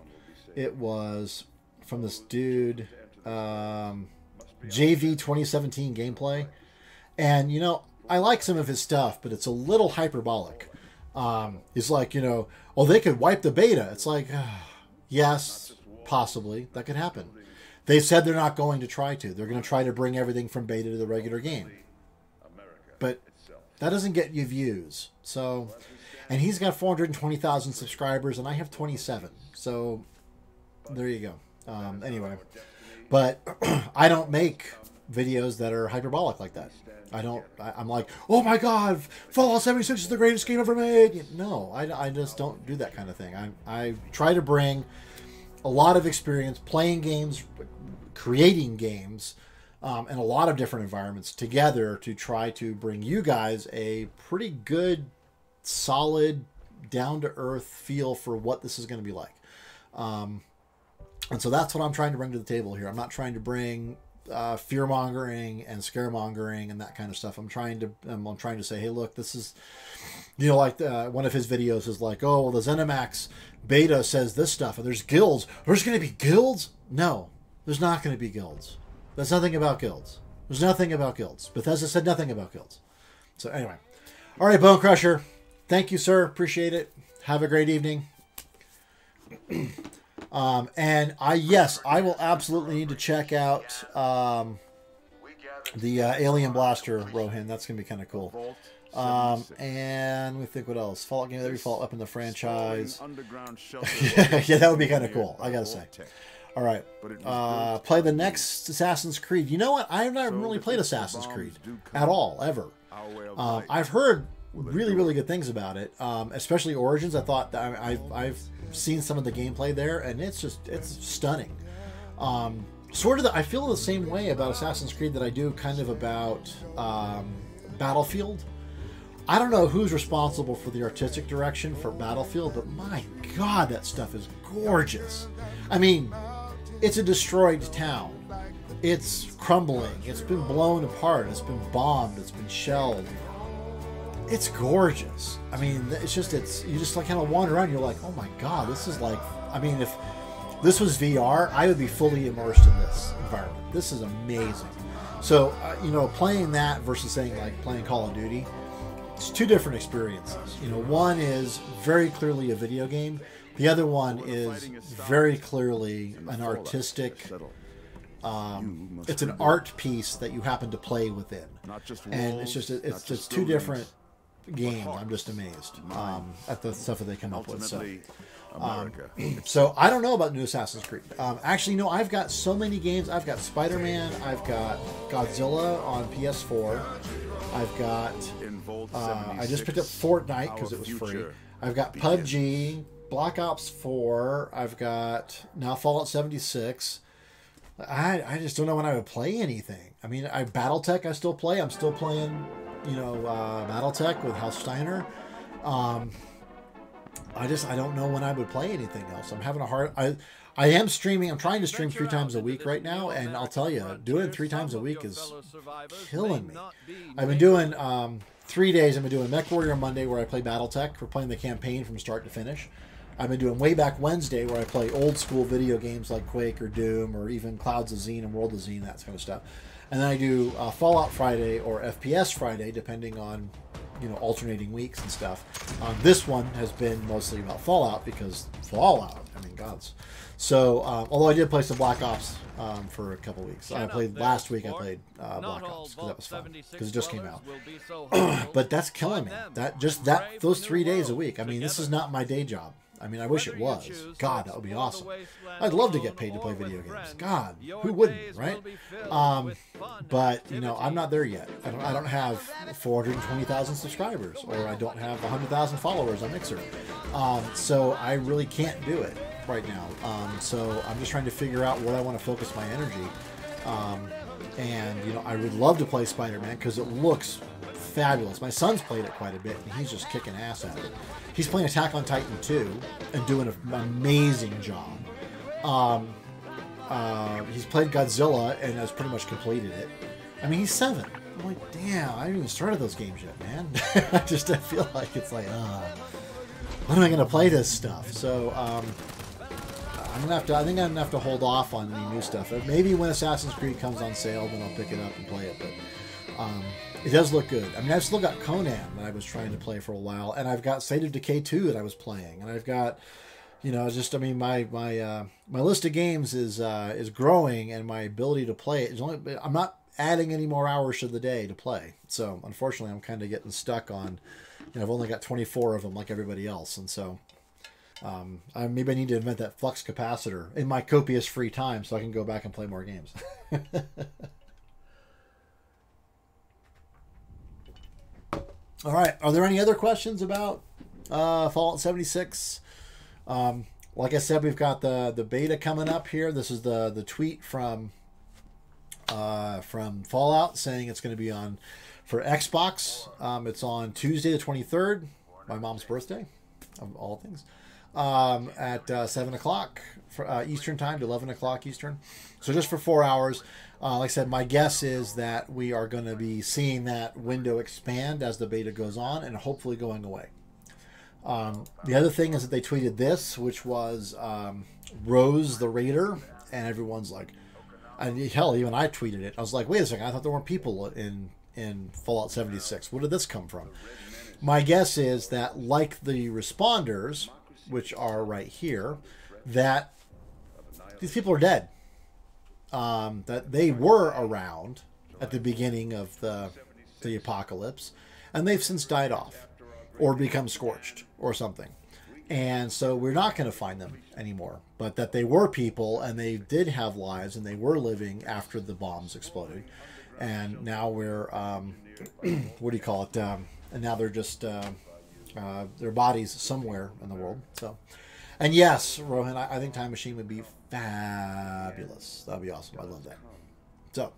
It was from this dude, JV 2017 gameplay. And, you know, I like some of his stuff, but it's a little hyperbolic. It's like, you know, oh, they could wipe the beta. It's like, yes, possibly. That could happen. They said they're not going to try to. They're going to try to bring everything from beta to the regular game. But that doesn't get you views. So, and he's got 420,000 subscribers, and I have 27. So, there you go. Anyway, but I don't make videos that are hyperbolic like that. I'm like, oh my God, Fallout 76 is the greatest game ever made. No, I just don't do that kind of thing. I try to bring a lot of experience playing games, creating games, in a lot of different environments together to try to bring you guys a pretty good, solid, down-to-earth feel for what this is going to be like. And so that's what I'm trying to bring to the table here. I'm not trying to bring fear-mongering and scaremongering and that kind of stuff. I'm trying to say, hey, look, this is, you know, like one of his videos is like, oh, well, the ZeniMax beta says this stuff, and there's guilds. There's going to be guilds? No, there's not going to be guilds. There's nothing about guilds. There's nothing about guilds. Bethesda said nothing about guilds. So anyway, all right, Bone Crusher, thank you, sir. Appreciate it. Have a great evening. And I will absolutely need to check out the Alien Blaster, Rohan. That's gonna be kind of cool. And we think what else? Fallout game, every Fallout up in the franchise. Yeah, that would be kind of cool. I gotta say. All right, play the next Assassin's Creed. You know what? I've never really played Assassin's Creed at all, ever. I've heard really, really good things about it, especially Origins. I thought that I've seen some of the gameplay there, and it's stunning. I feel the same way about Assassin's Creed that I do kind of about Battlefield. I don't know who's responsible for the artistic direction for Battlefield, but my God, that stuff is gorgeous. I mean, it's a destroyed town. It's crumbling. It's been blown apart. It's been bombed. It's been shelled. it's gorgeous. I mean, it's you just like kind of wander around. You're like, oh my god, this is like. I mean, if this was VR, I would be fully immersed in this environment. This is amazing. So, you know, playing that versus saying like playing Call of Duty, it's two different experiences. You know, one is very clearly a video game. The other one is very clearly an artistic. It's an art piece that you happen to play within, and it's just two different games. I'm just amazed at the stuff that they come up with. So I don't know about new Assassin's Creed. Actually, no, I've got so many games. I've got Spider-Man. I've got Godzilla on PS4. I've got. I just picked up Fortnite because it was free. I've got PUBG, Black Ops 4. I've got now Fallout 76. I just don't know when I would play anything. I mean, BattleTech I still play. I'm still playing, you know, BattleTech with House Steiner. I don't know when I would play anything else. I'm having a hard. I am streaming. I'm trying to stream 3 times a week right now, and I'll tell you, doing 3 times a week is killing me. I've been doing 3 days. I've been doing Mech Warrior Monday, where I play BattleTech. We're playing the campaign from start to finish. I've been doing Wayback Wednesday, where I play old school video games like Quake or Doom or even Clouds of Xene and World of Xene, that kind of stuff. And then I do Fallout Friday or FPS Friday, depending on, you know, alternating weeks and stuff. This one has been mostly about Fallout because Fallout, I mean, gods. So, although I did play some Black Ops for a couple weeks. I played last week. I played Black Ops because that was fun because it just came out. But that's killing me. Those 3 days a week. I mean, this is not my day job. I mean, I wish it was. God, that would be awesome. I'd love to get paid to play video games. God, who wouldn't, right? But, you know, I'm not there yet. I don't have 420,000 subscribers, or I don't have 100,000 followers on Mixer. So I really can't do it right now. So I'm just trying to figure out what I want to focus my energy. And, you know, I would love to play Spider-Man because it looks fabulous. My son's played it quite a bit, and he's just kicking ass at it. He's playing Attack on Titan 2 and doing an amazing job. He's played Godzilla and has pretty much completed it. I mean, he's 7. I'm like, damn, I haven't even started those games yet, man. I feel like it's like, when am I going to play this stuff? So, I'm gonna have to. I think I'm gonna have to hold off on any new stuff. Maybe when Assassin's Creed comes on sale, then I'll pick it up and play it. But it does look good. I mean, I've still got Conan that I was trying to play for a while, and I've got State of Decay 2 that I was playing, and I've got, you know, just I mean, my list of games is growing, and my ability to play it is only. I'm not adding any more hours to the day to play. So unfortunately, I'm kind of getting stuck on. You know, I've only got 24 of them, like everybody else, and so. Maybe I need to invent that flux capacitor in my copious free time so I can go back and play more games. All right. Are there any other questions about Fallout 76? Like I said, we've got the beta coming up here. This is the tweet from Fallout saying it's going to be on for Xbox. It's on Tuesday the 23rd, my mom's birthday, of all things. At 7 o'clock Eastern time to 11 o'clock Eastern. So just for 4 hours. Like I said, my guess is that we are going to be seeing that window expand as the beta goes on and hopefully going away. The other thing is that they tweeted this, which was Rose the Raider, and everyone's like, and hell, even I tweeted it. I was like, wait a second, I thought there weren't people in Fallout 76. Where did this come from? My guess is that, like the responders, which are right here, that these people are dead. That they were around at the beginning of the apocalypse, and they've since died off or become scorched or something. And so we're not going to find them anymore. But that they were people, and they did have lives, and they were living after the bombs exploded. And now we're, what do you call it? And now they're just... their bodies somewhere in the world. So, and yes, Rohan, I think Time Machine would be fabulous. That'd be awesome. I love that. So,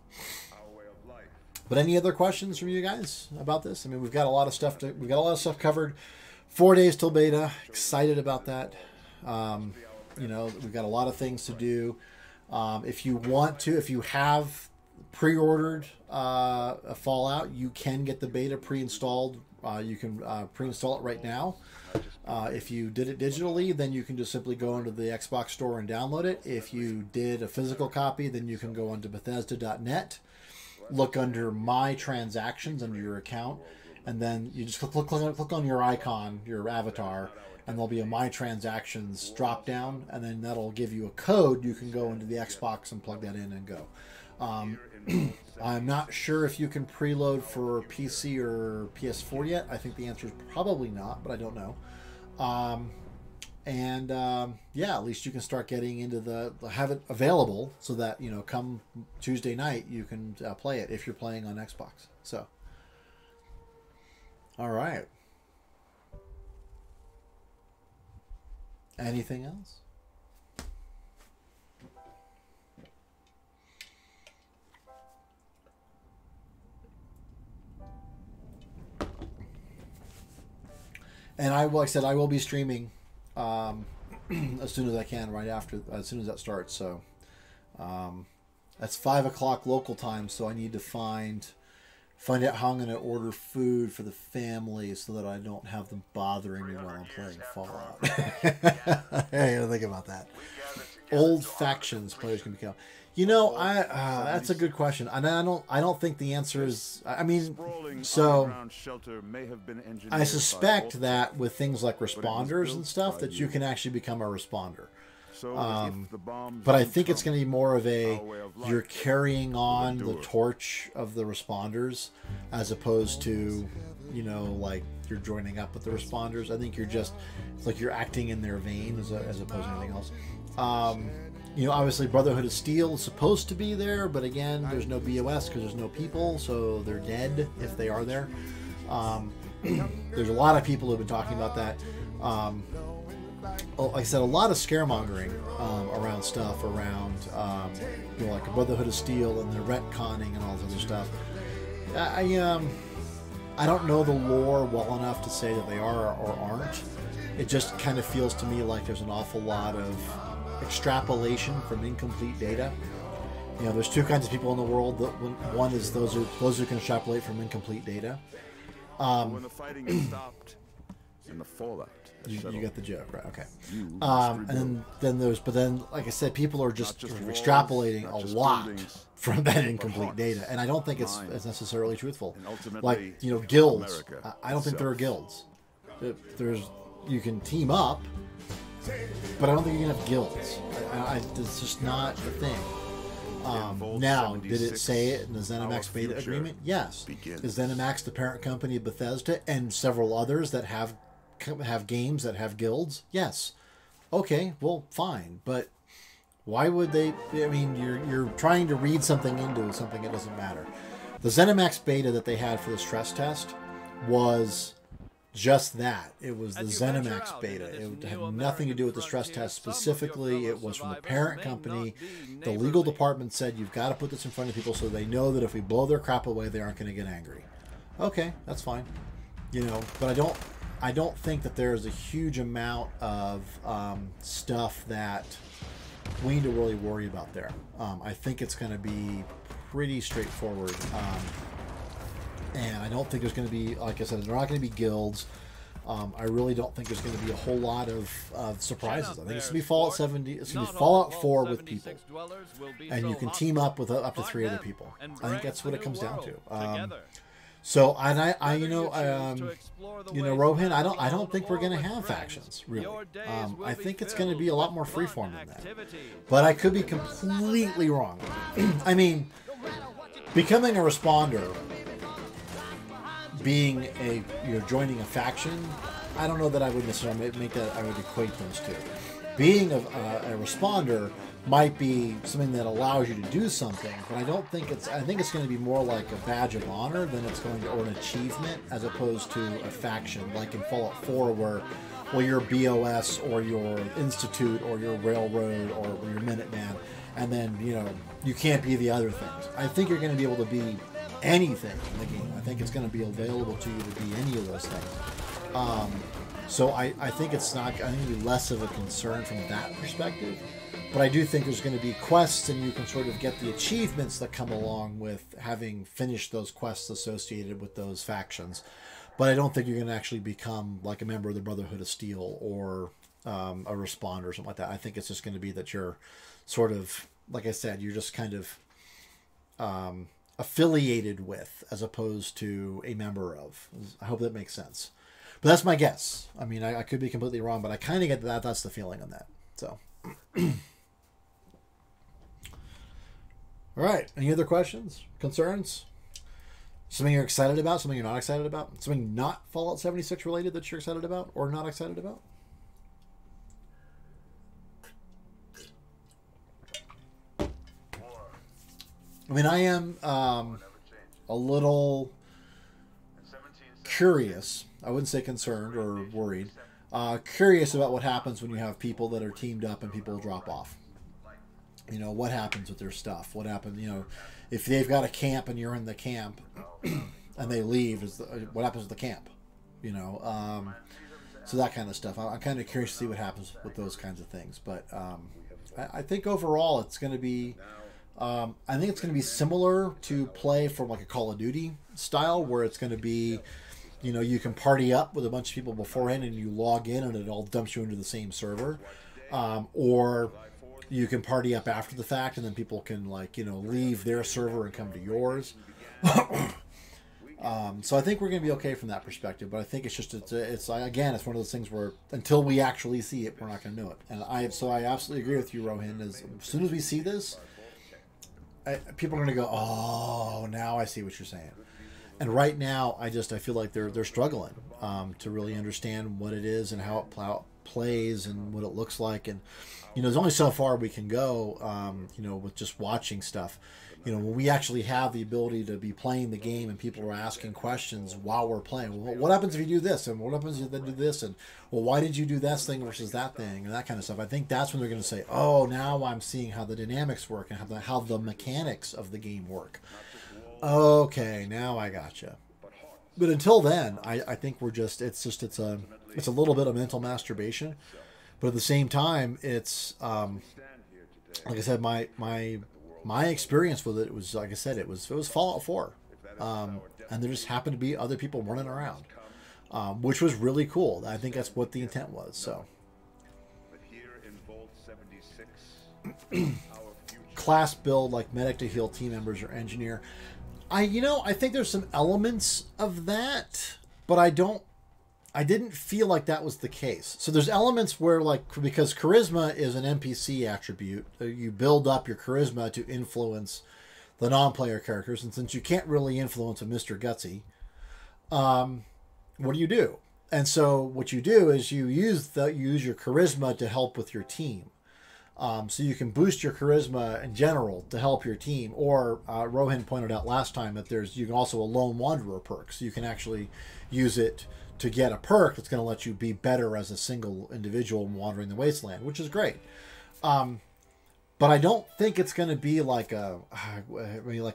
but any other questions from you guys about this? I mean, we've got a lot of stuff covered. 4 days till beta. Excited about that. You know, we've got a lot of things to do. If you have pre-ordered a Fallout, you can get the beta pre-installed You can pre-install it right now. If you did it digitally, then you can just simply go into the Xbox store and download it. If you did a physical copy, then you can go onto Bethesda.net, look under My Transactions under your account, and then you just click on your icon, your avatar, and there'll be a My Transactions drop down, and then that'll give you a code. You can go into the Xbox and plug that in and go. I'm not sure if you can preload for PC or PS4 yet. I think the answer is probably not, but I don't know. Yeah, at least you can start getting into have it available so that, you know, come Tuesday night you can play it if you're playing on Xbox. So, all right. Anything else? And like I said, I will be streaming as soon as I can, as soon as that starts. So that's 5 o'clock local time. So I need to find out how I'm going to order food for the family so that I don't have them bothering me while I'm playing Fallout. Hey, I gotta think about that. Old factions players can become. You know, that's a good question. And I don't think the answer is. I mean, so I suspect that with things like responders and stuff, that you can actually become a responder. But I think it's going to be more of you're carrying on the torch of the responders as opposed to, you know, like you're joining up with the responders. I think it's like you're acting in their vein as opposed to anything else. You know, obviously Brotherhood of Steel is supposed to be there, but again, there's no BOS because there's no people, so they're dead if they are there. There's a lot of people who have been talking about that. Like I said, a lot of scaremongering around stuff, around you know, like a Brotherhood of Steel and the retconning and all this other stuff. I don't know the lore well enough to say that they are or aren't. It just kind of feels to me like there's an awful lot of extrapolation from incomplete data. You know, there's two kinds of people in the world. One is those who can extrapolate from incomplete data. When the fighting is stopped and the fallout. You got the joke, right? Okay. And then like I said, people are just extrapolating a lot from that incomplete data, and I don't think it's necessarily truthful. Like, you know, guilds. I don't think there are guilds. You can team up, but I don't think you can have guilds. It's just not the thing. Now, did it say it in the ZeniMax beta agreement? Yes. Is ZeniMax the parent company of Bethesda and several others that have games that have guilds? Yes. Okay, well, fine. But why would they? I mean, you're trying to read something into something that doesn't matter. The ZeniMax beta that they had for the stress test was just that. It was the ZeniMax beta. It had nothing to do with the stress test specifically. It was from the parent company. The legal department said, you've got to put this in front of people so they know that if we blow their crap away, they aren't going to get angry. Okay, that's fine. You know, but I don't think that there's a huge amount of stuff that we need to really worry about there. I think it's going to be pretty straightforward. And I don't think there's going to be, like I said, there are not going to be guilds. I really don't think there's going to be a whole lot of surprises. I think it's going to be Fallout 70. It's going to be Fallout 4 with people, and you can team up with up to 3 other people. I think that's what it comes down to. So, and Rohan, I don't think we're going to have factions, really. I think it's going to be a lot more freeform than that. But I could be completely wrong. I mean, becoming a responder, being joining a faction, I don't know that I would necessarily I would equate those two. Being a responder might be something that allows you to do something, but I think it's going to be more like a badge of honor than it's going to, or an achievement, as opposed to a faction, like in Fallout 4 where, well, you're BOS or your Institute or your Railroad or your Minuteman, and then, you can't be the other things. I think you're going to be able to be anything in the game. I think it's going to be available to you to be any of those things. So I think it's not going to be less of a concern from that perspective. But I do think there's going to be quests, and you can sort of get the achievements that come along with having finished those quests associated with those factions. but I don't think you're going to actually become like a member of the Brotherhood of Steel or a responder or something like that. I think it's just going to be that you're sort of, like I said, you're just kind of affiliated with as opposed to a member of. I hope that makes sense. But that's my guess. I mean, I could be completely wrong, but I kind of get that. That's the feeling on that. So, all right. Any other questions, concerns? Something you're excited about? Something you're not excited about? Something not Fallout 76 related that you're excited about or not excited about? I mean, I am a little curious. I wouldn't say concerned or worried. Curious about what happens when you have people that are teamed up and people drop off. You know, what happens with their stuff? What happens, you know, if they've got a camp and you're in the camp and they leave, what happens with the camp? You know, so that kind of stuff. I'm kind of curious to see what happens with those kinds of things. But I think overall it's going to be, I think it's going to be similar to play from like a Call of Duty style, where it's going to be, you know, you can party up with a bunch of people beforehand and you log in and it all dumps you into the same server. Or you can party up after the fact and then people can, like, you know, leave their server and come to yours. So I think we're going to be okay from that perspective, but I think it's just, it's again, it's one of those things where until we actually see it, we're not going to know it. And I absolutely agree with you, Rohin, as soon as we see this, people are going to go, oh, now I see what you're saying. And right now, I feel like they're struggling to really understand what it is and how it plays and what it looks like. And, you know, there's only so far we can go, you know, with just watching stuff. You know, when we actually have the ability to be playing the game and people are asking questions while we're playing. Well, what happens if you do this? And what happens if you do this? And, well, why did you do this thing versus that thing? And that kind of stuff. I think that's when they're going to say, oh, now I'm seeing how the dynamics work and how the mechanics of the game work. Okay, now I gotcha. But until then, I think we're just, it's a little bit of mental masturbation. But at the same time, it's, like I said, my experience with it was, like I said, it was Fallout 4. And there just happened to be other people running around, which was really cool. I think that's what the intent was. So, But here in Vault 76, class build like medic to heal team members or engineer. I think there's some elements of that, but I didn't feel like that was the case. So there's elements where, like, because charisma is an NPC attribute, you build up your charisma to influence the non-player characters. And since you can't really influence a Mr. Gutsy, what do? And so what you do is you use your charisma to help with your team. So you can boost your charisma in general to help your team. Or Rohin pointed out last time that you can also a lone wanderer perk, so you can actually use it to get a perk that's going to let you be better as a single individual wandering the wasteland, which is great. But I don't think it's going to be like a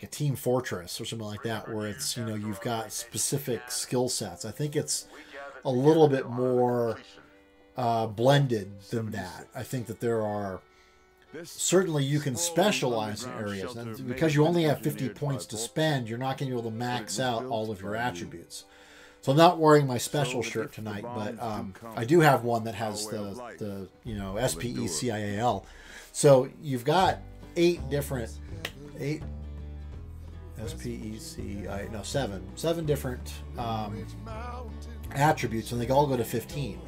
Team Fortress or something like that, where it's, you know, you've got specific skill sets. I think it's a little bit more blended than that. I think that there are, certainly you can specialize in areas, and because you only have 50 points to spend, you're not going to be able to max out all of your attributes. So I'm not wearing my special shirt tonight, but I do have one that has the you know, SPECIAL. So you've got seven different attributes, and they all go to 15.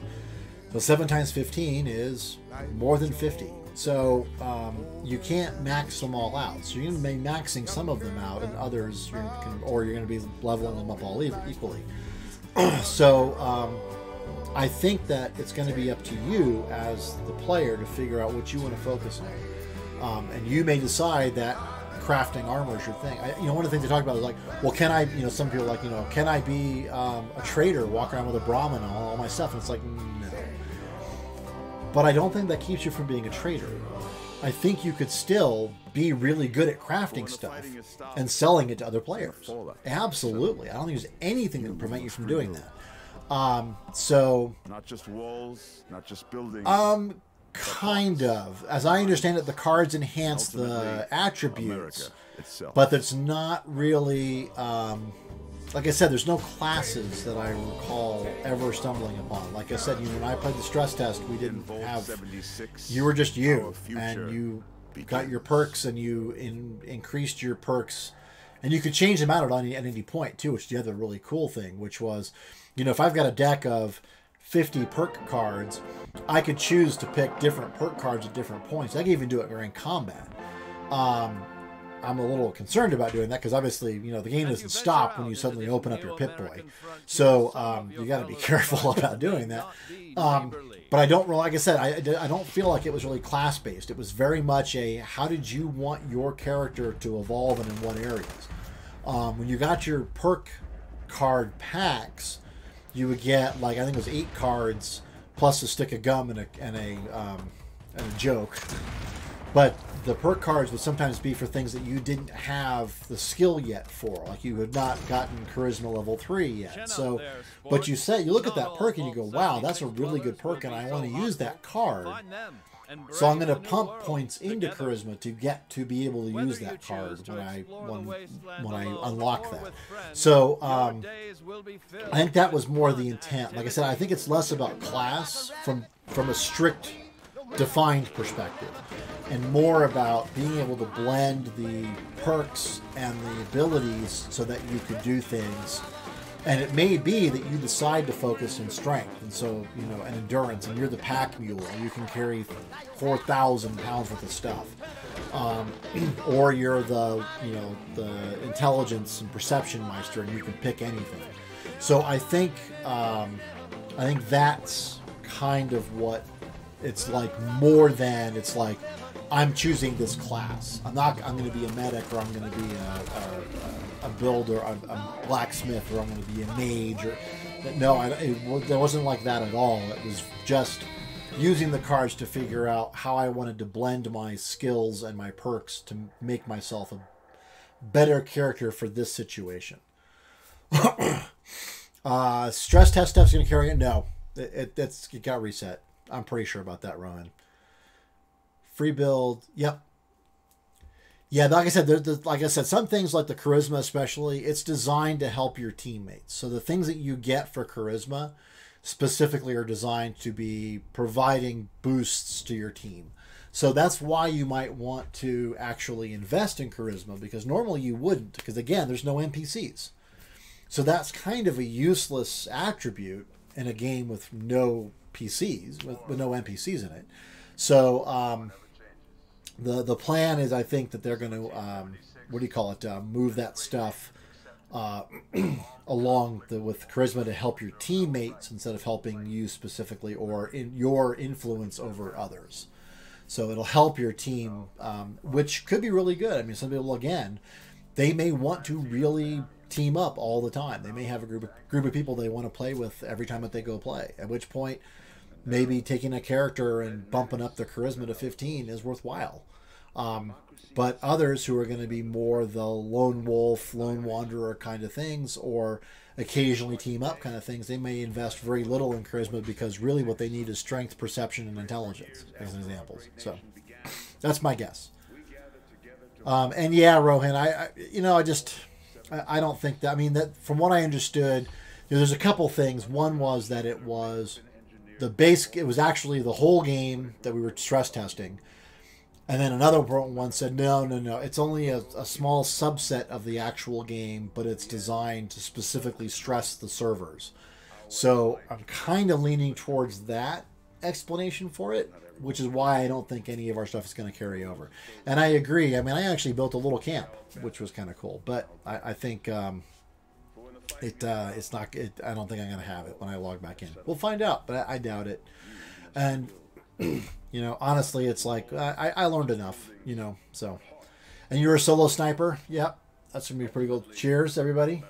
So 7 times 15 is more than 50. So you can't max them all out. So you're going to be maxing some of them out, and others, you're going to be leveling them up all equally. So I think that it's going to be up to you as the player to figure out what you want to focus on. And you may decide that crafting armor is your thing. One of the things they talk about is like, well, can I, some people are like, can I be a trader, walk around with a Brahmin and all my stuff? And it's like, no. But I don't think that keeps you from being a trader. I think you could still be really good at crafting stuff and selling it to other players. Absolutely. I don't think there's anything that would prevent you from doing that. So not just walls, not just buildings. Kind of. As I understand it, the cards enhance the attributes, but that's not really like I said, there's no classes that I recall ever stumbling upon. Like I said, when I played the stress test, we didn't have. You were just you, and you got your perks, and you increased your perks, and you could change them out at any point too, which is the other really cool thing. Which was, if I've got a deck of 50 perk cards, I could choose to pick different perk cards at different points. I can even do it during combat. I'm a little concerned about doing that because obviously, the game doesn't stop when you suddenly open up your Pip-Boy. So you got to be careful about doing that. But I don't really, like I said, I don't feel like it was really class-based. It was very much a, how did you want your character to evolve and in what areas? When you got your perk card packs, you would get, like, I think it was 8 cards plus a stick of gum and a joke. But the perk cards would sometimes be for things that you didn't have the skill yet for. Like, you had not gotten Charisma level 3 yet. So, but you look at that perk and you go, wow, that's a really good perk and I want to use that card. So I'm going to pump points into Charisma to get to be able to use that card when I unlock that. So I think that was more the intent. Like I said, I think it's less about class from a strict defined perspective and more about being able to blend the perks and the abilities so that you could do things. And it may be that you decide to focus in strength and so, and endurance, and you're the pack mule and you can carry 4,000 pounds worth of stuff. Or you're the intelligence and perception meister and you can pick anything. So I think that's kind of what it's like, more than it's like, I'm choosing this class. I'm going to be a medic, or I'm going to be a builder, a blacksmith, or I'm going to be a mage. No, it wasn't like that at all. It was just using the cards to figure out how I wanted to blend my skills and my perks to make myself a better character for this situation. Stress test stuff's going to carry it? No. It got reset. I'm pretty sure about that, Roman. Free build, yep. Yeah, like I said, some things like the charisma especially, it's designed to help your teammates. So the things that you get for charisma specifically are designed to be providing boosts to your team. So that's why you might want to actually invest in charisma, because normally you wouldn't, because again, there's no NPCs. So that's kind of a useless attribute in a game with no PCs, with no NPCs in it. So the plan is, I think that they're going to move that stuff along with charisma to help your teammates instead of helping you specifically, or in your influence over others. So it'll help your team, which could be really good. I mean, some people, again, they may want to really team up all the time. They may have a group of people they want to play with every time that they go play, at which point maybe taking a character and bumping up their charisma to 15 is worthwhile. But others who are going to be more the lone wolf, lone wanderer kind of things, or occasionally team up kind of things, they may invest very little in charisma because really what they need is strength, perception, and intelligence, as examples. So that's my guess. And yeah, Rohan, I don't think that, I mean, that from what I understood, there's a couple things. One was that it was it was actually the whole game that we were stress testing. And then another one said, no, it's only a small subset of the actual game, but it's designed to specifically stress the servers. So I'm kind of leaning towards that explanation for it, which is why I don't think any of our stuff is going to carry over. And I agree. I mean, I actually built a little camp, which was kind of cool. But I think it's not. I don't think I'm going to have it when I log back in. We'll find out, but I doubt it. And honestly, it's like I learned enough. So. And you're a solo sniper. Yep, that's gonna be pretty cool. Cheers, everybody.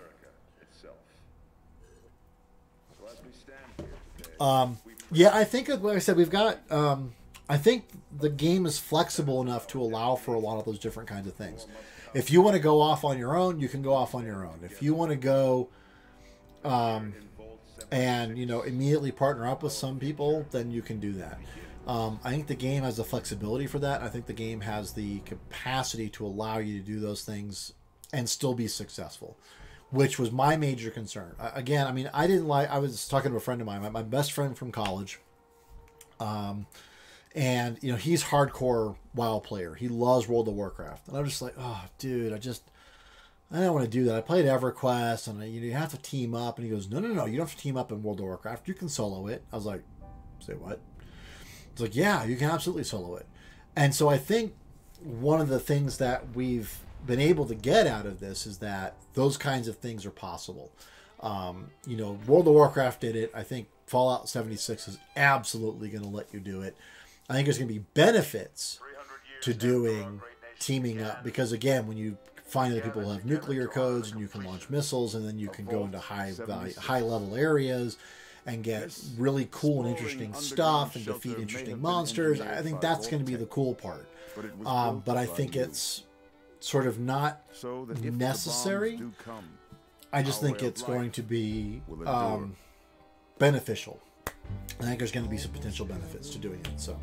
Yeah, I think, like I said, we've got. I think the game is flexible enough to allow for a lot of those different kinds of things. If you want to go off on your own, you can go off on your own. If you want to go, and immediately partner up with some people, then you can do that. I think the game has the flexibility for that. I think the game has the capacity to allow you to do those things and still be successful, which was my major concern. Again, I mean, I didn't like. I was talking to a friend of mine, my best friend from college, and you know he's hardcore WoW player. He loves World of Warcraft, and I'm just like, oh, dude, I don't want to do that. I played EverQuest, and you have to team up. And he goes, no, you don't have to team up in World of Warcraft. You can solo it. I was like, say what? It's like, yeah, you can absolutely solo it. And so I think one of the things that we've been able to get out of this is that those kinds of things are possible. You know, World of Warcraft did it. I think Fallout 76 is absolutely going to let you do it. I think there's going to be benefits to doing teaming up because, again, when you find other people who have nuclear codes and you can launch missiles and then you can go into high level areas and get really cool and interesting stuff and defeat interesting monsters. I think that's going to be the cool part. But I think it's sort of not necessary. I just think it's going to be beneficial. I think there's going to be some potential benefits to doing it. So,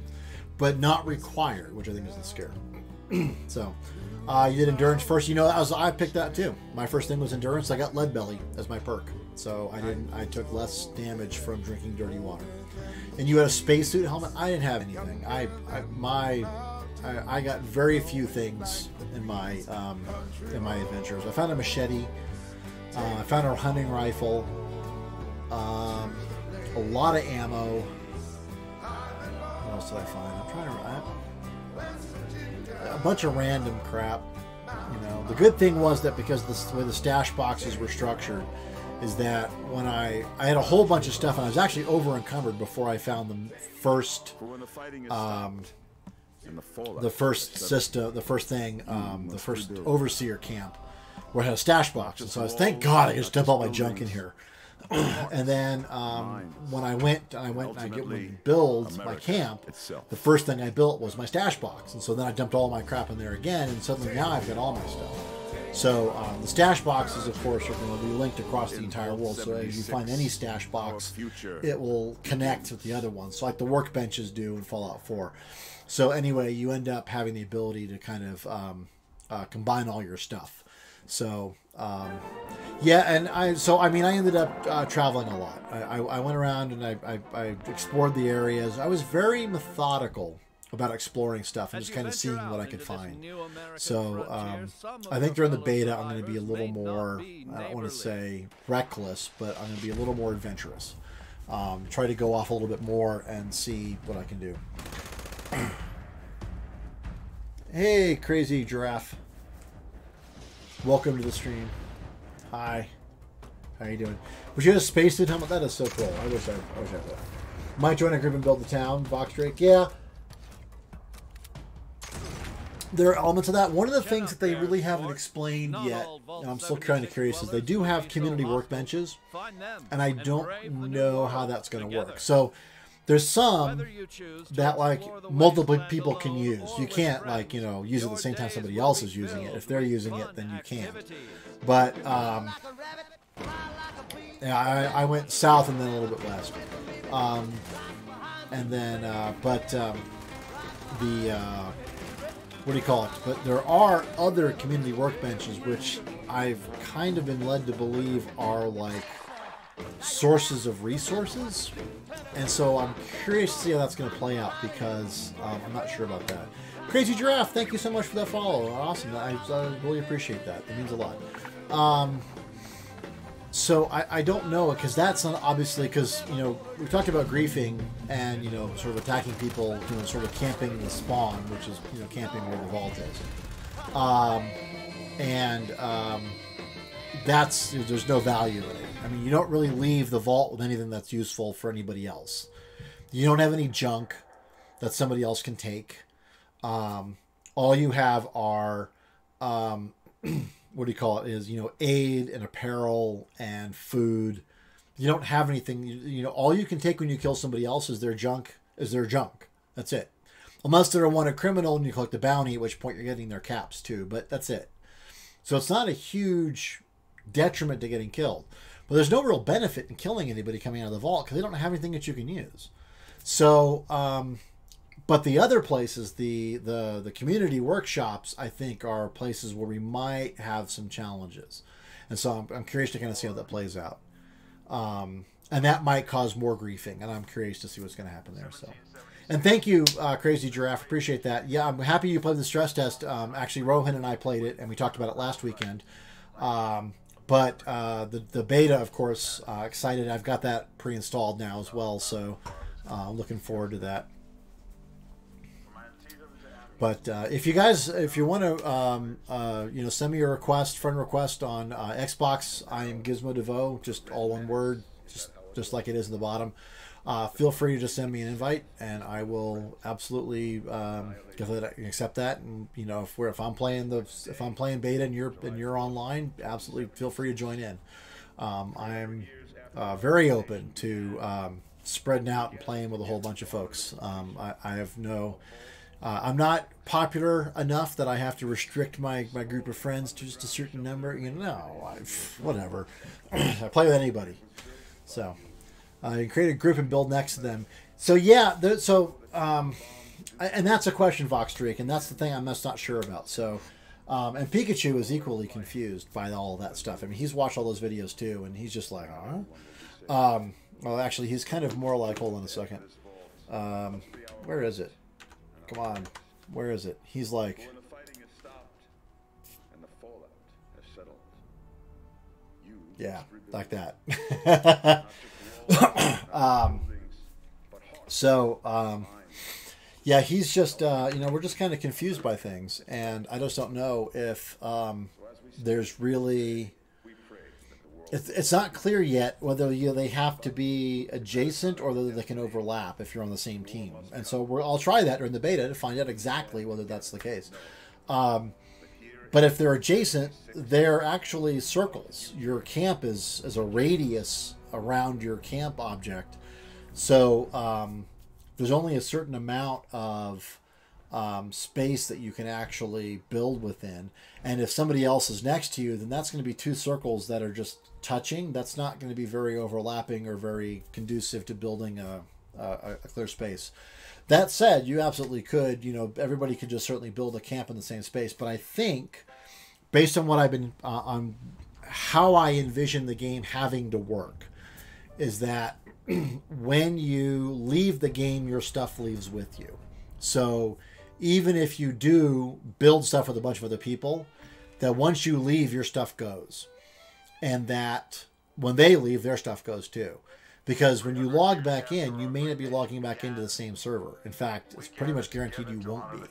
but not required, which I think is the scare. So, you did endurance first. You know, I picked that too. My first thing was endurance. I got lead belly as my perk, so I took less damage from drinking dirty water. And you had a spacesuit helmet. I didn't have anything. I got very few things in my adventures. I found a machete. I found a hunting rifle. A lot of ammo. What else did I find? I'm trying to. A bunch of random crap. You know, the good thing was that because the way the stash boxes were structured, is that when I had a whole bunch of stuff and I was actually over encumbered before I found the first the first overseer camp where I had a stash box, and so I was, thank God I could just dump all my junk in here. And then when I went and build my camp, the first thing I built was my stash box, and so then I dumped all my crap in there again, and suddenly now I've got all my stuff. So the stash boxes, of course, are going to be linked across the entire world. So as you find any stash box, it will connect with the other ones, so like the workbenches do in Fallout 4. So anyway, you end up having the ability to kind of combine all your stuff. So yeah, and I ended up traveling a lot. I went around and I explored the areas. I was very methodical about exploring stuff and just kind of seeing what I could find. So I think during the beta I'm going to be a little more, I don't want to say reckless, but I'm going to be a little more adventurous. Try to go off a little bit more and see what I can do. Hey, crazy giraffe. Welcome to the stream. Hi. How you doing? Was you in a spacesuit helmet? That is so cool. I wish I had that. Might join a group and build the town. Vox Drake. Yeah. There are elements of that. One of the things that they really haven't explained yet, and I'm still kind of curious, is they do have community workbenches, and I don't know how that's going to work. So there's some that like multiple people can use. You can't like, you know, use it at the same time somebody else is using it. If they're using it, then you can. But yeah, I went south and then a little bit west, and then what do you call it? But there are other community workbenches which I've kind of been led to believe are like sources of resources, and so I'm curious to see how that's going to play out because I'm not sure about that. Crazy Giraffe, thank you so much for that follow. Awesome. I really appreciate that. It means a lot. So I don't know, because that's not obviously, because, you know, we've talked about griefing and, you know, sort of attacking people, you know, sort of camping the spawn, which is, you know, camping where the vault is. That's, there's no value in it. I mean, you don't really leave the vault with anything that's useful for anybody else. You don't have any junk that somebody else can take. All you have are, what do you call it, is, you know, aid and apparel and food. You don't have anything, you know, all you can take when you kill somebody else is their junk, That's it. Unless they're a wanted criminal and you collect the bounty, at which point you're getting their caps too, but that's it. So it's not a huge detriment to getting killed. But there's no real benefit in killing anybody coming out of the vault because they don't have anything that you can use. So, But the other places, the community workshops, I think are places where we might have some challenges. And so I'm curious to kind of see how that plays out. And that might cause more griefing, and I'm curious to see what's going to happen there. So, and thank you, Crazy Giraffe. Appreciate that. Yeah, I'm happy you played the stress test. Actually, Rohan and I played it, and we talked about it last weekend. But the beta, of course, excited. I've got that pre-installed now as well, so looking forward to that. But if you want to, send me a friend request on Xbox, I am Gizmo DeVoe, just all one word, just like it is in the bottom. Feel free to just send me an invite, and I will absolutely accept that. And if I'm playing beta and you're online, absolutely feel free to join in. I'm very open to spreading out and playing with a whole bunch of folks. I have no. I'm not popular enough that I have to restrict my group of friends to just a certain number. Whatever. I play with anybody. So I create a group and build next to them. So yeah, and that's a question, Voxstreak, and that's the thing I'm just not sure about. So, and Pikachu is equally confused by all that stuff. I mean, he's watched all those videos too, and he's just like, huh? Well, actually, he's kind of more like, hold on a second. Where is it? Come on, where is it? He's like, When the fighting has stopped and the fallout has settled, you yeah, must rebuild like that. not just walls, buildings, but hearts. Yeah, he's just, we're just kind of confused by things, and I just don't know if there's really. We pray that the world It's not clear yet whether they have to be adjacent or whether they can overlap if you're on the same team. And so I'll try that during the beta to find out exactly whether that's the case. But if they're adjacent, they're actually circles. Your camp is a radius around your camp object. So there's only a certain amount of space that you can actually build within. And if somebody else is next to you, then that's going to be two circles that are just touching. That's not going to be very overlapping or very conducive to building a clear space. That said, you absolutely could, everybody could just certainly build a camp in the same space. But I think, based on what I've been, on how I envision the game having to work, is that when you leave the game, your stuff leaves with you. So even if you do build stuff with a bunch of other people, that once you leave, your stuff goes. And that when they leave, their stuff goes too. Because when you log back in, you may not be logging back into the same server. In fact, it's pretty much guaranteed you won't be.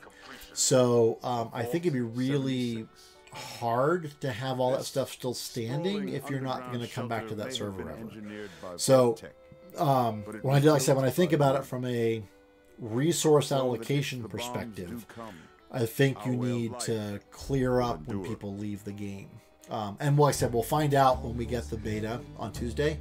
So I think it'd be really hard to have all that stuff still standing if you're not going to come back to that server ever. So when I think about it from a resource allocation perspective, I think you need to clear up when people leave the game. And like I said, we'll find out when we get the beta on Tuesday.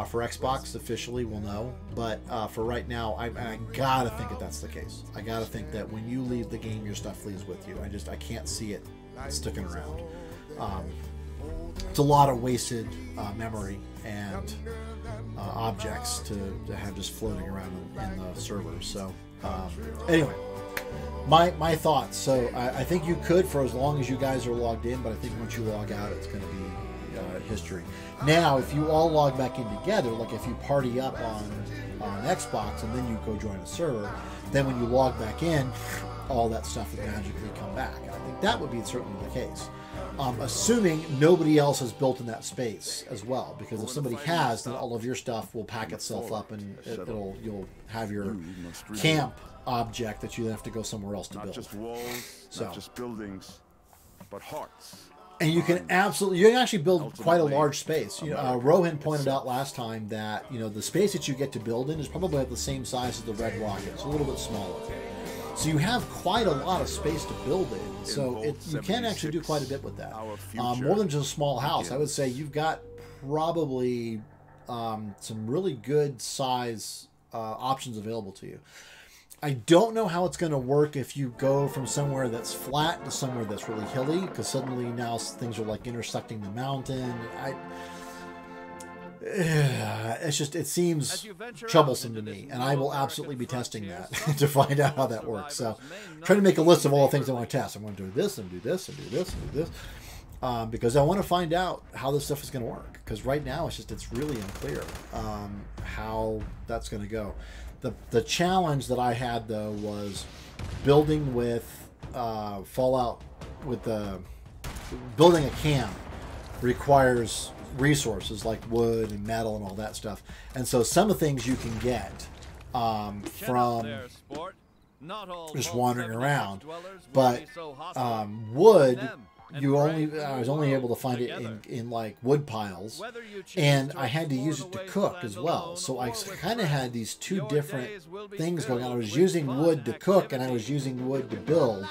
For Xbox, officially, we'll know. But for right now, I gotta think that that's the case. I gotta think that when you leave the game, your stuff leaves with you. I can't see it sticking around. It's a lot of wasted memory and objects to have just floating around in the server. So anyway, my thoughts. So I think you could for as long as you guys are logged in, but I think once you log out, it's going to be history. Now, if you all log back in together, like if you party up on Xbox and then you go join a server, then when you log back in, all that stuff would magically come back. And I think that would be certainly the case. Assuming nobody else has built in that space as well, because if somebody has, then all of your stuff will pack itself up and you'll have your camp object that you then have to go somewhere else to build. Not just walls, not just buildings, but hearts. And you can actually build quite a large space. Rohan pointed out last time that the space that you get to build in is probably at the same size as the Red Rocket. It's a little bit smaller. So you have quite a lot of space to build in. So you can actually do quite a bit with that. More than just a small house. I would say you've got probably some really good size options available to you. I don't know how it's going to work if you go from somewhere that's flat to somewhere that's really hilly, because suddenly now things are like intersecting the mountain. it's just, it seems troublesome to me, and I will absolutely be testing that to find out how that works. So trying to make a list of all the things I want to test. I'm going to do this and do this and do this and do this. Because I want to find out how this stuff is going to work. Because right now it's really unclear how that's going to go. The challenge that I had though was building with Fallout with building a camp requires resources like wood and metal and all that stuff. And so some of the things you can get from just wandering around, but wood. I was only able to find it in like wood piles, and I had to use it to cook as well. So I kind of had these two different things going on. I was using wood to cook, and I was using wood to build,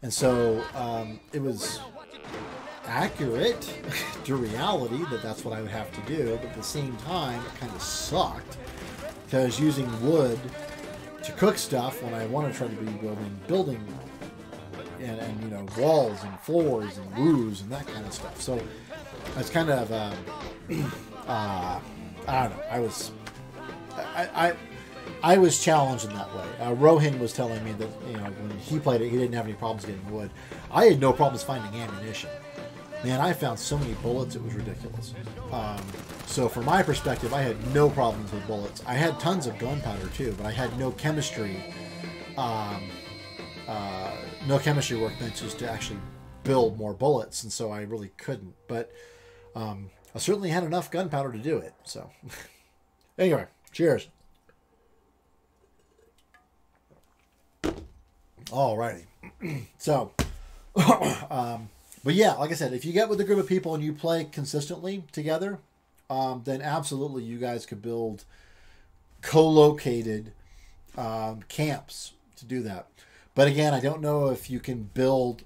and so it was accurate to reality that that's what I would have to do. But at the same time, it kind of sucked because using wood to cook stuff when I want to try to be building. And you know, walls and floors and roofs and that kind of stuff. So it's kind of I don't know. I was challenged in that way. Rohin was telling me that, you know, when he played it, he didn't have any problems getting wood. I had no problems finding ammunition. Man, I found so many bullets, it was ridiculous. So from my perspective, I had no problems with bullets. I had tons of gunpowder too, but I had no chemistry. No chemistry workbenches to actually build more bullets, and so I really couldn't. But I certainly had enough gunpowder to do it. So anyway, cheers. Alrighty. So, but yeah, like I said, if you get with a group of people and you play consistently together, then absolutely you guys could build co-located camps to do that. But again, I don't know if you can build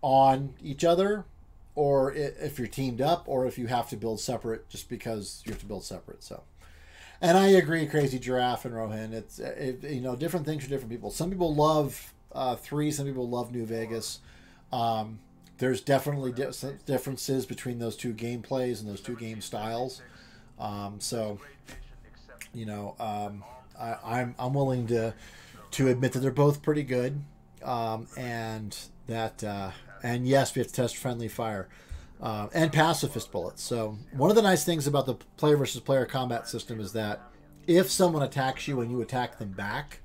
on each other, or if you're teamed up, or if you have to build separate just because you have to build separate. So, and I agree, Crazy Giraffe and Rohin. It's you know, different things for different people. Some people love 3. Some people love New Vegas. There's definitely differences between those two gameplays and those two game styles. So, you know, I'm willing to admit that they're both pretty good, and that and yes, we have to test friendly fire and pacifist bullets. So one of the nice things about the player versus player combat system is that if someone attacks you and you attack them back,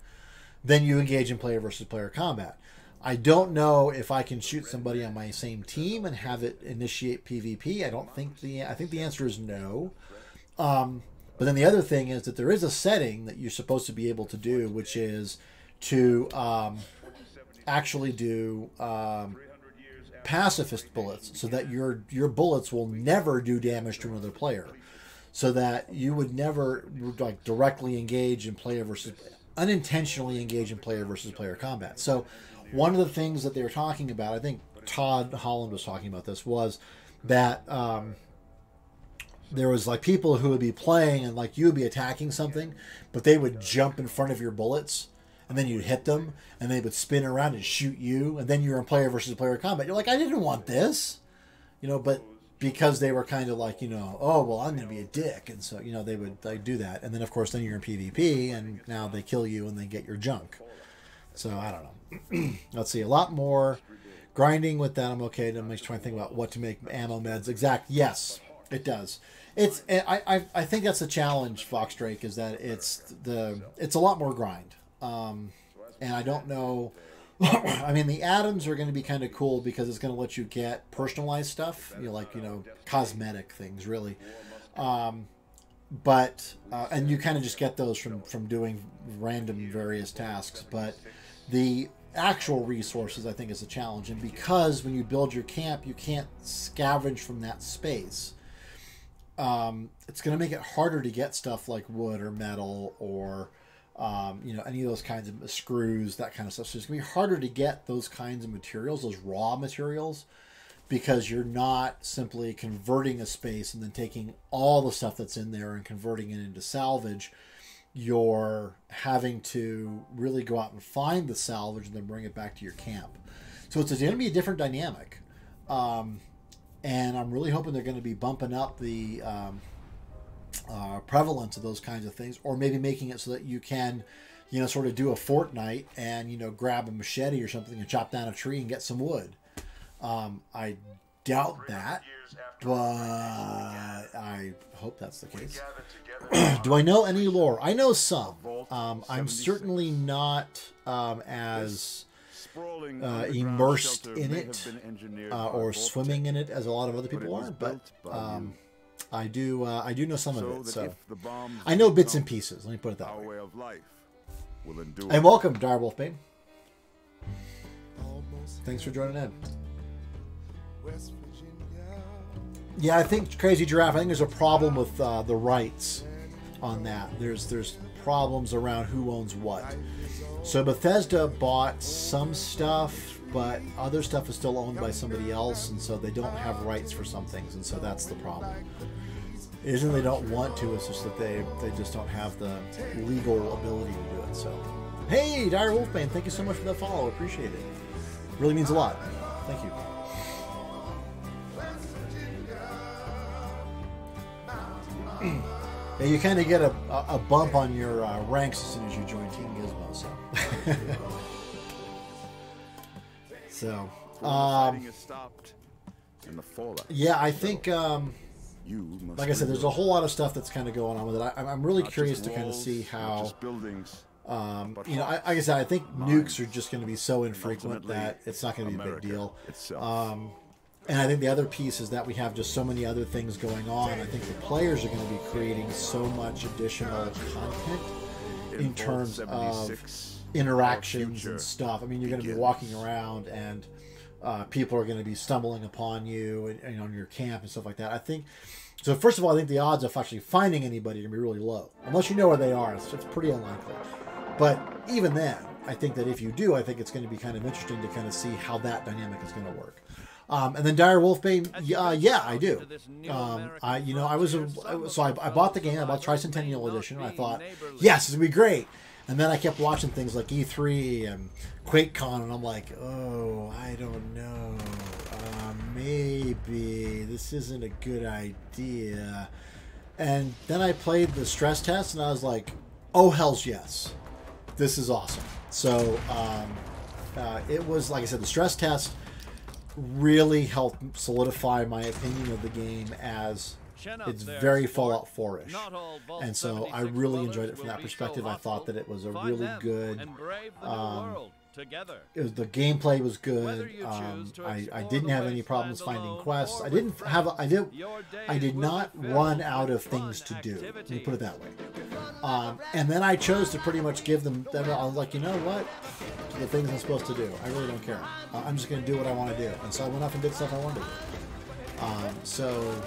then you engage in player versus player combat. I don't know if I can shoot somebody on my same team and have it initiate PvP. I think the answer is no. But then the other thing is that there is a setting that you're supposed to be able to do, which is to actually do pacifist bullets, so that your bullets will never do damage to another player, so that you would never like directly engage in unintentionally engage in player versus player combat. So one of the things that they were talking about, I think Todd Holland was talking about this, was that there was like people who would be playing and like you would be attacking something, but they would jump in front of your bullets and then you'd hit them and they would spin around and shoot you, and then you're in player versus player combat. You're like, I didn't want this, you know, but because they were kind of like, you know, oh, well, I'm going to be a dick. And so, you know, they would like do that. And then of course, then you're in PvP and now they kill you and they get your junk. So I don't know. Let's see, a lot more grinding with that. I'm okay. I'm just trying to think about what to make ammo meds exact. Yes, it does. I think that's the challenge, Fox Drake, is that it's a lot more grind. And I don't know. I mean, the atoms are going to be kind of cool because it's going to let you get personalized stuff, you know, like, you know, cosmetic things, really. But and you kind of just get those from doing random various tasks. But the actual resources, I think, is a challenge. And because when you build your camp, you can't scavenge from that space. It's going to make it harder to get stuff like wood or metal or you know, any of those kinds of screws, that kind of stuff. So it's going to be harder to get those kinds of materials, those raw materials, because you're not simply converting a space and then taking all the stuff that's in there and converting it into salvage. You're having to really go out and find the salvage and then bring it back to your camp. So it's going to be a different dynamic. And I'm really hoping they're going to be bumping up the prevalence of those kinds of things, or maybe making it so that you can, you know, sort of do a fortnight and, you know, grab a machete or something and chop down a tree and get some wood. I doubt that, but I hope that's the case. Do I know any lore? I know some. I'm certainly not as immersed in it or swimming in it as a lot of other people are, but I do know some of it. So I know bits and pieces. Let me put it that way. And welcome, Direwolf Bane. Thanks for joining in. Yeah, I think Crazy Giraffe, I think there's a problem with the rights on that. There's problems around who owns what. So Bethesda bought some stuff, but other stuff is still owned by somebody else, and so they don't have rights for some things, and so that's the problem. It isn't they don't want to, it's just that they just don't have the legal ability to do it. So, hey, Dire Wolfbane, thank you so much for that follow. Appreciate it. Really means a lot. Thank you. Yeah, you kind of get a bump on your ranks as soon as you join Team Gizmo. So, yeah, I think, like I said, there's a whole lot of stuff that's kind of going on with it. I'm really curious to kind of see how, you know, like I said, I think nukes are just going to be so infrequent that it's not going to be a big deal. And I think the other piece is that we have just so many other things going on. I think the players are going to be creating so much additional content in terms of interactions and stuff. I mean, you're going to be walking around and people are going to be stumbling upon you and on your camp and stuff like that. I think, so first of all, I think the odds of actually finding anybody are going to be really low. Unless you know where they are, it's pretty unlikely. But even then, I think that if you do, I think it's going to be kind of interesting to kind of see how that dynamic is going to work. And then Dire Wolfbane, yeah, I do. I bought the game, I bought Tricentennial Edition, and I thought, yes, this would be great. And then I kept watching things like E3 and QuakeCon, and I'm like, oh, I don't know. Maybe this isn't a good idea. And then I played the stress test, and I was like, oh, hell's yes. This is awesome. So it was, like I said, the stress test really helped solidify my opinion of the game as it's very Fallout 4-ish. And so I really enjoyed it from that perspective. I thought that it was a really good... the gameplay was good. I didn't have any problems finding quests. I did not run out of things to do. Let me put it that way. And then I chose to pretty much give them. I was like, you know what? The things I'm supposed to do. I really don't care. I'm just going to do what I want to do. And so I went off and did stuff I wanted to do.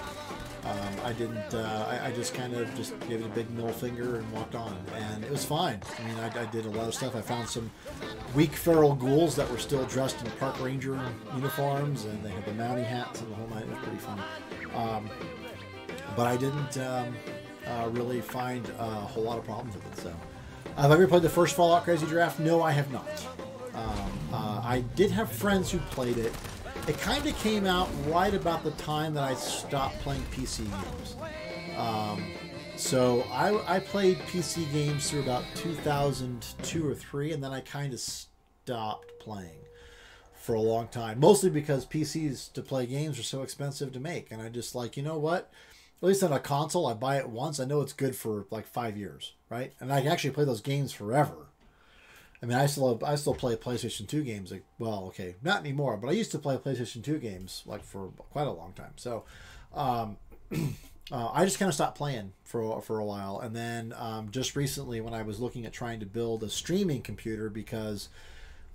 I didn't. I just kind of just gave it a big middle finger and walked on, and it was fine. I mean, I did a lot of stuff. I found some weak feral ghouls that were still dressed in park ranger uniforms, and they had the mountie hats and the whole night. It was pretty funny. But I didn't really find a whole lot of problems with it. So, have I ever played the first Fallout Crazy Giraffe? No, I have not. I did have friends who played it. It kind of came out right about the time that I stopped playing PC games. So I played PC games through about 2002 or 3, and then I kind of stopped playing for a long time. Mostly because PCs to play games are so expensive to make. And I just like, you know what? At least on a console, I buy it once. I know it's good for like 5 years, right? And I can actually play those games forever. I mean, I still play PlayStation 2 games. Like, well, okay, not anymore, but I used to play PlayStation 2 games like for quite a long time. So, I just kind of stopped playing for a while, and then just recently, when I was looking at trying to build a streaming computer because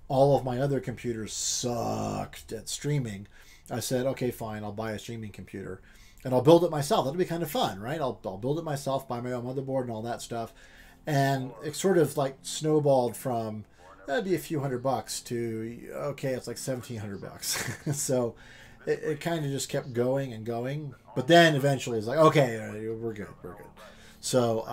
all of my other computers sucked at streaming, I said, okay, fine, I'll buy a streaming computer, and I'll build it myself. That'll be kind of fun, right? I'll build it myself, buy my own motherboard and all that stuff. And it sort of like snowballed from, that'd be a few $100 to, okay, it's like $1,700. So it kind of just kept going and going. But then eventually it's like, okay, we're good. So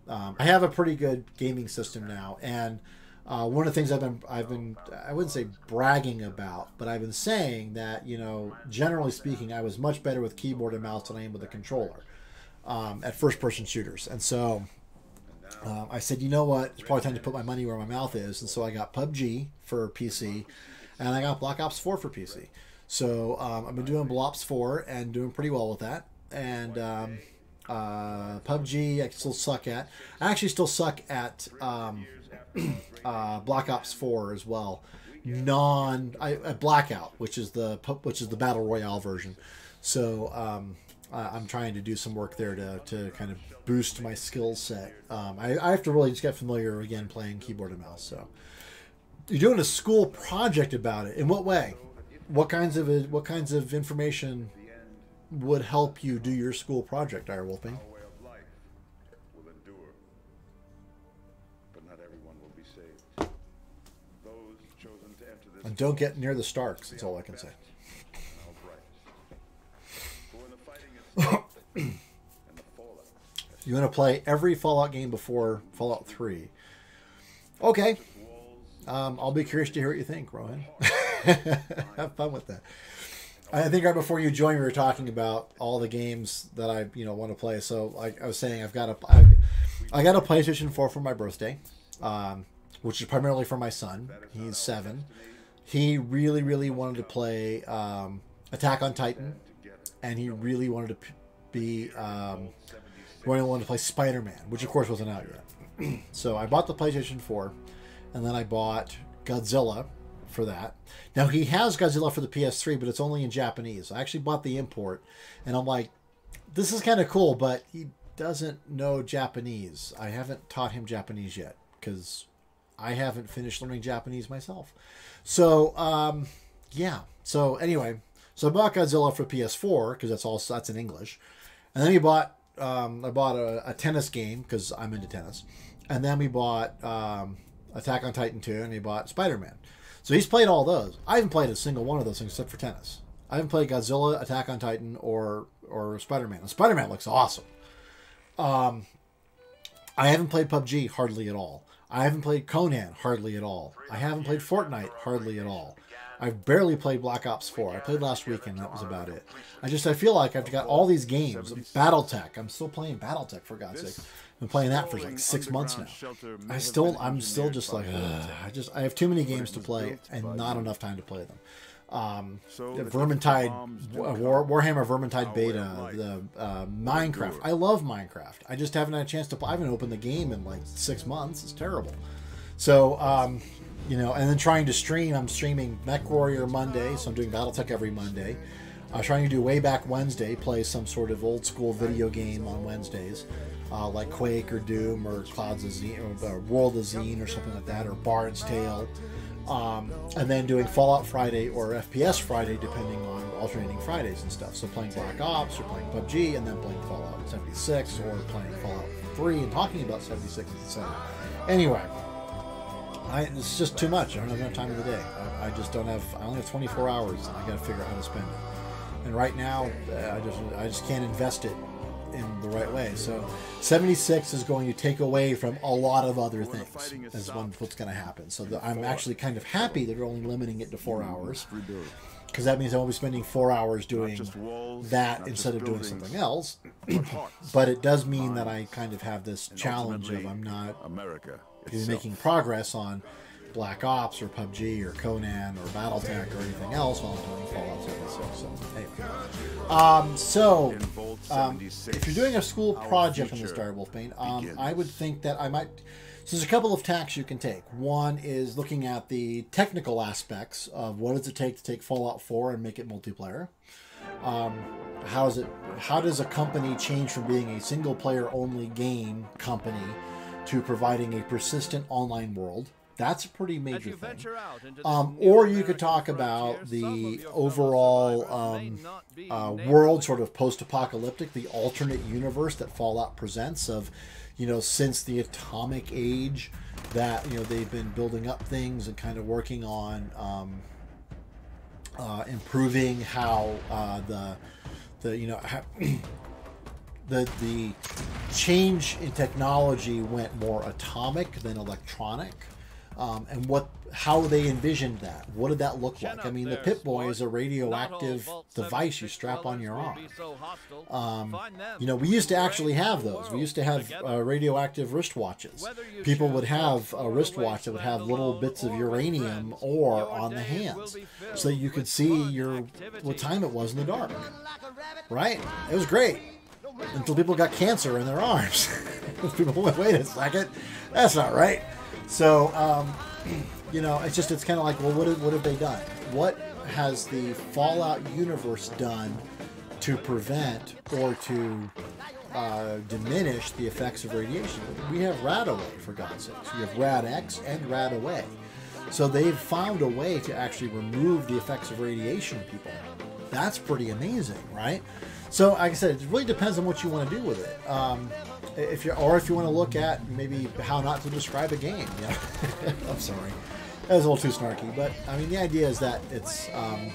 I have a pretty good gaming system now. And one of the things I've been, I wouldn't say bragging about, but I've been saying that, you know, generally speaking, I was much better with keyboard and mouse than I am with a controller. at first-person shooters. And so I said, you know what? It's probably time to put my money where my mouth is. And so I got PUBG for PC, and I got Black Ops 4 for PC. So I've been doing Black Ops 4 and doing pretty well with that. And PUBG I still suck at. I actually still suck at Black Ops 4 as well. Blackout, which is the battle royale version. So I'm trying to do some work there to kind of boost my skill set. I have to really just get familiar again playing keyboard and mouse. So you're doing a school project about it. In what way? What kinds of information would help you do your school project, Dire Wolfing? Our way of life will endure, but not everyone will be saved. Those chosen to enter this And don't get near the Starks. That's all I can say. our brightest. For when the fighting is stopped and the fallout has You want to play every Fallout game before Fallout 3. Okay. I'll be curious to hear what you think, Rohan. Have fun with that. I think right before you joined, we were talking about all the games that I want to play. So like I was saying, I got a PlayStation 4 for my birthday, which is primarily for my son. He's 7. He really, really wanted to play Attack on Titan, and he really wanted to wanted to play Spider-Man, which of course wasn't out yet. So I bought the PlayStation 4, and then I bought Godzilla for that. Now he has Godzilla for the PS3, but it's only in Japanese. I actually bought the import, and I'm like, this is kind of cool, but he doesn't know Japanese. I haven't taught him Japanese yet because I haven't finished learning Japanese myself. So yeah. So anyway, so I bought Godzilla for PS4 because that's in English, and then I bought a tennis game because I'm into tennis, and then we bought Attack on Titan 2, and he bought Spider-Man. So he's played all those. I haven't played a single one of those things except for tennis. I haven't played Godzilla, Attack on Titan, or Spider-Man. And Spider-Man looks awesome. I haven't played PUBG hardly at all. I haven't played Conan hardly at all. I haven't played Fortnite hardly at all. I've barely played Black Ops 4. I played last weekend, that was about it. I feel like I've got all these games. Battletech. I'm still playing Battletech, for God's sake. I've been playing that for like 6 months now. I'm still just like, I have too many games to play and not enough time to play them. Vermintide, Warhammer Vermintide Beta, the Minecraft. I love Minecraft. I just haven't had a chance to play. I haven't opened the game in like 6 months. It's terrible. So, and then trying to stream. I'm streaming MechWarrior Monday, so I'm doing Battletech every Monday. I'm trying to do Wayback Wednesday, play some sort of old school video game on Wednesdays, like Quake or Doom or Clouds of Zine or World of Zine or something like that, or Bard's Tale. And then doing Fallout Friday or FPS Friday, depending on alternating Fridays and stuff. So playing Black Ops or playing PUBG, and then playing Fallout 76 or playing Fallout 3 and talking about 76, etc. Anyway, it's just too much. I don't have enough time in the day. I only have 24 hours, and I got to figure out how to spend it. And right now, I just can't invest it in the right way. So 76 is going to take away from a lot of other things. That's what's going to happen. So I'm actually kind of happy that they're only limiting it to 4 hours, because that means I won't be spending 4 hours doing that instead of doing something else. But it does mean that I kind of have this challenge of I'm not making progress on Black Ops or PUBG or Conan or Battletech or anything else while I'm doing Fallout 76. So anyway. If you're doing a school project on this Dire Wolfbane, I would think that I might... So there's a couple of tacks you can take. One is looking at the technical aspects of what does it take to take Fallout 4 and make it multiplayer. How does a company change from being a single-player only game company to providing a persistent online world? That's a pretty major thing. Or you could talk about the overall world, sort of post-apocalyptic, the alternate universe that Fallout presents of, since the atomic age, that, they've been building up things and kind of working on improving how the change in technology went more atomic than electronic. and how they envisioned that. What did that look like? I mean, the Pip-Boy is a radioactive device you strap on your arm. You know, we used to actually have those. We used to have radioactive wristwatches. People would have a wristwatch that would have little bits of uranium ore on the hands, so that you could see what time it was in the dark. Right? It was great. Until people got cancer in their arms. People went, wait a second, that's not right. So, you know, it's kind of like, well, what have they done? What has the Fallout universe done to prevent or to diminish the effects of radiation? We have Rad-Away, for God's sakes. We have Rad-X and Rad-Away. So they've found a way to actually remove the effects of radiation in people. That's pretty amazing, right? So, like I said, it really depends on what you want to do with it. If you want to look at maybe how not to describe a game. Yeah. I'm sorry, that was a little too snarky, but I mean the idea is that it's. I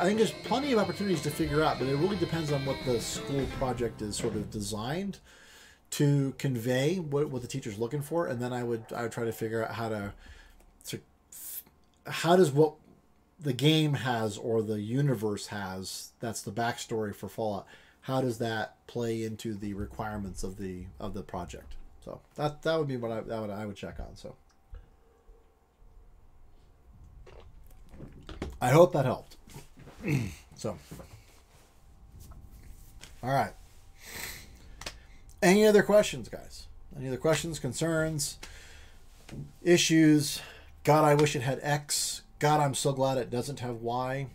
think there's plenty of opportunities to figure out, but it really depends on what the school project is sort of designed to convey, what the teacher's looking for, and then I would try to figure out how does what the game has or the universe has, that's the backstory for Fallout, how does that play into the requirements of the project? So that would be what I would check on. So I hope that helped. So all right, any other questions, guys? Any other questions, concerns, issues? God, I wish it had X. God, I'm so glad it doesn't have Y.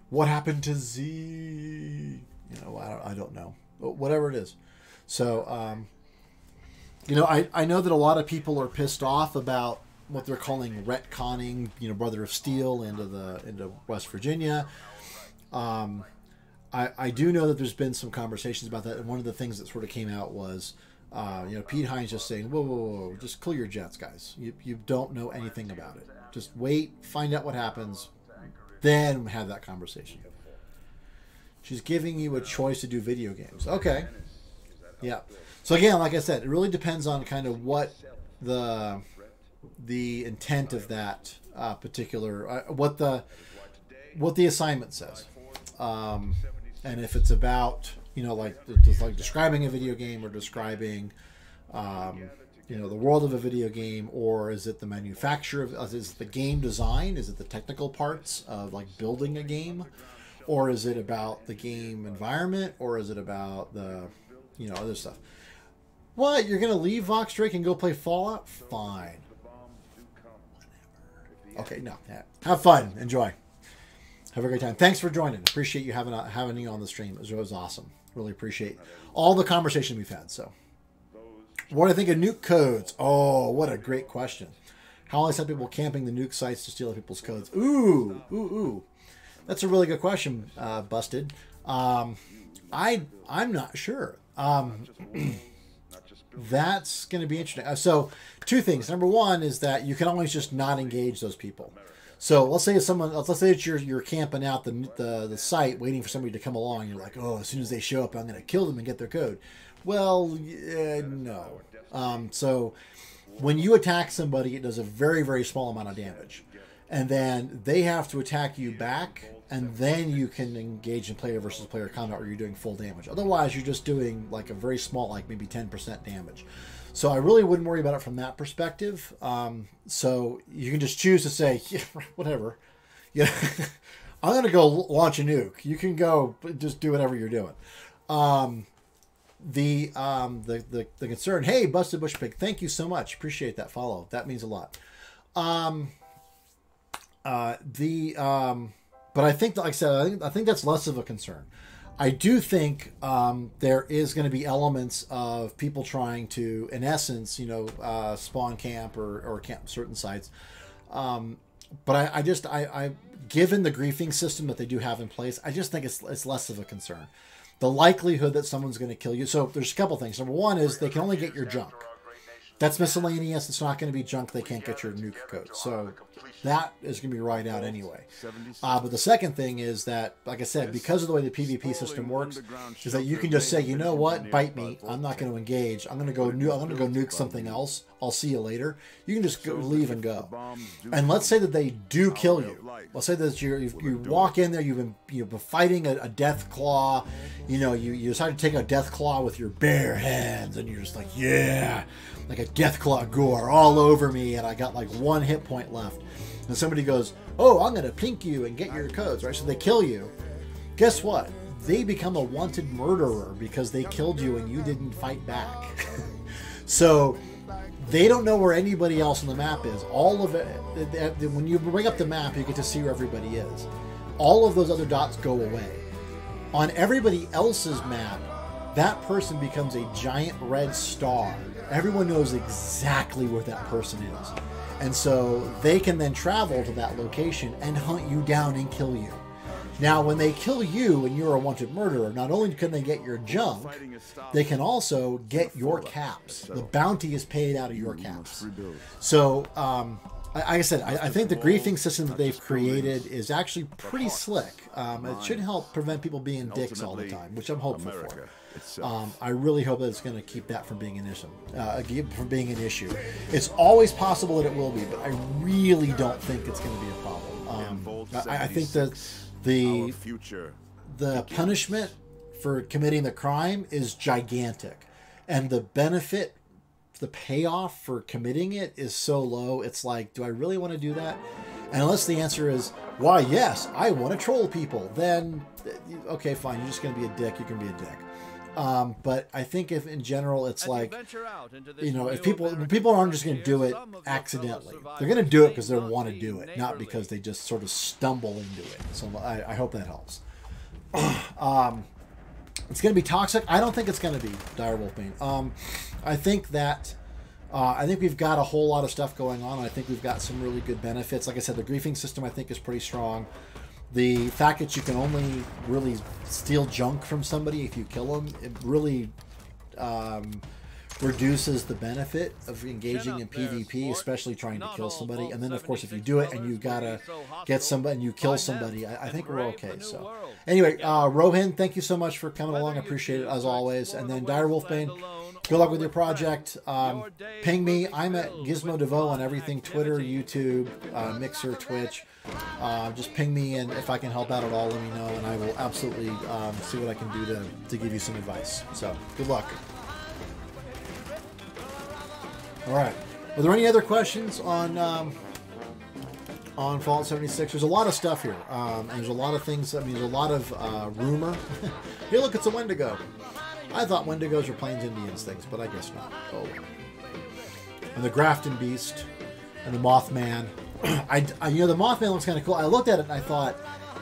What happened to Z? You know, I don't know. Whatever it is. So, you know, I know that a lot of people are pissed off about what they're calling retconning, you know, Brotherhood of Steel into West Virginia. I do know that there's been some conversations about that, and one of the things that sort of came out was, you know, Pete Hines just saying, whoa, whoa, whoa, just clear your jets, guys. You don't know anything about it. Just wait, find out what happens, then have that conversation. She's giving you a choice to do video games. Okay. Yeah. So again, like I said, it really depends on kind of what the intent of that particular, what the assignment says. And if it's about, you know, like describing a video game or describing, you know, the world of a video game, or is it the manufacture of, is it the game design? Is it the technical parts of like building a game? Or is it about the game environment? Or is it about the, you know, other stuff? What? You're going to leave Vox Drake and go play Fallout? Fine. Okay, no. Have fun. Enjoy. Have a great time. Thanks for joining. Appreciate you having you on the stream. It was awesome. Really appreciate all the conversation we've had. So, what do I think of nuke codes? Oh, what a great question. How will I set people camping the nuke sites to steal people's codes? Ooh. That's a really good question, Busted. I'm not sure. That's going to be interesting. So, two things. Number one is that you can always just not engage those people. So let's say that you're camping out the site waiting for somebody to come along. You're like, oh, as soon as they show up, I'm going to kill them and get their code. Well, no. So when you attack somebody, it does a very, very small amount of damage. And then they have to attack you back, and then you can engage in player versus player combat where you're doing full damage. Otherwise, you're just doing like a very small, like maybe 10% damage. So I really wouldn't worry about it from that perspective. So you can just choose to say, yeah, whatever. Yeah, I'm going to go launch a nuke. You can go just do whatever you're doing. The concern, hey, Busted Bush Pig, thank you so much. Appreciate that follow. That means a lot. But I think, like I said, I think that's less of a concern. I do think there is going to be elements of people trying to, in essence, you know, spawn camp or camp certain sites. But I given the griefing system that they do have in place, I just think it's less of a concern. The likelihood that someone's going to kill you. So there's a couple things. Number one is they can only get your junk. That's miscellaneous. It's not going to be junk. They can't get your nuke code. So that is going to be right out anyway. But the second thing is that, like I said, because of the way the PvP system works, is that you can just say, you know what, bite me. I'm not going to engage. I'm going to go nuke something else. I'll see you later. You can just go, leave and go. And let's say that they do kill you. Let's say that you walk in there, you've been fighting a death claw. You know, you decide to take a death claw with your bare hands, and you're just like, yeah, like a death claw gore all over me, and I got like 1 hit point left. And somebody goes, oh, I'm gonna pink you and get your codes, right? So they kill you. Guess what? They become a wanted murderer because they killed you and you didn't fight back. So they don't know where anybody else on the map is. All of it, when you bring up the map, you get to see where everybody is. All of those other dots go away. On everybody else's map, that person becomes a giant red star. Everyone knows exactly where that person is. And so they can then travel to that location and hunt you down and kill you. Now, when they kill you and you're a wanted murderer, not only can they get your junk, they can also get your caps. The bounty is paid out of your caps. So, like I said, I think the griefing system that they've created is actually pretty slick. It should help prevent people being dicks all the time, which I'm hopeful for. I really hope that it's going to keep that from being an issue. It's always possible that it will be, but I really don't think it's going to be a problem. I think that the punishment for committing the crime is gigantic, and the benefit, the payoff for committing it is so low. It's like, do I really want to do that? And unless the answer is, why, yes, I want to troll people, then okay, fine, you're just going to be a dick. You can be a dick. But I think if in general it's like, you know, if people aren't just going to do it accidentally, they're going to do it because they want to do it, not because they just sort of stumble into it. So I hope that helps. It's going to be toxic. I don't think it's going to be dire wolfbane. I think that I think we've got a whole lot of stuff going on. I think we've got some really good benefits. Like I said, the griefing system I think is pretty strong. The fact that you can only really steal junk from somebody if you kill them, it really reduces the benefit of engaging in PvP, especially trying to kill somebody. And then, of course, if you do it and you gotta get somebody and you kill somebody, I think we're okay. So, anyway, Rohin, thank you so much for coming along. I appreciate it as always. And then Dire Wolfbane, good luck with your project. Ping me. I'm at Gizmo DeVoe on everything: Twitter, YouTube, Mixer, Twitch. Just ping me, and if I can help out at all, let me know, and I will absolutely see what I can do to give you some advice. So, good luck. All right. Are there any other questions on Fallout 76? There's a lot of stuff here, and there's a lot of things. I mean, there's a lot of rumor. Here, look, it's a Wendigo. I thought Wendigos were Plains Indians things, but I guess not. Oh. And the Grafton Beast, and the Mothman. You know, the Mothman looks kind of cool. I looked at it and I thought,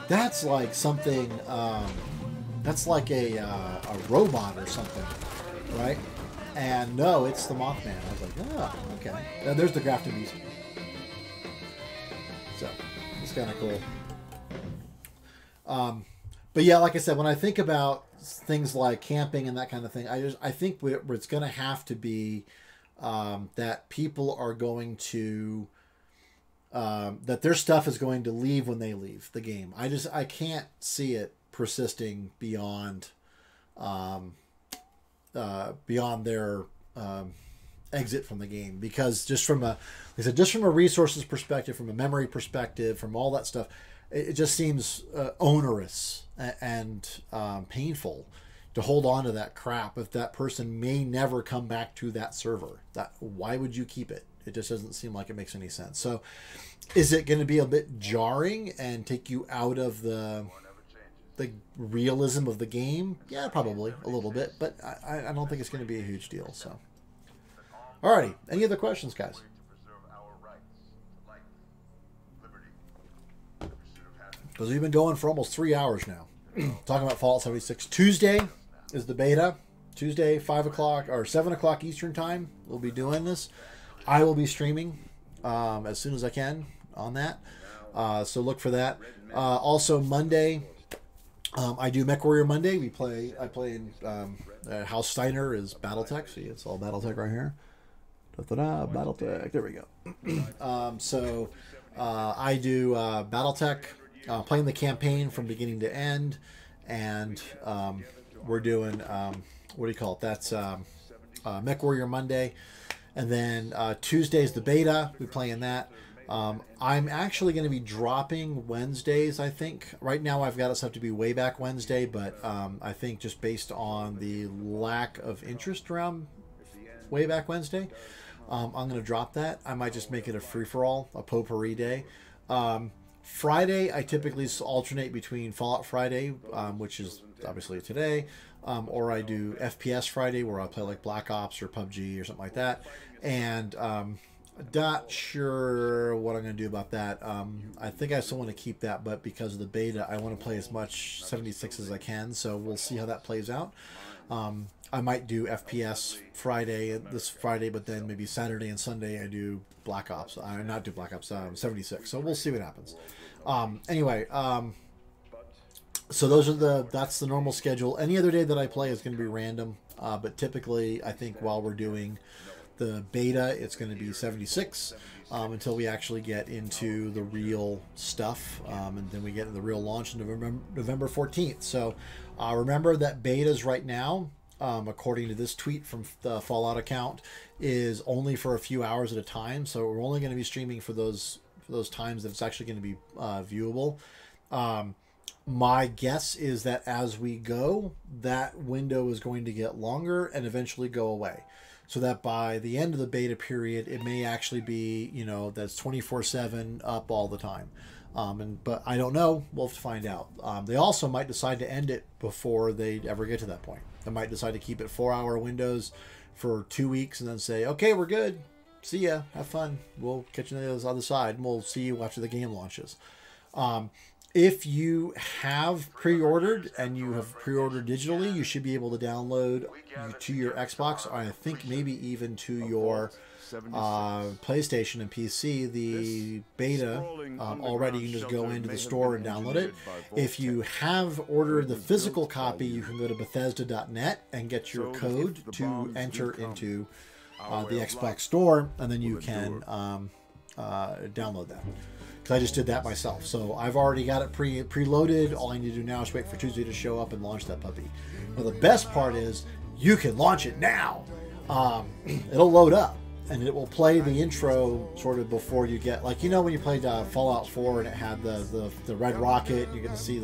that's like something, that's like a robot or something, right? And no, it's the Mothman. I was like, oh, okay. And there's the Grafton Beast. So, it's kind of cool. But yeah, like I said, when I think about things like camping and that kind of thing, I think where it's going to have to be that people are going to... that their stuff is going to leave when they leave the game. I can't see it persisting beyond their exit from the game, because just from a resources perspective, from a memory perspective, from all that stuff, it just seems onerous and painful to hold on to that crap if that person may never come back to that server. Why would you keep it? It just doesn't seem like it makes any sense. So is it going to be a bit jarring and take you out of the realism of the game? Yeah, probably a little bit, but I don't think it's going to be a huge deal. So, alrighty. Any other questions, guys? Because we've been going for almost 3 hours now, talking about Fallout 76. Tuesday is the beta. Tuesday, 5 o'clock or 7 o'clock Eastern time. We'll be doing this. I will be streaming as soon as I can on that. So look for that. Also Monday, I do MechWarrior Monday. I play in House Steiner is BattleTech. See, it's all BattleTech right here. BattleTech. There we go. So I do BattleTech, playing the campaign from beginning to end, and we're doing what do you call it? That's MechWarrior Monday. And then Tuesday's the beta. We play in that. I'm actually going to be dropping Wednesdays, I think. Right now I've got it set up to be way back Wednesday, but I think just based on the lack of interest around way back Wednesday, I'm going to drop that. I might just make it a free-for-all, a potpourri day. Friday, I typically alternate between Fallout Friday, which is obviously today, or I do FPS Friday, where I play like Black Ops or PUBG or something like that. And not sure what I'm going to do about that. I think I still want to keep that, but because of the beta, I want to play as much 76 as I can, so we'll see how that plays out. I might do FPS Friday, this Friday, but then maybe Saturday and Sunday I do Black Ops. Not do Black Ops, 76. So we'll see what happens. Anyway, so that's the normal schedule. Any other day that I play is going to be random, but typically I think while we're doing the beta, it's going to be 76 until we actually get into the real stuff, and then we get into the real launch on November 14th. So remember that betas right now, according to this tweet from the Fallout account, is only for a few hours at a time. So we're only going to be streaming for those times that it's actually going to be viewable. My guess is that as we go, that window is going to get longer and eventually go away. So that by the end of the beta period, it may actually be, that's 24/7 up all the time. But I don't know. We'll have to find out. They also might decide to end it before they ever get to that point. They might decide to keep it 4-hour windows for 2 weeks and then say, okay, we're good. See ya. Have fun. We'll catch you on the other side, and we'll see you after the game launches. If you have pre-ordered and you have pre-ordered digitally, you should be able to download to your Xbox, or I think maybe even to your PlayStation and PC, the beta already. You can just go into the store and download it. If you have ordered the physical copy, you can go to Bethesda.net and get your code to enter into the Xbox store, and then you can download that. I just did that myself, so I've already got it preloaded. All I need to do now is wait for Tuesday to show up and launch that puppy. Well, the best part is you can launch it now. It'll load up and it will play the intro sort of before you get, like, when you played Fallout 4 and it had the red rocket, you're going to see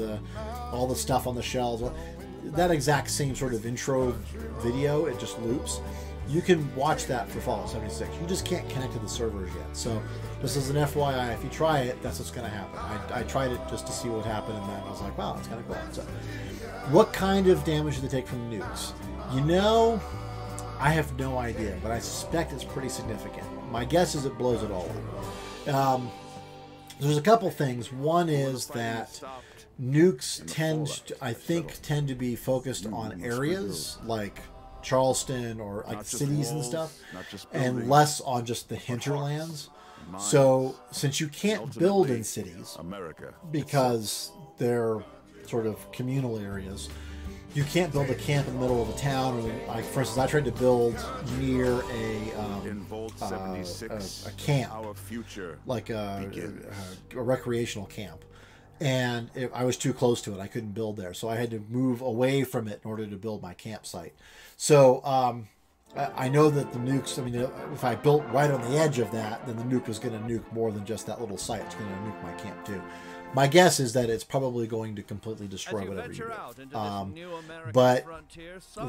all the stuff on the shelves. That exact same sort of intro video, it just loops. You can watch that for Fallout 76. You just can't connect to the servers yet. So just as an FYI, if you try it, that's what's going to happen. I tried it just to see what happened, and then I was like, wow, that's kind of cool. So what kind of damage do they take from the nukes? I have no idea, but I suspect it's pretty significant. My guess is it blows it all up. There's a couple things. One is that nukes tend to be focused on areas like Charleston or like cities and stuff, and less on just the hinterlands. So since you can't build in cities because they're sort of communal areas, you can't build a camp in the middle of a town. Like, for instance, I tried to build near a camp, like a recreational camp, and I was too close to it. I couldn't build there, so I had to move away from it in order to build my campsite. So I know that the nukes, if I built right on the edge of that, then the nuke is going to nuke more than just that little site. It's going to nuke my camp too. My guess is that it's probably going to completely destroy whatever you do. But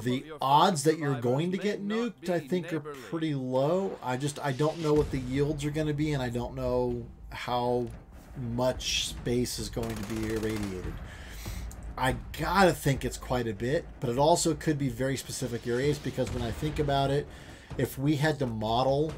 the odds that you're going to get nuked, I think, are pretty low. I don't know what the yields are going to be, and I don't know how much space is going to be irradiated. I gotta think it's quite a bit, but it also could be very specific areas, because when I think about it, if we had to model,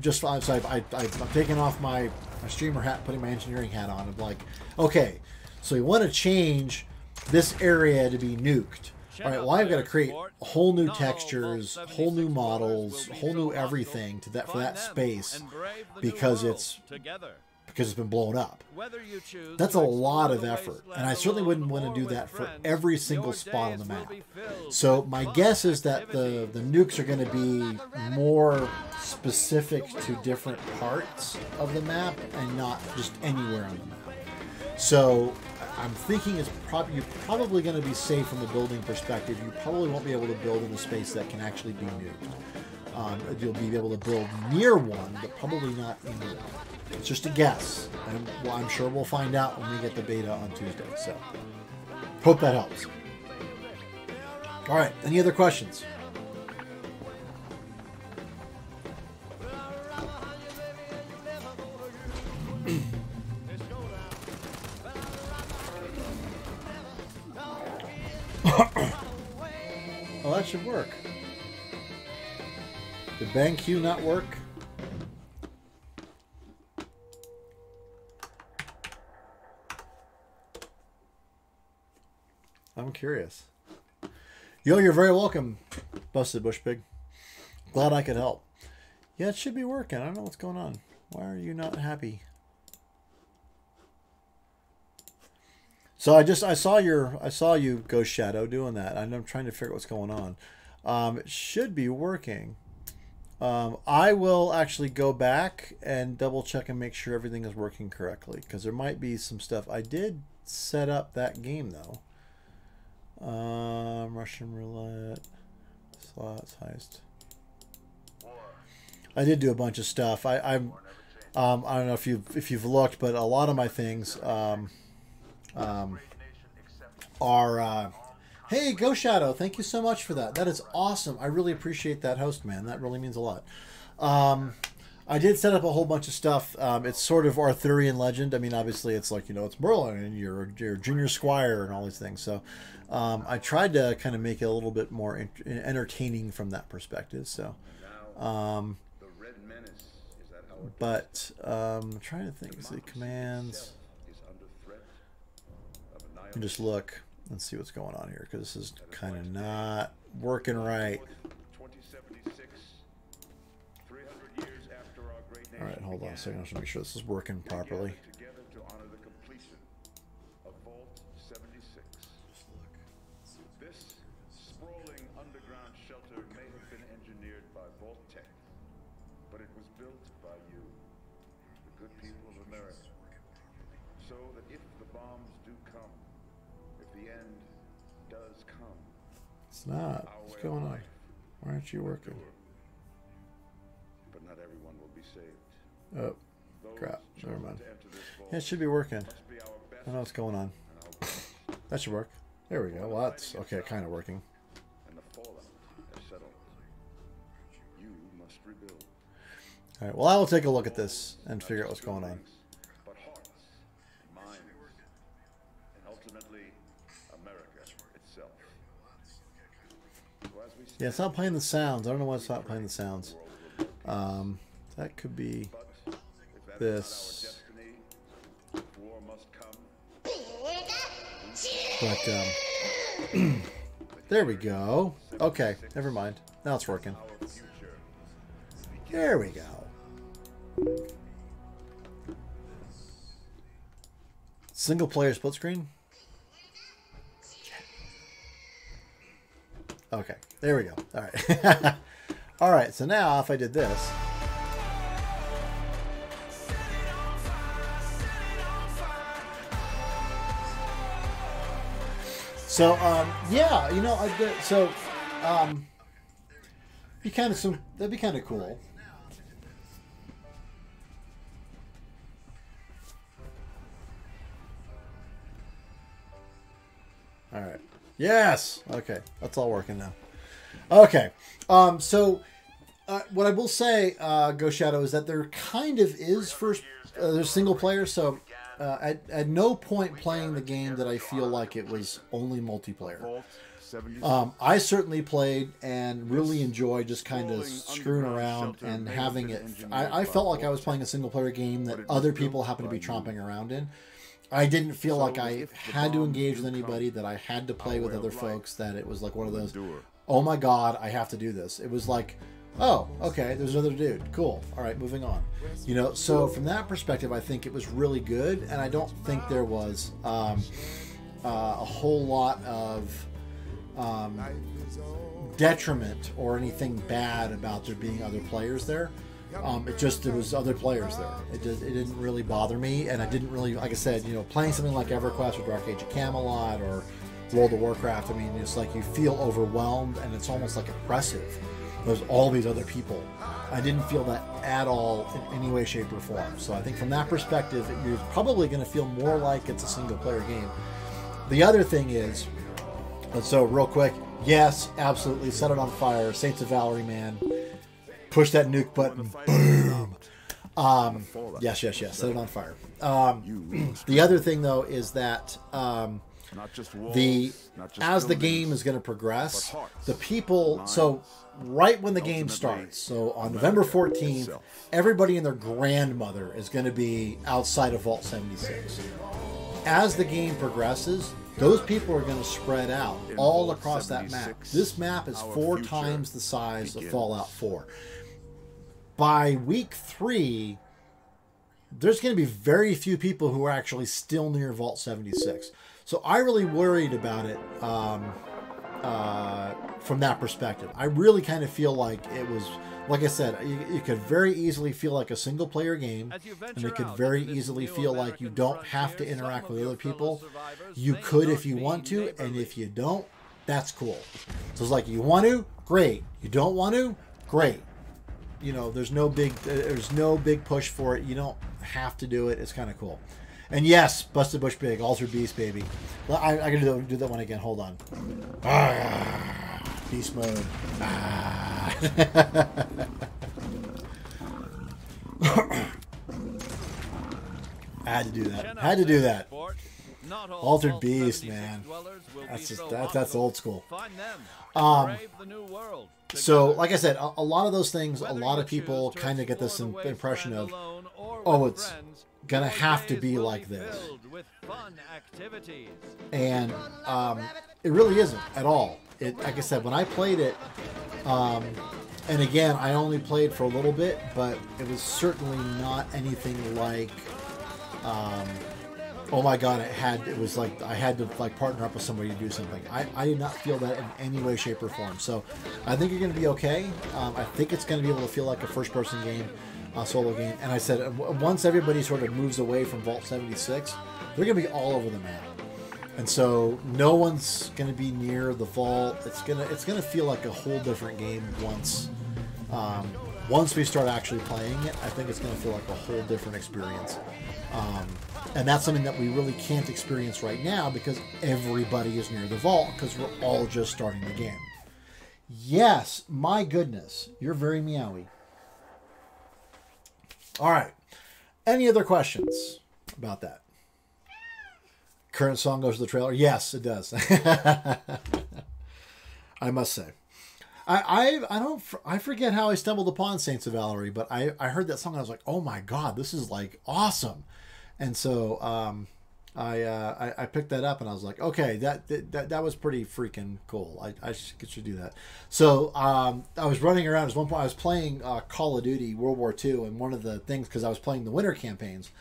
so I've taken off my streamer hat, putting my engineering hat on, and like, okay, so you want to change this area to be nuked. All right, well, I've got to create whole new textures, whole new models, whole new everything for that space, because it's been blown up. That's a lot of effort, and I certainly wouldn't want to do that for every single spot on the map. So my guess is that the nukes are going to be more specific to different parts of the map and not just anywhere on the map. So I'm thinking you're probably going to be safe from the building perspective. You probably won't be able to build in a space that can actually be nuked. You'll be able to build near one, but probably not in one. It's just a guess, and well, I'm sure we'll find out when we get the beta on Tuesday. So, hope that helps. All right, any other questions? Well, that should work. Did BangQ not work? I'm curious. Yo, you're very welcome, Busted Bush Pig. Glad I could help. Yeah, it should be working. I don't know what's going on. Why are you not happy? So I saw you, Ghost Shadow, doing that. I'm trying to figure out what's going on. It should be working. I will actually go back and double check and make sure everything is working correctly, because there might be some stuff. I did set up that game though. Russian roulette, slots, heist. I did do a bunch of stuff. I don't know if you've looked, but a lot of my things are. Hey, Go Shadow, thank you so much for that. That is awesome. I really appreciate that, host man. That really means a lot. I did set up a whole bunch of stuff. It's sort of Arthurian legend. I mean, obviously, it's like, it's Merlin and you're Junior Squire and all these things. So I tried to kind of make it a little bit more entertaining from that perspective. So, but I'm trying to think. See commands. And just look and see what's going on here, because this is kind of not working right. All right, hold on a second. I should make sure this is working properly. This sprawling underground shelter may have been engineered by vault-tec, but it was built by you, the good people of America, so that if the bombs do come, if the end does come, It's not. What's going on? Why aren't you working? but not everyone will be saved. Oh, crap. Never mind. Yeah, it should be working. I don't know what's going on. That should work. There we go. Well, that's okay. Kind of working. And the fallout has settled. You must rebuild. All right. Well, I will take a look at this and figure out what's going on. But hearts, minds, and ultimately America itself. So as we Yeah, it's not playing the sounds. I don't know why it's not playing the sounds. That could be this. war must come. But there we go. Okay, never mind. Now it's working. There we go. Single player split screen. Okay, there we go. All right. All right, so now if I did this. So, yeah, I did, so, that'd be kind of cool. All right. Yes. Okay. That's all working now. Okay. So, what I will say, Go Shadow, is that there kind of is there's single player. So, at no point playing the game did I feel like it was only multiplayer. I certainly played and really enjoyed just kind of screwing around and having it. I felt like I was playing a single player game that other people happened to be tromping around in. I didn't feel like I had to engage with anybody, that I had to play with other folks, that it was like one of those, oh my god, I have to do this. It was like, oh, okay, there's another dude. Cool. All right, moving on. So from that perspective, I think it was really good, and I don't think there was a whole lot of detriment or anything bad about there being other players there. There was other players there. It didn't really bother me, and I didn't really, like I said, playing something like EverQuest or Dark Age of Camelot or World of Warcraft, I mean, it's like you feel overwhelmed, and it's almost like oppressive there's all these other people. I didn't feel that at all in any way, shape, or form. So I think from that perspective, you're probably going to feel more like it's a single-player game. The other thing is, so real quick, yes, absolutely, set it on fire. Saints of Valerie, man. Push that nuke button. Boom. Yes, set it on fire. The other thing, though, is that as the game is going to progress, the people, so right when the game starts, so on November 14th, everybody and their grandmother is going to be outside of Vault 76. As the game progresses, those people are going to spread out all across that map. This map is 4 times the size of Fallout 4. By week 3, there's going to be very few people who are actually still near Vault 76. So I really worried about it from that perspective. I really kind of feel like it was, like I said, you could very easily feel like a single player game, and it could very easily feel like you don't have to interact with other people. You could if you want to, and if you don't, that's cool. So it's like, you want to, great. You don't want to, great. You know, there's no big push for it. You don't have to do it. It's kind of cool. And yes, Busted Bush Big, Altered Beast, baby. Well, I gotta do that one again. Hold on. Beast mode. I had to do that. Had to do that. Altered Beast, man. That's just that's old school. So, like I said, a lot of those things, a lot of people kind of get this impression of, oh, it's gonna have to be like this, and it really isn't at all. Like I said, when I played it, and again, I only played for a little bit, but it was certainly not anything like, oh my god, it was like I had to like partner up with somebody to do something. I did not feel that in any way, shape, or form. So I think you're going to be okay. I think it's going to be able to feel like a first-person game, solo game. And I said, once everybody sort of moves away from Vault 76, they're going to be all over the map. And so no one's going to be near the vault. It's gonna feel like a whole different game once we start actually playing it. I think it's going to feel like a whole different experience. And that's something that we really can't experience right now because everybody is near the vault because we're all just starting the game. Yes, my goodness, you're very meowy. All right. Any other questions about that? Current song goes to the trailer? Yes, it does. I must say. I forget how I stumbled upon Saints of Valerie, but I heard that song and I was like, oh my god, this is like awesome. And so I picked that up and I was like, okay, that was pretty freaking cool. I should do that. So I was running around. At one point I was playing Call of Duty World War II, and one of the things, because I was playing the winter campaigns,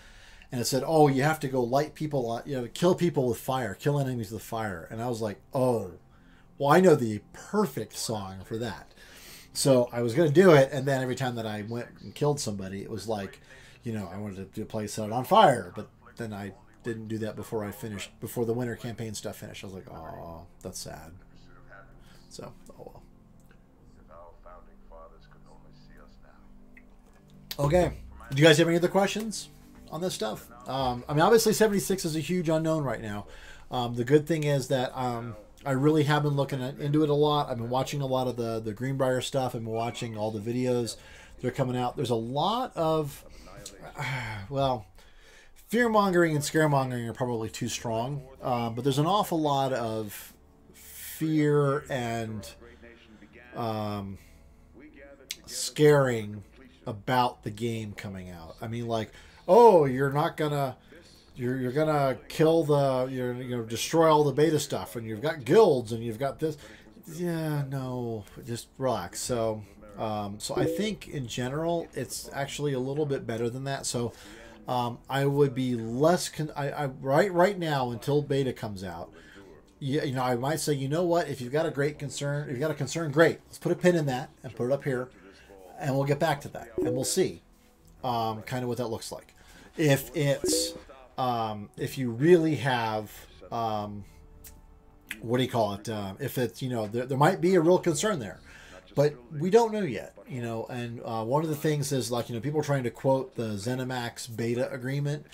and it said, oh, you have to go light people, kill people with fire, kill enemies with fire. And I was like, oh, well, I know the perfect song for that. So I was going to do it, and then every time that I went and killed somebody, it was like, I wanted to play Set It on Fire, but then I didn't do that before before the winter campaign stuff finished. I was like, oh, that's sad. So, oh well. Okay. Do you guys have any other questions on this stuff? I mean, obviously 76 is a huge unknown right now. The good thing is that I really have been looking into it a lot. I've been watching a lot of the Greenbrier stuff. I've been watching all the videos that are coming out. There's a lot of, well, fear-mongering and scaremongering are probably too strong. But there's an awful lot of fear and scaring about the game coming out. I mean, like, oh, you're gonna kill destroy all the beta stuff, and you've got guilds, and you've got this. Yeah, no, just relax. So I think in general it's actually a little bit better than that. So I would be less right now until beta comes out. I might say, you know what? If you've got a concern, great. Let's put a pin in that and put it up here, and we'll get back to that, and we'll see kind of what that looks like. If it's if you really have what do you call it? If it's there might be a real concern there, but we don't know yet, you know. And one of the things is, like, you know, people are trying to quote the ZeniMax beta agreement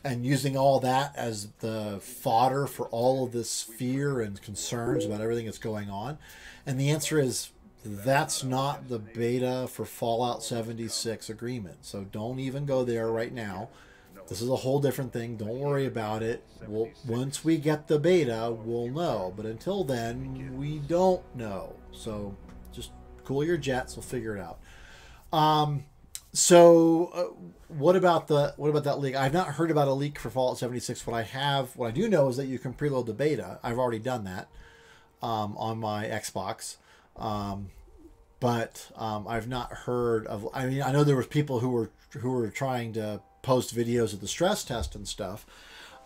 and using all that as the fodder for all of this fear and concerns about everything that's going on. And the answer is, that's not the beta for Fallout 76 agreement. So don't even go there right now. This is a whole different thing. Don't worry about it. Once we get the beta, we'll know. But until then, we don't know. So just cool your jets. We'll figure it out. What about that leak? I've not heard about a leak for Fallout 76. What I do know is that you can preload the beta. I've already done that on my Xbox. But I've not heard of. I mean, I know there was people who were trying to post videos of the stress test and stuff,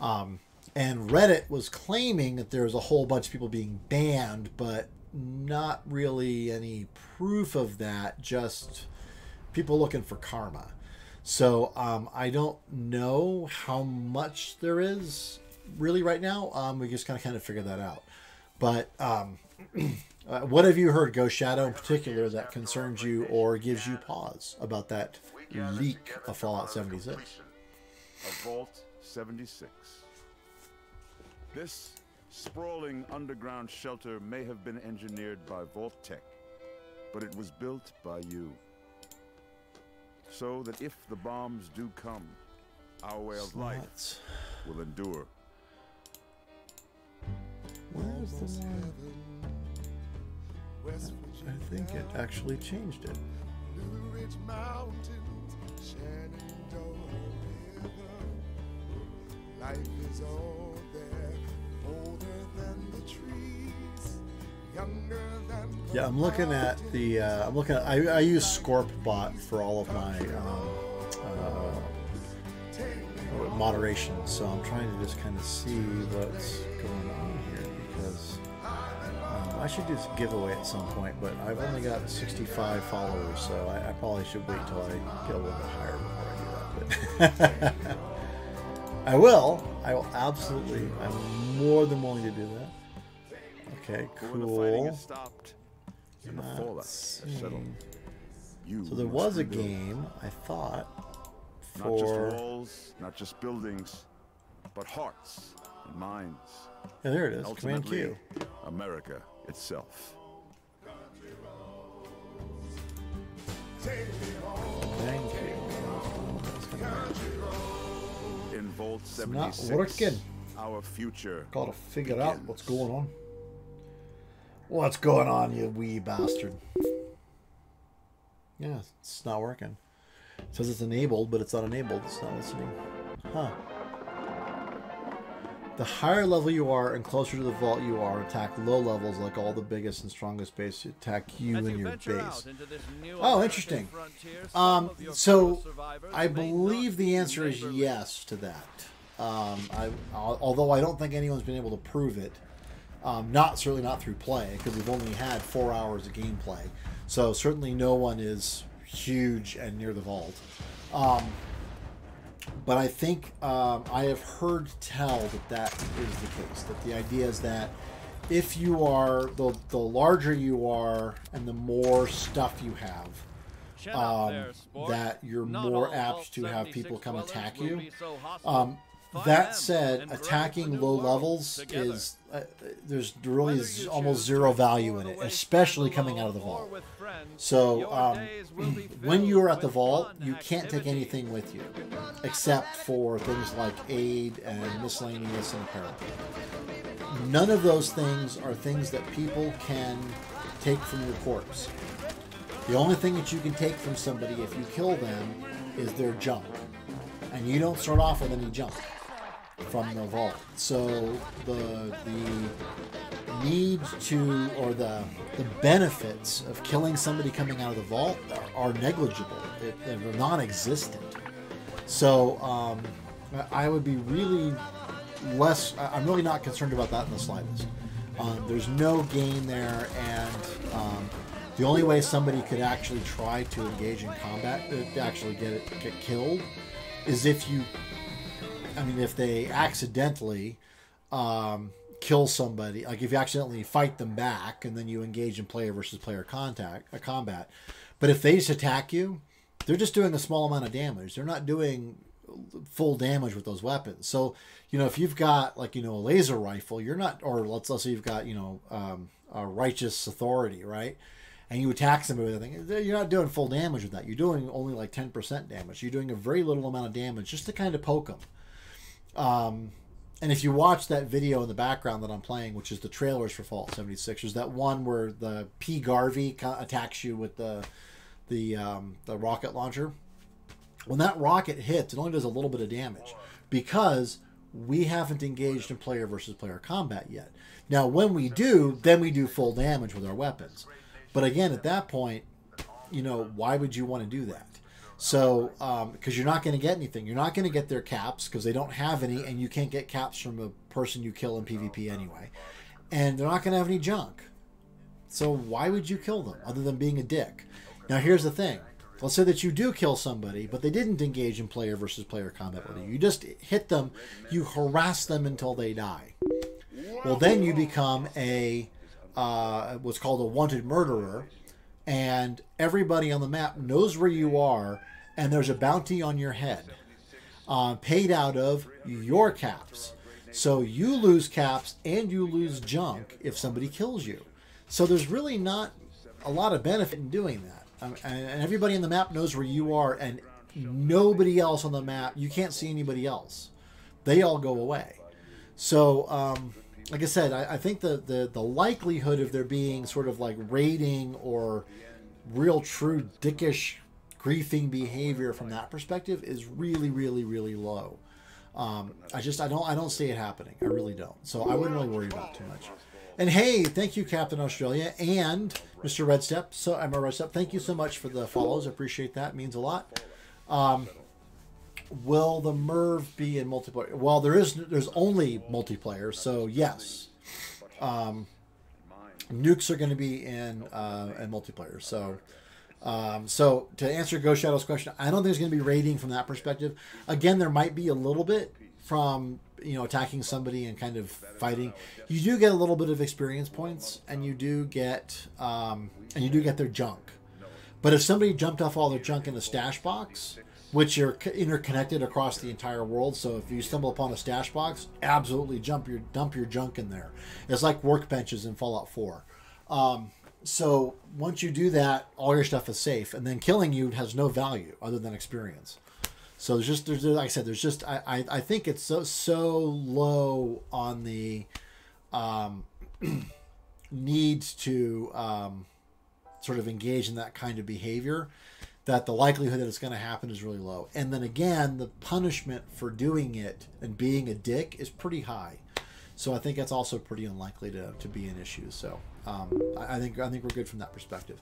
and Reddit was claiming that there was a whole bunch of people being banned, but not really any proof of that. Just people looking for karma. So I don't know how much there is really right now. We just kind of figure that out. But what have you heard, Ghost Shadow, in particular, that concerns you or gives you pause about that leak of Fallout 76? Of Vault 76. This sprawling underground shelter may have been engineered by vault-tec, but it was built by you. So that if the bombs do come, our way of life will endure. Where's the one? I think it actually changed it. Life is all there, older than the trees, younger than. Yeah, I'm looking at the. I use ScorpBot for all of my moderation, so I'm trying to just kind of see what's going on here, because I should do this giveaway at some point, but I've only got 65 followers, so I probably should wait till I get a little bit higher before I do that. But I will absolutely. I'm more than willing to do that. Okay, cool. So there was a game, I thought, for... Not just walls, not just buildings, but hearts and minds. Yeah, there it is. Command Q. America itself. Thank you. In Vault 76, not working. Our future. Gotta figure out what's going on. What's going on, you wee bastard? Yeah, it's not working. It says it's enabled, but it's not enabled. It's not listening. Huh. The higher level you are and closer to the vault you are, attack low levels like all the biggest and strongest base attack you and your base. Oh, interesting. So I believe the answer is yes to that. Although I don't think anyone's been able to prove it. Certainly not through play, because we've only had 4 hours of gameplay. So certainly no one is huge and near the vault. But I think I have heard tell that is the case. That the idea is that if you are, the larger you are and the more stuff you have, that you're more apt to have people come attack you. That said, attacking low levels is there's really almost zero value in it, especially coming out of the vault. So when you are at the vault, you can't take anything with you except for things like aid and miscellaneous and apparel. None of those things are things that people can take from your corpse. The only thing that you can take from somebody if you kill them is their junk, and you don't start off with any junk from the vault. So the need to, or the benefits of killing somebody coming out of the vault are negligible. They're non-existent. So I would be really less, I'm really not concerned about that in the slightest. There's no gain there, and the only way somebody could actually try to engage in combat to actually get killed is if they accidentally kill somebody, like if you accidentally fight them back and then you engage in player versus player combat. But if they just attack you, they're just doing a small amount of damage. They're not doing full damage with those weapons. So, you know, if you've got like, you know, a laser rifle, you're not, or let's say you've got, you know, a righteous authority, right? And you attack somebody with that thing, you're not doing full damage with that. You're doing only like 10% damage. You're doing a very little amount of damage just to kind of poke them. And if you watch that video in the background that I'm playing, which is the trailers for Fallout 76, there's that one where the P. Garvey attacks you with the rocket launcher. When that rocket hits, it only does a little bit of damage because we haven't engaged in player versus player combat yet. Now, when we do, then we do full damage with our weapons. But again, at that point, you know, why would you want to do that? So, because you're not going to get anything. You're not going to get their caps because they don't have any, and you can't get caps from a person you kill in PvP anyway. And they're not going to have any junk. So why would you kill them other than being a dick? Now, here's the thing. Let's say that you do kill somebody, but they didn't engage in player versus player combat with you. You just hit them, you harass them until they die. Well, then you become a what's called a wanted murderer, and everybody on the map knows where you are, and there's a bounty on your head paid out of your caps. So you lose caps and you lose junk if somebody kills you. So there's really not a lot of benefit in doing that. And everybody on the map knows where you are, and nobody else on the map, you can't see anybody else. They all go away. So, like I said, I think the likelihood of there being sort of like raiding or real true dickish griefing behavior from that perspective is really, really, really low. I don't see it happening. I really don't. So I wouldn't really worry about it too much. And hey, thank you, Captain Australia and Mr. Redstep. So I'm a Redstep. Thank you so much for the follows. I appreciate that. It means a lot. Will the Merv be in multiplayer? Well, there's only multiplayer, so yes. Nukes are going to be in multiplayer. So, so to answer Ghost Shadow's question, I don't think there's going to be raiding from that perspective. Again, there might be a little bit from, you know, attacking somebody and kind of fighting. You do get a little bit of experience points, and you do get their junk. But if somebody jumped off all their junk in the stash box, which are interconnected across the entire world, so if you stumble upon a stash box, absolutely dump your junk in there. It's like workbenches in Fallout 4. So once you do that, all your stuff is safe, and then killing you has no value other than experience. So there's like I said, I think it's so low on the need to sort of engage in that kind of behavior that the likelihood that it's going to happen is really low. And then again, the punishment for doing it and being a dick is pretty high. So I think that's also pretty unlikely to be an issue. So I think we're good from that perspective.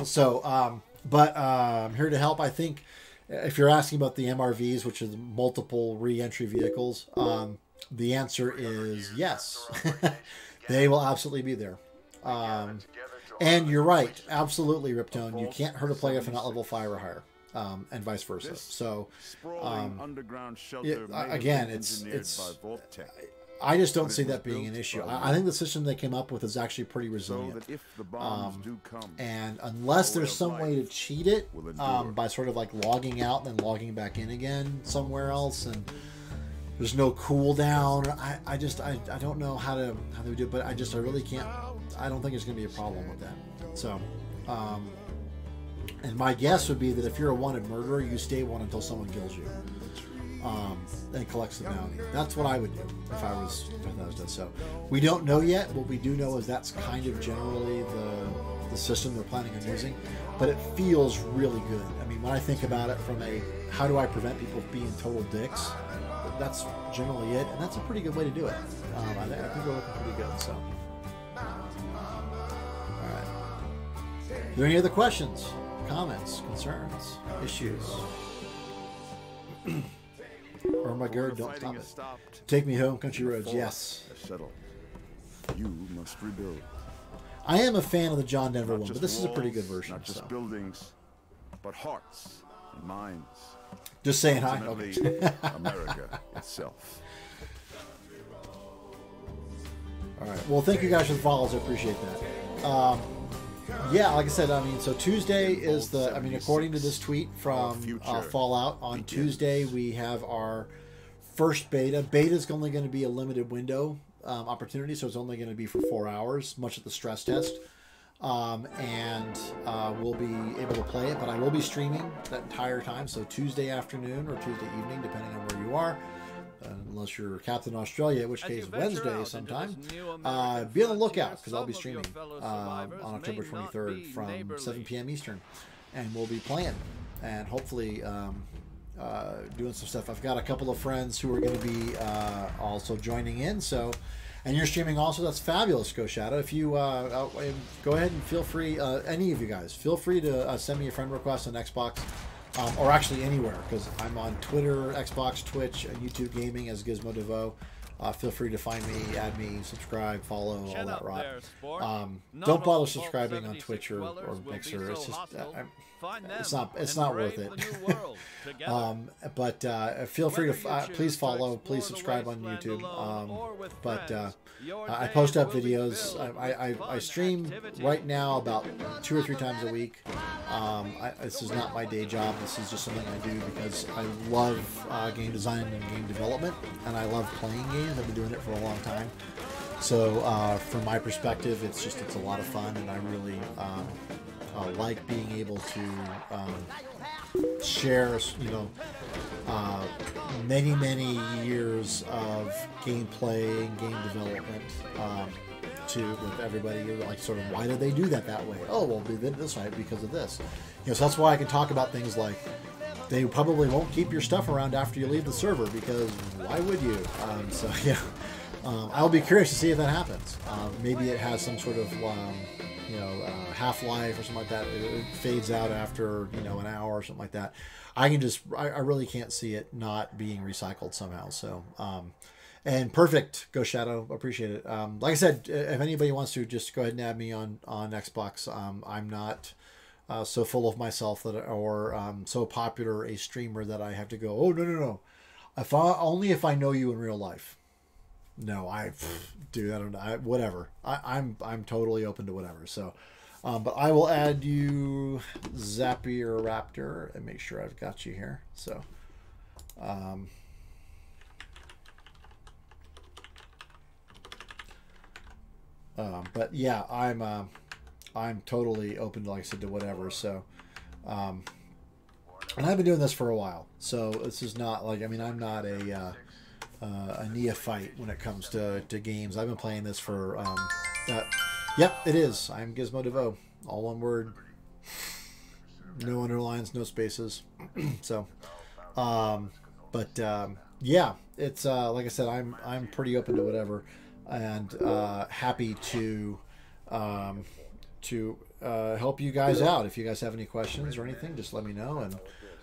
So, but I'm here to help. I think if you're asking about the MRVs, which are the multiple re-entry vehicles, the answer is yes. They will absolutely be there. And you're right, absolutely, Riptone. You can't hurt a player if they're not level 5 or higher, and vice versa. So, again, it's I just don't see that being an issue. I think the system they came up with is actually pretty resilient. And unless there's some way to cheat it by sort of like logging out and then logging back in again somewhere else, and there's no cooldown, I don't know how they would do it, but I really can't. I don't think there's going to be a problem with that. So, and my guess would be that if you're a wanted murderer, you stay one until someone kills you, and collects the bounty. That's what I would do if I was done. So, we don't know yet. What we do know is that's kind of generally the system they're planning on using, but it feels really good. I mean, when I think about it from a how do I prevent people being total dicks, that's generally it, and that's a pretty good way to do it. I think we're looking pretty good. So. Are there any other questions, comments, concerns, issues? Or my girl, don't stop it. Take me home, country roads. Yes. You must rebuild. I am a fan of the John Denver one, but this is a pretty good version. Not just buildings, but hearts and minds. Just saying hi. Okay. America itself. All right. Well, thank you guys for the follows. I appreciate that. Yeah, like I said, I mean, so Tuesday is the, I mean, according to this tweet from Fallout, on Tuesday we have our first beta. Beta is only going to be a limited window opportunity, so it's only going to be for 4 hours, much of the stress test. And we'll be able to play it, but I will be streaming that entire time, so Tuesday afternoon or Tuesday evening, depending on where you are. Unless you're Captain Australia, in which case Wednesday sometime. Be on the lookout, because I'll be streaming on October 23rd from 7 p.m. Eastern. And we'll be playing and hopefully doing some stuff. I've got a couple of friends who are going to be also joining in. So, and you're streaming also. That's fabulous, Go Shadow. If you go ahead and feel free, any of you guys, feel free to send me a friend request on Xbox. Or actually anywhere, because I'm on Twitter, Xbox, Twitch, and YouTube Gaming as Gizmo DeVoe. Feel free to find me, add me, subscribe, follow, all that rot. Don't bother subscribing on Twitch or Mixer. It's just it's not worth it. But feel free to please follow, please subscribe on YouTube. I post up videos. I stream right now about 2 or 3 times a week. This is not my day job. This is just something I do because I love game design and game development, and I love playing games. I've been doing it for a long time. So from my perspective, it's a lot of fun, and I really like being able to share, many years of gameplay and game development with everybody. Like, sort of, why did they do that way? Oh, well, they did this way because of this. So that's why I can talk about things like they probably won't keep your stuff around after you leave the server, because why would you? So yeah, I'll be curious to see if that happens. Maybe it has some sort of half-life or something like that. It fades out after an hour or something like that. I really can't see it not being recycled somehow. So and perfect, Go Shadow, appreciate it. Like I said, if anybody wants to, just go ahead and add me on Xbox. I'm not so full of myself or so popular a streamer that I have to go, oh no, only if I know you in real life. No, I don't know. Whatever. I'm totally open to whatever. So, but I will add you, Zapier Raptor, and make sure I've got you here. So, but yeah, I'm totally open to, like I said, to whatever. So, and I've been doing this for a while. So this is not like, I'm not a neophyte when it comes to games. I've been playing this for yep, it is. I'm Gizmo DeVoe, all one word, no underlines, no spaces. So yeah, it's like I said, I'm pretty open to whatever, and happy to help you guys out. If you guys have any questions or anything, just let me know, and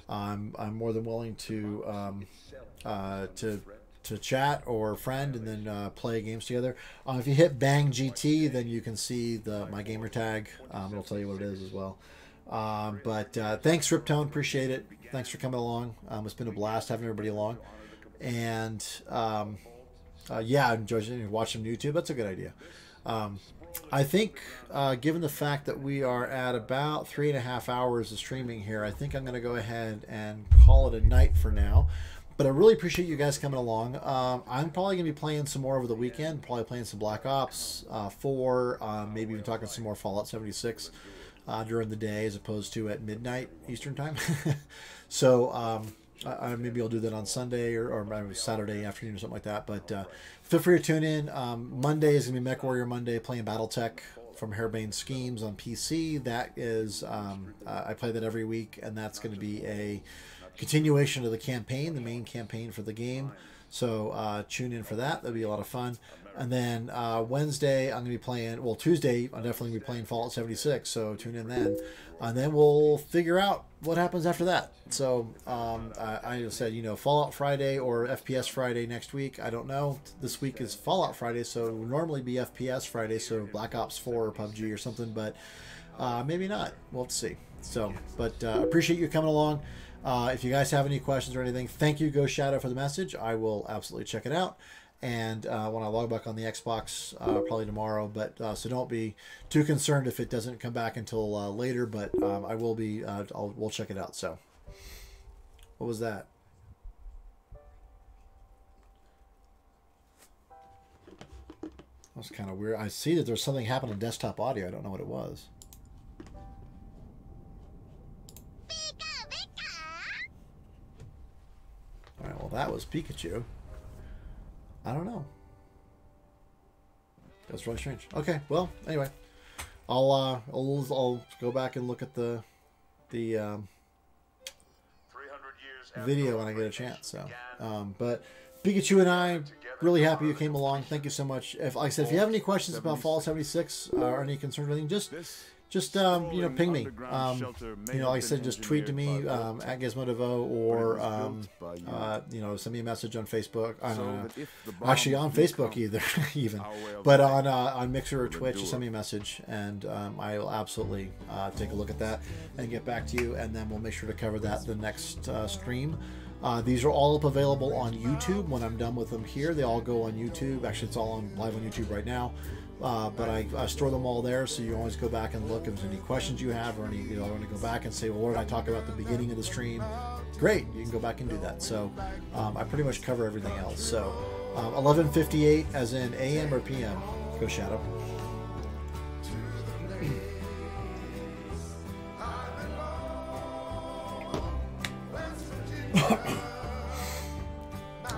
I'm more than willing to chat or friend, and then play games together. If you hit Bang GT, then you can see my gamer tag. It'll tell you what it is as well. Thanks, Riptone, appreciate it. Thanks for coming along. It's been a blast having everybody along, and yeah, enjoy watching YouTube. That's a good idea. I think, given the fact that we are at about 3.5 hours of streaming here, I think I'm going to go ahead and call it a night for now. But I really appreciate you guys coming along. I'm probably going to be playing some more over the weekend, probably playing some Black Ops 4, maybe even talking some more Fallout 76 during the day as opposed to at midnight Eastern time. So maybe I'll do that on Sunday or Saturday afternoon or something like that. But feel free to tune in. Monday is going to be MechWarrior Monday, playing Battletech from Harebrained Schemes on PC. That is, I play that every week, and that's going to be a continuation of the campaign, the main campaign for the game. So tune in for that. That'll be a lot of fun. And then Wednesday, I'm going to be playing, well, Tuesday, I'll definitely be playing Fallout 76, so tune in then. And then we'll figure out what happens after that. So I said, Fallout Friday or FPS Friday next week. I don't know. This week is Fallout Friday, so it would normally be FPS Friday, so Black Ops 4 or PUBG or something, but maybe not. We'll have to see. So, but appreciate you coming along. If you guys have any questions or anything, thank you, Ghost Shadow, for the message. I will absolutely check it out. and when I log back on the Xbox, probably tomorrow. But so don't be too concerned if it doesn't come back until later. But I will be. We'll check it out. So, what was that? That was kind of weird. I see that there's something happened on desktop audio. I don't know what it was. All right, well, that was Pikachu. I don't know. That's really strange. Okay, well, anyway, I'll go back and look at the video when I get a chance. So, but Pikachu and I, really happy you came along. Thank you so much. If, like I said, if you have any questions about Fallout 76 or any concerns or anything, just you know, ping me. You know, like I said, just tweet to me at GizmoDevo, or you know, send me a message on Facebook. I don't know, actually on Facebook either, even, but on Mixer or Twitch, just send me a message, and I'll absolutely take a look at that and get back to you, and then we'll make sure to cover that the next stream. These are all up available on YouTube when I'm done with them here. They all go on YouTube. Actually, it's all live on YouTube right now. But I store them all there, so you always go back and look if there's any questions you have, or any, you know, I want to go back and say, well, what did I talk about at the beginning of the stream? Great, you can go back and do that. So I pretty much cover everything else. So 11:58, as in AM or PM. Go Shadow.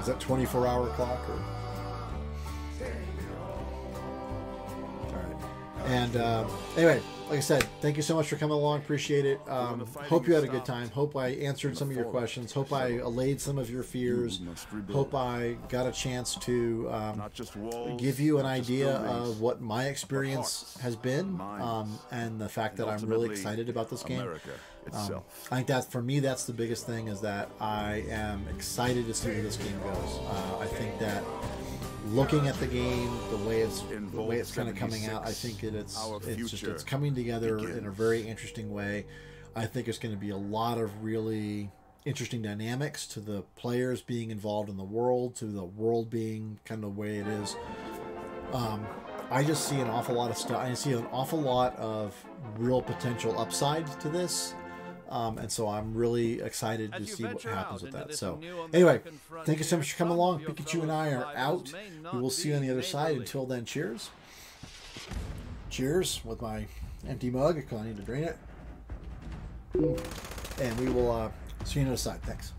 Is that 24-hour clock or? And anyway, like I said, thank you so much for coming along. Appreciate it. Hope you had a good time. Hope I answered some of your questions. Hope I allayed some of your fears. Hope I got a chance to give you an idea of what my experience has been, and the fact that I'm really excited about this game. I think that for me, that's the biggest thing, is that I am excited to see where this game goes. I think that looking at the game, the way it's kind of coming out, I think it's coming together in a very interesting way. I think it's going to be a lot of really interesting dynamics to the players being involved in the world, to the world being kind of the way it is. I just see an awful lot of stuff. I see an awful lot of real potential upside to this. And so I'm really excited to see what happens with that. So anyway, thank you so much for coming along. Pikachu and I are out. We will see you on the other side. Until then, cheers. Cheers with my empty mug because I need to drain it. And we will see you on the other side. Thanks.